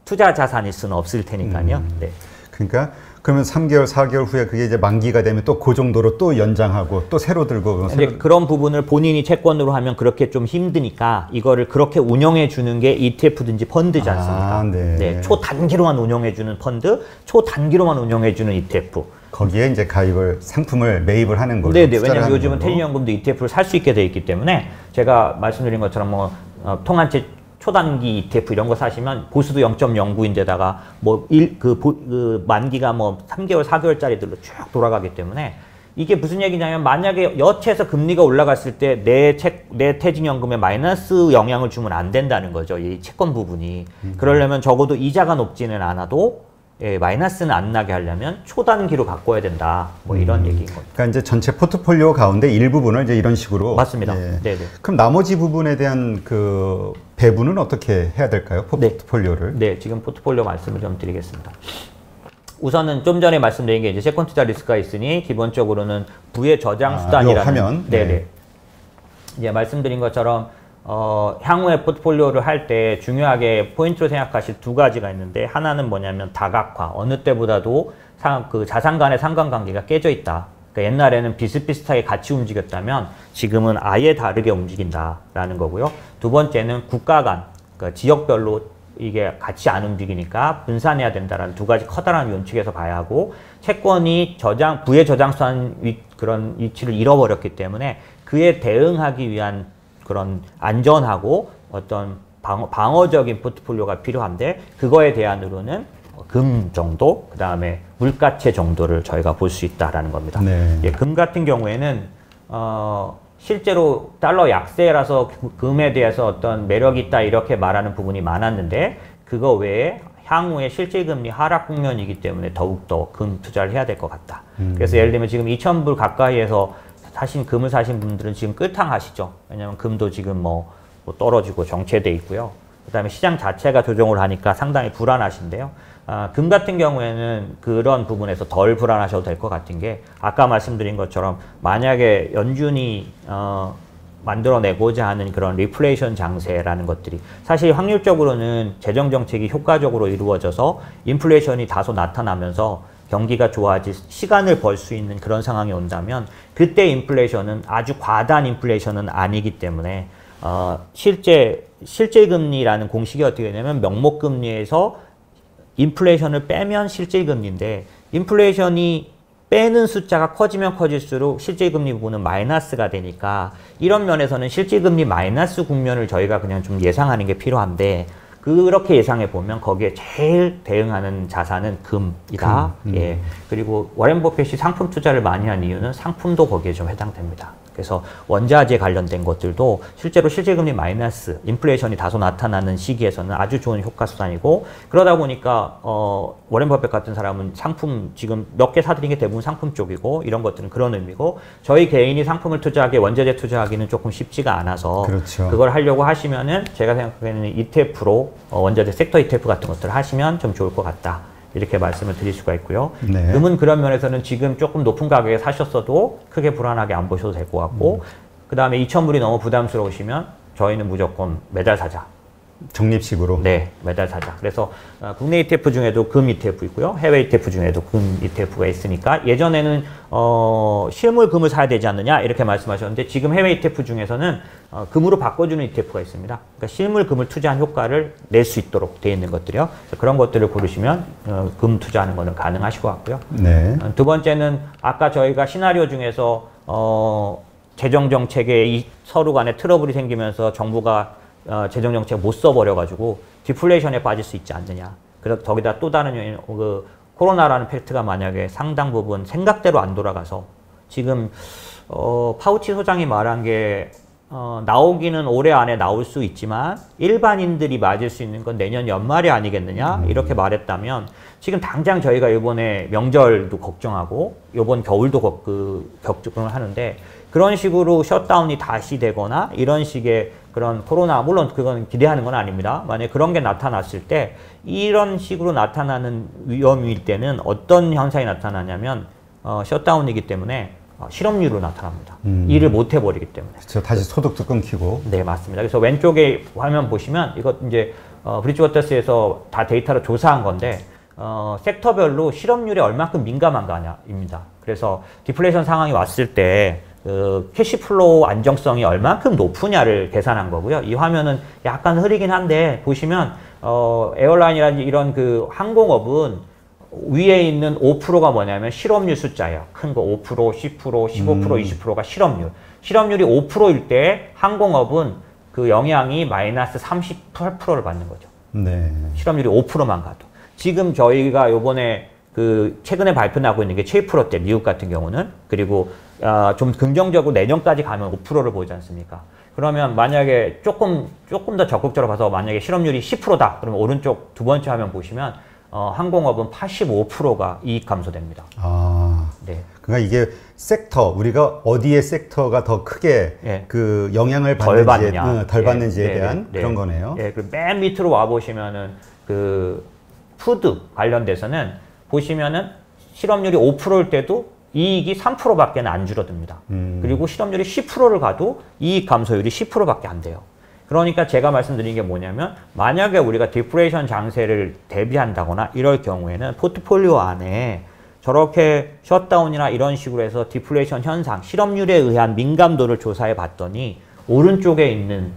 [SPEAKER 2] 투자 자산일 수는 없을 테니까요. 네.
[SPEAKER 1] 그러니까 그러면 3개월, 4개월 후에 그게 이제 만기가 되면 또 그 정도로 또 연장하고 또 새로 들고.
[SPEAKER 2] 이제 그런 부분을 본인이 채권으로 하면 그렇게 좀 힘드니까 이거를 그렇게 운영해 주는 게 ETF든지 펀드지 않습니까?
[SPEAKER 1] 네.
[SPEAKER 2] 네. 초단기로만 운영해 주는 펀드, 초단기로만 운영해 주는 ETF.
[SPEAKER 1] 거기에 이제 상품을 매입을 하는 거죠.
[SPEAKER 2] 네네. 왜냐면 요즘은 퇴직연금도 ETF를 살 수 있게 돼 있기 때문에 제가 말씀드린 것처럼 뭐 통한채 초단기 ETF 이런 거 사시면 보수도 0.09인데다가 뭐 만기가 뭐 3개월, 4개월짜리들로 쭉 돌아가기 때문에 이게 무슨 얘기냐면 만약에 여체에서 금리가 올라갔을 때 내 퇴직연금에 마이너스 영향을 주면 안 된다는 거죠. 이 채권 부분이. 그러려면 적어도 이자가 높지는 않아도 예, 마이너스는 안 나게 하려면 초단기로 바꿔야 된다. 뭐 이런 얘기인 거죠.
[SPEAKER 1] 그러니까 이제 전체 포트폴리오 가운데 일부분을 이제 이런 식으로.
[SPEAKER 2] 맞습니다.
[SPEAKER 1] 예.
[SPEAKER 2] 네네.
[SPEAKER 1] 그럼 나머지 부분에 대한 그 배분은 어떻게 해야 될까요? 포트폴리오를.
[SPEAKER 2] 네, 지금 포트폴리오 말씀을 좀 드리겠습니다. 우선은 좀 전에 말씀드린 게 이제 채권 투자 리스크가 있으니 기본적으로는 부의 저장 수단이라는.
[SPEAKER 1] 하면.
[SPEAKER 2] 네네. 네. 이제 말씀드린 것처럼 향후에 포트폴리오를 할 때 중요하게 포인트로 생각하실 두 가지가 있는데 하나는 뭐냐면 다각화. 어느 때보다도 그 자산 간의 상관관계가 깨져 있다. 그러니까 옛날에는 비슷비슷하게 같이 움직였다면 지금은 아예 다르게 움직인다라는 거고요. 두 번째는 국가 간, 그러니까 지역별로 이게 같이 안 움직이니까 분산해야 된다라는 두 가지 커다란 원칙에서 봐야 하고 채권이 부의 저장수단 그런 위치를 잃어버렸기 때문에 그에 대응하기 위한 그런 안전하고 어떤 방어적인 포트폴리오가 필요한데 그거에 대안으로는 금 정도, 그 다음에 물가채 정도를 저희가 볼 수 있다라는 겁니다.
[SPEAKER 1] 네.
[SPEAKER 2] 예, 금 같은 경우에는 실제로 달러 약세라서 금에 대해서 어떤 매력이 있다 이렇게 말하는 부분이 많았는데 그거 외에 향후에 실질금리 하락 국면이기 때문에 더욱더 금 투자를 해야 될 것 같다. 그래서 예를 들면 지금 2,000불 가까이에서 금을 사신 분들은 지금 끌탕하시죠. 왜냐하면 금도 지금 뭐 떨어지고 정체돼 있고요. 그 다음에 시장 자체가 조정을 하니까 상당히 불안하신데요. 금 같은 경우에는 그런 부분에서 덜 불안하셔도 될 것 같은 게 아까 말씀드린 것처럼 만약에 연준이 만들어내고자 하는 그런 리플레이션 장세라는 것들이 사실 확률적으로는 재정정책이 효과적으로 이루어져서 인플레이션이 다소 나타나면서 경기가 좋아질 시간을 벌 수 있는 그런 상황이 온다면 그때 인플레이션은 아주 과다한 인플레이션은 아니기 때문에 실질금리라는 공식이 어떻게 되냐면 명목금리에서 인플레이션을 빼면 실질금리인데 인플레이션이 빼는 숫자가 커지면 커질수록 실질금리 부분은 마이너스가 되니까 이런 면에서는 실질금리 마이너스 국면을 저희가 그냥 좀 예상하는 게 필요한데 그렇게 예상해 보면 거기에 제일 대응하는 자산은 금이다. 예. 그리고 워렌 버핏이 상품 투자를 많이 한 이유는 상품도 거기에 좀 해당됩니다. 그래서 원자재 관련된 것들도 실제로 실질금리 마이너스, 인플레이션이 다소 나타나는 시기에서는 아주 좋은 효과 수단이고 그러다 보니까 워렌 버핏 같은 사람은 상품 지금 몇 개 사드린 게 대부분 상품 쪽이고 이런 것들은 그런 의미고 저희 개인이 상품을 투자하기, 원자재 투자하기는 조금 쉽지가 않아서
[SPEAKER 1] 그렇죠.
[SPEAKER 2] 그걸 하려고 하시면은 제가 생각하기에는 ETF로 원자재 섹터 ETF 같은 것들을 하시면 좀 좋을 것 같다. 이렇게 말씀을 드릴 수가 있고요.
[SPEAKER 1] 네.
[SPEAKER 2] 금은 그런 면에서는 지금 조금 높은 가격에 사셨어도 크게 불안하게 안 보셔도 될 것 같고 그 다음에 2,000불이 너무 부담스러우시면 저희는 무조건 매달 사자.
[SPEAKER 1] 적립식으로?
[SPEAKER 2] 네, 매달 사자. 그래서 국내 ETF 중에도 금 ETF 있고요. 해외 ETF 중에도 금 ETF가 있으니까 예전에는 실물 금을 사야 되지 않느냐 이렇게 말씀하셨는데 지금 해외 ETF 중에서는 금으로 바꿔주는 ETF가 있습니다. 그러니까 실물 금을 투자한 효과를 낼 수 있도록 되어 있는 것들이요. 그런 것들을 고르시면 금 투자하는 거는 가능하실 것 같고요.
[SPEAKER 1] 네.
[SPEAKER 2] 두 번째는 아까 저희가 시나리오 중에서 재정정책에 서로 간에 트러블이 생기면서 정부가 재정정책 못 써버려가지고 디플레이션에 빠질 수 있지 않느냐. 그래서 거기다 또 다른 요인, 코로나라는 팩트가 만약에 상당 부분 생각대로 안 돌아가서 지금 파우치 소장이 말한 게 나오기는 올해 안에 나올 수 있지만 일반인들이 맞을 수 있는 건 내년 연말이 아니겠느냐 이렇게 말했다면 지금 당장 저희가 이번에 명절도 걱정하고 이번 겨울도 걱정을 하는데 그런 식으로 셧다운이 다시 되거나 이런 식의 그런 코로나, 물론 그건 기대하는 건 아닙니다. 만약에 그런 게 나타났을 때 이런 식으로 나타나는 위험일 때는 어떤 현상이 나타나냐면 셧다운이기 때문에 실업률로 나타납니다. 일을 못 해버리기 때문에.
[SPEAKER 1] 그렇죠. 다시 소득도 끊기고.
[SPEAKER 2] 네, 맞습니다. 그래서 왼쪽에 화면 보시면 이거 이제 브리지워터스에서 다 데이터로 조사한 건데 섹터별로 실업률에 얼마큼 민감한가입니다. 그래서 디플레이션 상황이 왔을 때 캐시플로우 안정성이 얼마큼 높으냐를 계산한 거고요. 이 화면은 약간 흐리긴 한데 보시면 에어라인이라든지 이런 그 항공업은 위에 있는 5%가 뭐냐면 실업률 숫자예요. 큰 거 5%, 10%, 15%, 20%가 실업률. 실업률이 5%일 때 항공업은 그 영향이 마이너스 38%를 받는 거죠.
[SPEAKER 1] 네.
[SPEAKER 2] 실업률이 5%만 가도. 지금 저희가 요번에 그 최근에 발표나고 있는 게 7%대 미국 같은 경우는 그리고 좀 긍정적으로 내년까지 가면 5%를 보이지 않습니까? 그러면 만약에 조금 더 적극적으로 봐서 만약에 실업률이 10%다. 그러면 오른쪽 두 번째 화면 보시면 항공업은 85%가 이익 감소됩니다.
[SPEAKER 1] 아,
[SPEAKER 2] 네.
[SPEAKER 1] 그러니까 이게 섹터, 우리가 어디의 섹터가 더 크게
[SPEAKER 2] 예.
[SPEAKER 1] 그 영향을 받는지에, 덜 받는지에 대한 그런 거네요.
[SPEAKER 2] 예, 그 맨 밑으로 와 보시면은 그 푸드 관련돼서는 보시면은 실업률이 5%일 때도 이익이 3%밖에 안 줄어듭니다. 그리고 실업률이 10%를 가도 이익 감소율이 10%밖에 안 돼요. 그러니까 제가 말씀드린 게 뭐냐면 만약에 우리가 디플레이션 장세를 대비한다거나 이럴 경우에는 포트폴리오 안에 저렇게 셧다운이나 이런 식으로 해서 디플레이션 현상, 실업률에 의한 민감도를 조사해 봤더니 오른쪽에 있는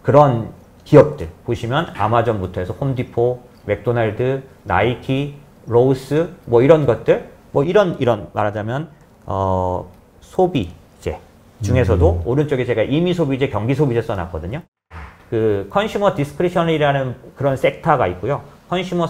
[SPEAKER 2] 그런 기업들 보시면 아마존부터 해서 홈디포, 맥도날드, 나이키, 로우스 뭐 이런 것들 뭐 이런 말하자면 소비재 중에서도 오른쪽에 제가 임의 소비재, 경기 소비재 써놨거든요. 그 컨슈머 디스크리셔너리라는 그런 섹터가 있고요. 컨슈머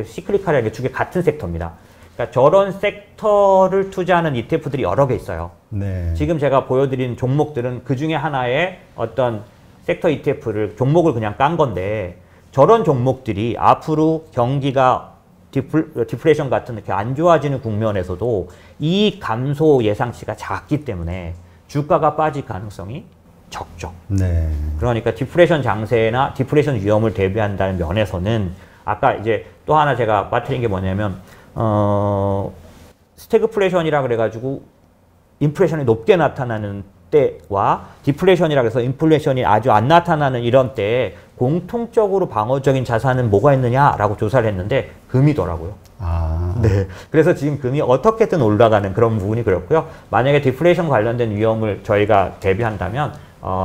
[SPEAKER 2] 시클리칼이라는 게 두 개 같은 섹터입니다. 그러니까 저런 섹터를 투자하는 ETF들이 여러 개 있어요.
[SPEAKER 1] 네.
[SPEAKER 2] 지금 제가 보여드린 종목들은 그 중에 하나의 어떤 섹터 ETF를 종목을 그냥 깐 건데 저런 종목들이 앞으로 경기가 디플레이션 같은 이렇게 안 좋아지는 국면에서도 이익 감소 예상치가 작기 때문에 주가가 빠질 가능성이 적죠.
[SPEAKER 1] 네.
[SPEAKER 2] 그러니까 디플레이션 장세나 디플레이션 위험을 대비한다는 면에서는 아까 이제 또 하나 제가 빠뜨린 게 뭐냐면 스태그플레이션이라 그래가지고 인플레이션이 높게 나타나는 때와 디플레이션이라 그래서 인플레이션이 아주 안 나타나는 이런 때에 공통적으로 방어적인 자산은 뭐가 있느냐라고 조사를 했는데 금이더라고요.
[SPEAKER 1] 아.
[SPEAKER 2] 네. 그래서 지금 금이 어떻게든 올라가는 그런 부분이 그렇고요. 만약에 디플레이션 관련된 위험을 저희가 대비한다면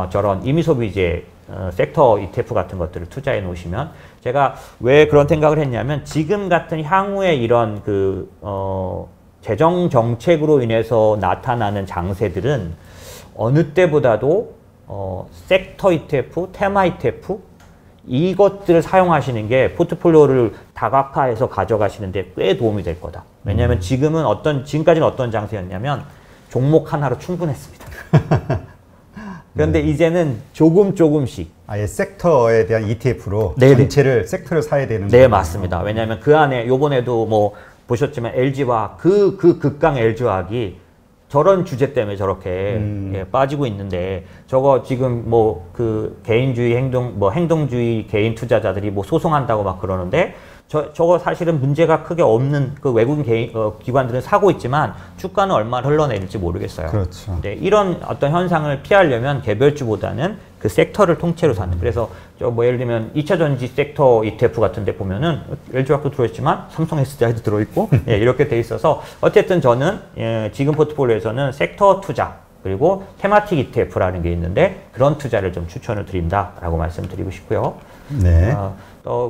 [SPEAKER 2] 저런 임의소비재 섹터 ETF 같은 것들을 투자해 놓으시면 제가 왜 그런 생각을 했냐면 지금 같은 향후에 이런 그 재정 정책으로 인해서 나타나는 장세들은 어느 때보다도 섹터 ETF, 테마 ETF 이것들을 사용하시는 게 포트폴리오를 다각화해서 가져가시는데 꽤 도움이 될 거다. 왜냐하면 지금까지는 어떤 장세였냐면 종목 하나로 충분했습니다. 그런데
[SPEAKER 1] 네.
[SPEAKER 2] 이제는 조금씩
[SPEAKER 1] 아예 섹터에 대한 ETF로
[SPEAKER 2] 네네.
[SPEAKER 1] 전체를 섹터를 사야 되는
[SPEAKER 2] 네,
[SPEAKER 1] 거예요.
[SPEAKER 2] 맞습니다. 왜냐하면 그 안에 요번에도 뭐 보셨지만 LG화학 그 극강 LG화학이 저런 주제 때문에 저렇게 예, 빠지고 있는데 저거 지금 뭐 그 개인주의 행동주의 개인 투자자들이 뭐 소송한다고 막 그러는데 저거 사실은 문제가 크게 없는 그 외국인 기관들은 사고 있지만 주가는 얼마나 흘러내릴지 모르겠어요.
[SPEAKER 1] 그렇죠.
[SPEAKER 2] 네, 이런 어떤 현상을 피하려면 개별주보다는 그 섹터를 통째로 사는. 그래서 저 뭐 예를 들면 2차 전지 섹터 ETF 같은 데 보면은 LG화학도 들어있지만 삼성 SDI도 들어있고 예, 이렇게 돼 있어서 어쨌든 저는 지금 포트폴리오에서는 섹터 투자 그리고 테마틱 ETF라는 게 있는데 그런 투자를 좀 추천을 드린다라고 말씀드리고 싶고요.
[SPEAKER 1] 네.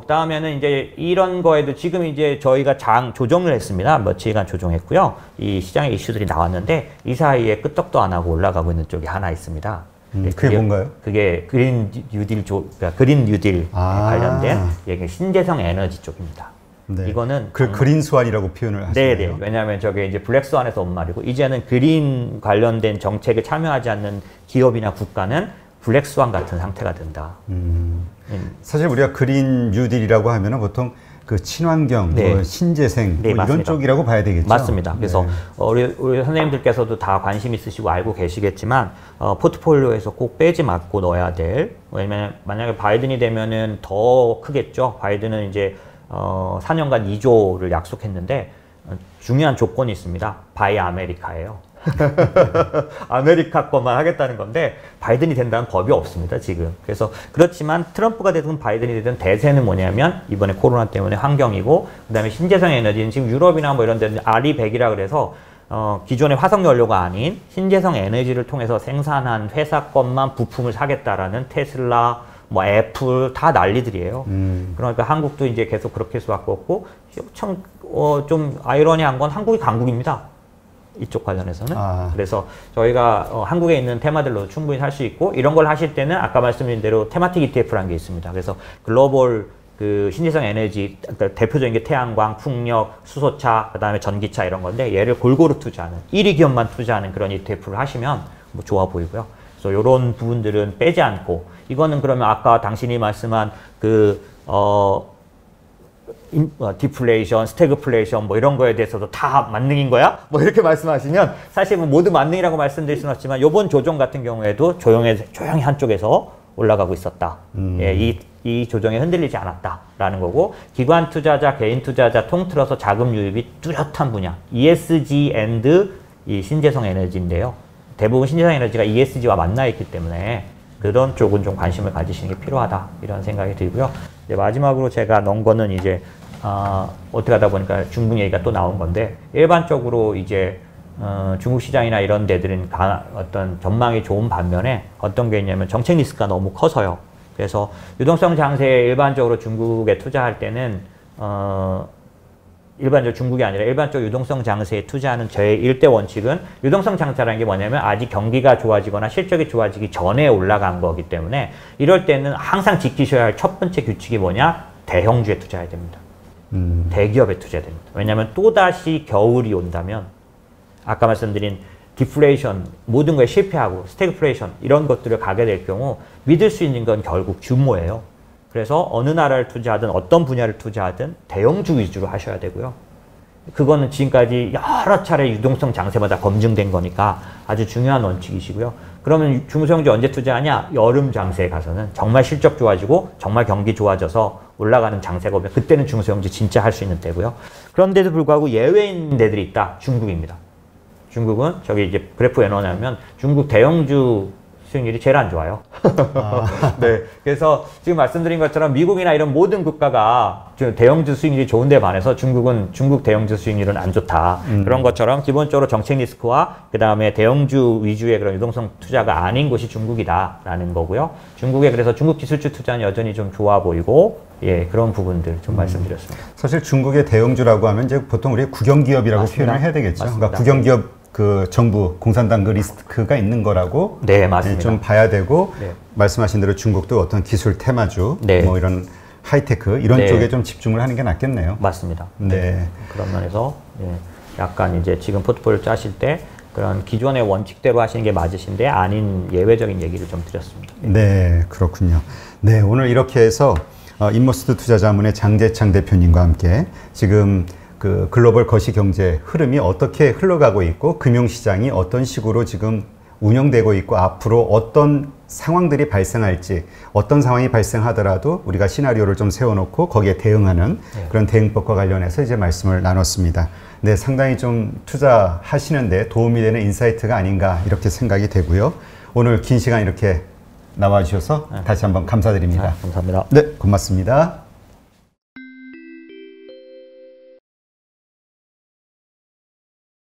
[SPEAKER 2] 다음에는 이제 이런 거에도 지금 이제 저희가 장 조정을 했습니다. 며칠간 조정했고요. 이 시장의 이슈들이 나왔는데 이 사이에 끄떡도 안 하고 올라가고 있는 쪽이 하나 있습니다.
[SPEAKER 1] 그게 뭔가요?
[SPEAKER 2] 그게 그린 뉴딜 관련된 얘기 신재생 에너지 쪽입니다.
[SPEAKER 1] 네.
[SPEAKER 2] 이거는
[SPEAKER 1] 그린 스완이라고 표현을 하시네요.
[SPEAKER 2] 네네. 왜냐하면 저게 이제 블랙 스완에서 온 말이고 이제는 그린 관련된 정책에 참여하지 않는 기업이나 국가는 블랙 스완 같은 상태가 된다.
[SPEAKER 1] 사실 우리가 그린 뉴딜이라고 하면은 보통 그 친환경,
[SPEAKER 2] 네.
[SPEAKER 1] 뭐 신재생
[SPEAKER 2] 네,
[SPEAKER 1] 뭐 이런 쪽이라고 봐야 되겠죠.
[SPEAKER 2] 맞습니다. 그래서
[SPEAKER 1] 네.
[SPEAKER 2] 우리 선생님들께서도 다 관심 있으시고 알고 계시겠지만 포트폴리오에서 꼭 빼지 말고 넣어야 될. 왜냐면 만약에 바이든이 되면은 더 크겠죠. 바이든은 이제 4년간 2조를 약속했는데 중요한 조건이 있습니다. 바이 아메리카예요. 아메리카 것만 하겠다는 건데 바이든이 된다는 법이 없습니다, 지금. 그래서 그렇지만 트럼프가 되든 바이든이 되든 대세는 뭐냐면 이번에 코로나 때문에 환경이고 그다음에 신재생 에너지는 지금 유럽이나 뭐 이런 데는 RE100이라 그래서 기존의 화석 연료가 아닌 신재생 에너지를 통해서 생산한 회사 것만 부품을 사겠다라는 테슬라, 뭐 애플 다 난리들이에요. 그러니까 한국도 이제 계속 그렇게 할 수밖에 없고 참 좀 아이러니한 건 한국이 강국입니다. 이쪽 관련해서는. 그래서 저희가 한국에 있는 테마들로 충분히 살 수 있고 이런 걸 하실 때는 아까 말씀드린 대로 테마틱 ETF라는 게 있습니다. 그래서 글로벌 그 신재생 에너지, 그러니까 대표적인 게 태양광, 풍력, 수소차, 그 다음에 전기차 이런 건데 얘를 골고루 투자하는 1위 기업만 투자하는 그런 ETF를 하시면 뭐 좋아 보이고요. 그래서 이런 부분들은 빼지 않고 이거는 그러면 아까 당신이 말씀한 그 디플레이션, 스태그플레이션 뭐 이런 거에 대해서도 다 만능인 거야? 뭐 이렇게 말씀하시면 사실 뭐 모두 만능이라고 말씀드릴 수는 없지만 요번 조정 같은 경우에도 조용히 한쪽에서 올라가고 있었다. 예, 이 조정에 흔들리지 않았다라는 거고 기관 투자자, 개인 투자자 통틀어서 자금 유입이 뚜렷한 분야 ESG 앤드 이 신재생 에너지인데요. 대부분 신재생 에너지가 ESG와 만나 있기 때문에 그런 쪽은 좀 관심을 가지시는 게 필요하다 이런 생각이 들고요. 이제 마지막으로 제가 넣은 거는 이제 어떻게 하다 보니까 중국 얘기가 또 나온 건데 일반적으로 이제 중국 시장이나 이런 데들은 어떤 전망이 좋은 반면에 어떤 게 있냐면 정책 리스크가 너무 커서요. 그래서 유동성 장세에 일반적으로 중국에 투자할 때는 일반적으로 중국이 아니라 일반적으로 유동성 장세에 투자하는 저의 1대 원칙은 유동성 장세라는 게 뭐냐면 아직 경기가 좋아지거나 실적이 좋아지기 전에 올라간 거기 때문에 이럴 때는 항상 지키셔야 할 첫 번째 규칙이 뭐냐? 대형주에 투자해야 됩니다. 대기업에 투자해야 됩니다. 왜냐하면 또다시 겨울이 온다면 아까 말씀드린 디플레이션, 모든 거에 실패하고 스태그플레이션 이런 것들을 가게 될 경우 믿을 수 있는 건 결국 규모예요. 그래서 어느 나라를 투자하든 어떤 분야를 투자하든 대형주 위주로 하셔야 되고요. 그거는 지금까지 여러 차례 유동성 장세마다 검증된 거니까 아주 중요한 원칙이시고요. 그러면 중소형주 언제 투자하냐? 여름 장세에 가서는 정말 실적 좋아지고 정말 경기 좋아져서 올라가는 장세가 오면 그때는 중소형주 진짜 할 수 있는 때고요. 그런데도 불구하고 예외인 데들이 있다. 중국입니다. 중국은 저기 이제 그래프에 넣어놓으면 중국 대형주 수익률이 제일 안 좋아요. 네. 그래서 지금 말씀드린 것처럼 미국이나 이런 모든 국가가 대형주 수익률이 좋은데 반해서 중국 대형주 수익률은 안 좋다. 그런 것처럼 기본적으로 정책 리스크와 그 다음에 대형주 위주의 그런 유동성 투자가 아닌 곳이 중국이다라는 거고요. 중국에 그래서 중국 기술주 투자는 여전히 좀 좋아 보이고 예, 그런 부분들 좀 말씀드렸습니다.
[SPEAKER 1] 사실 중국의 대형주라고 하면 이제 보통 우리 국영기업이라고 맞습니다. 표현을 해야 되겠죠. 맞습니다. 그러니까 국영기업 그 정부 공산당 그 리스크가 있는 거라고
[SPEAKER 2] 네, 맞습니다.
[SPEAKER 1] 좀 봐야 되고 네. 말씀하신 대로 중국도 어떤 기술 테마주 네. 뭐 이런 하이테크 이런 네. 쪽에 좀 집중을 하는 게 낫겠네요.
[SPEAKER 2] 맞습니다.
[SPEAKER 1] 네.
[SPEAKER 2] 그런 면에서 예, 약간 이제 지금 포트폴리오 짜실 때 그런 기존의 원칙대로 하시는 게 맞으신데 아닌 예외적인 얘기를 좀 드렸습니다.
[SPEAKER 1] 네, 그렇군요. 네, 오늘 이렇게 해서 인머스트 투자자문의 장재창 대표님과 함께 지금 그 글로벌 거시경제 흐름이 어떻게 흘러가고 있고 금융시장이 어떤 식으로 지금 운영되고 있고 앞으로 어떤 상황들이 발생할지 어떤 상황이 발생하더라도 우리가 시나리오를 좀 세워놓고 거기에 대응하는 네. 그런 대응법과 관련해서 이제 말씀을 나눴습니다. 네, 상당히 좀 투자하시는데 도움이 되는 인사이트가 아닌가 이렇게 생각이 되고요. 오늘 긴 시간 이렇게 나와주셔서 네. 다시 한번 감사드립니다.
[SPEAKER 2] 감사합니다.
[SPEAKER 1] 네, 고맙습니다.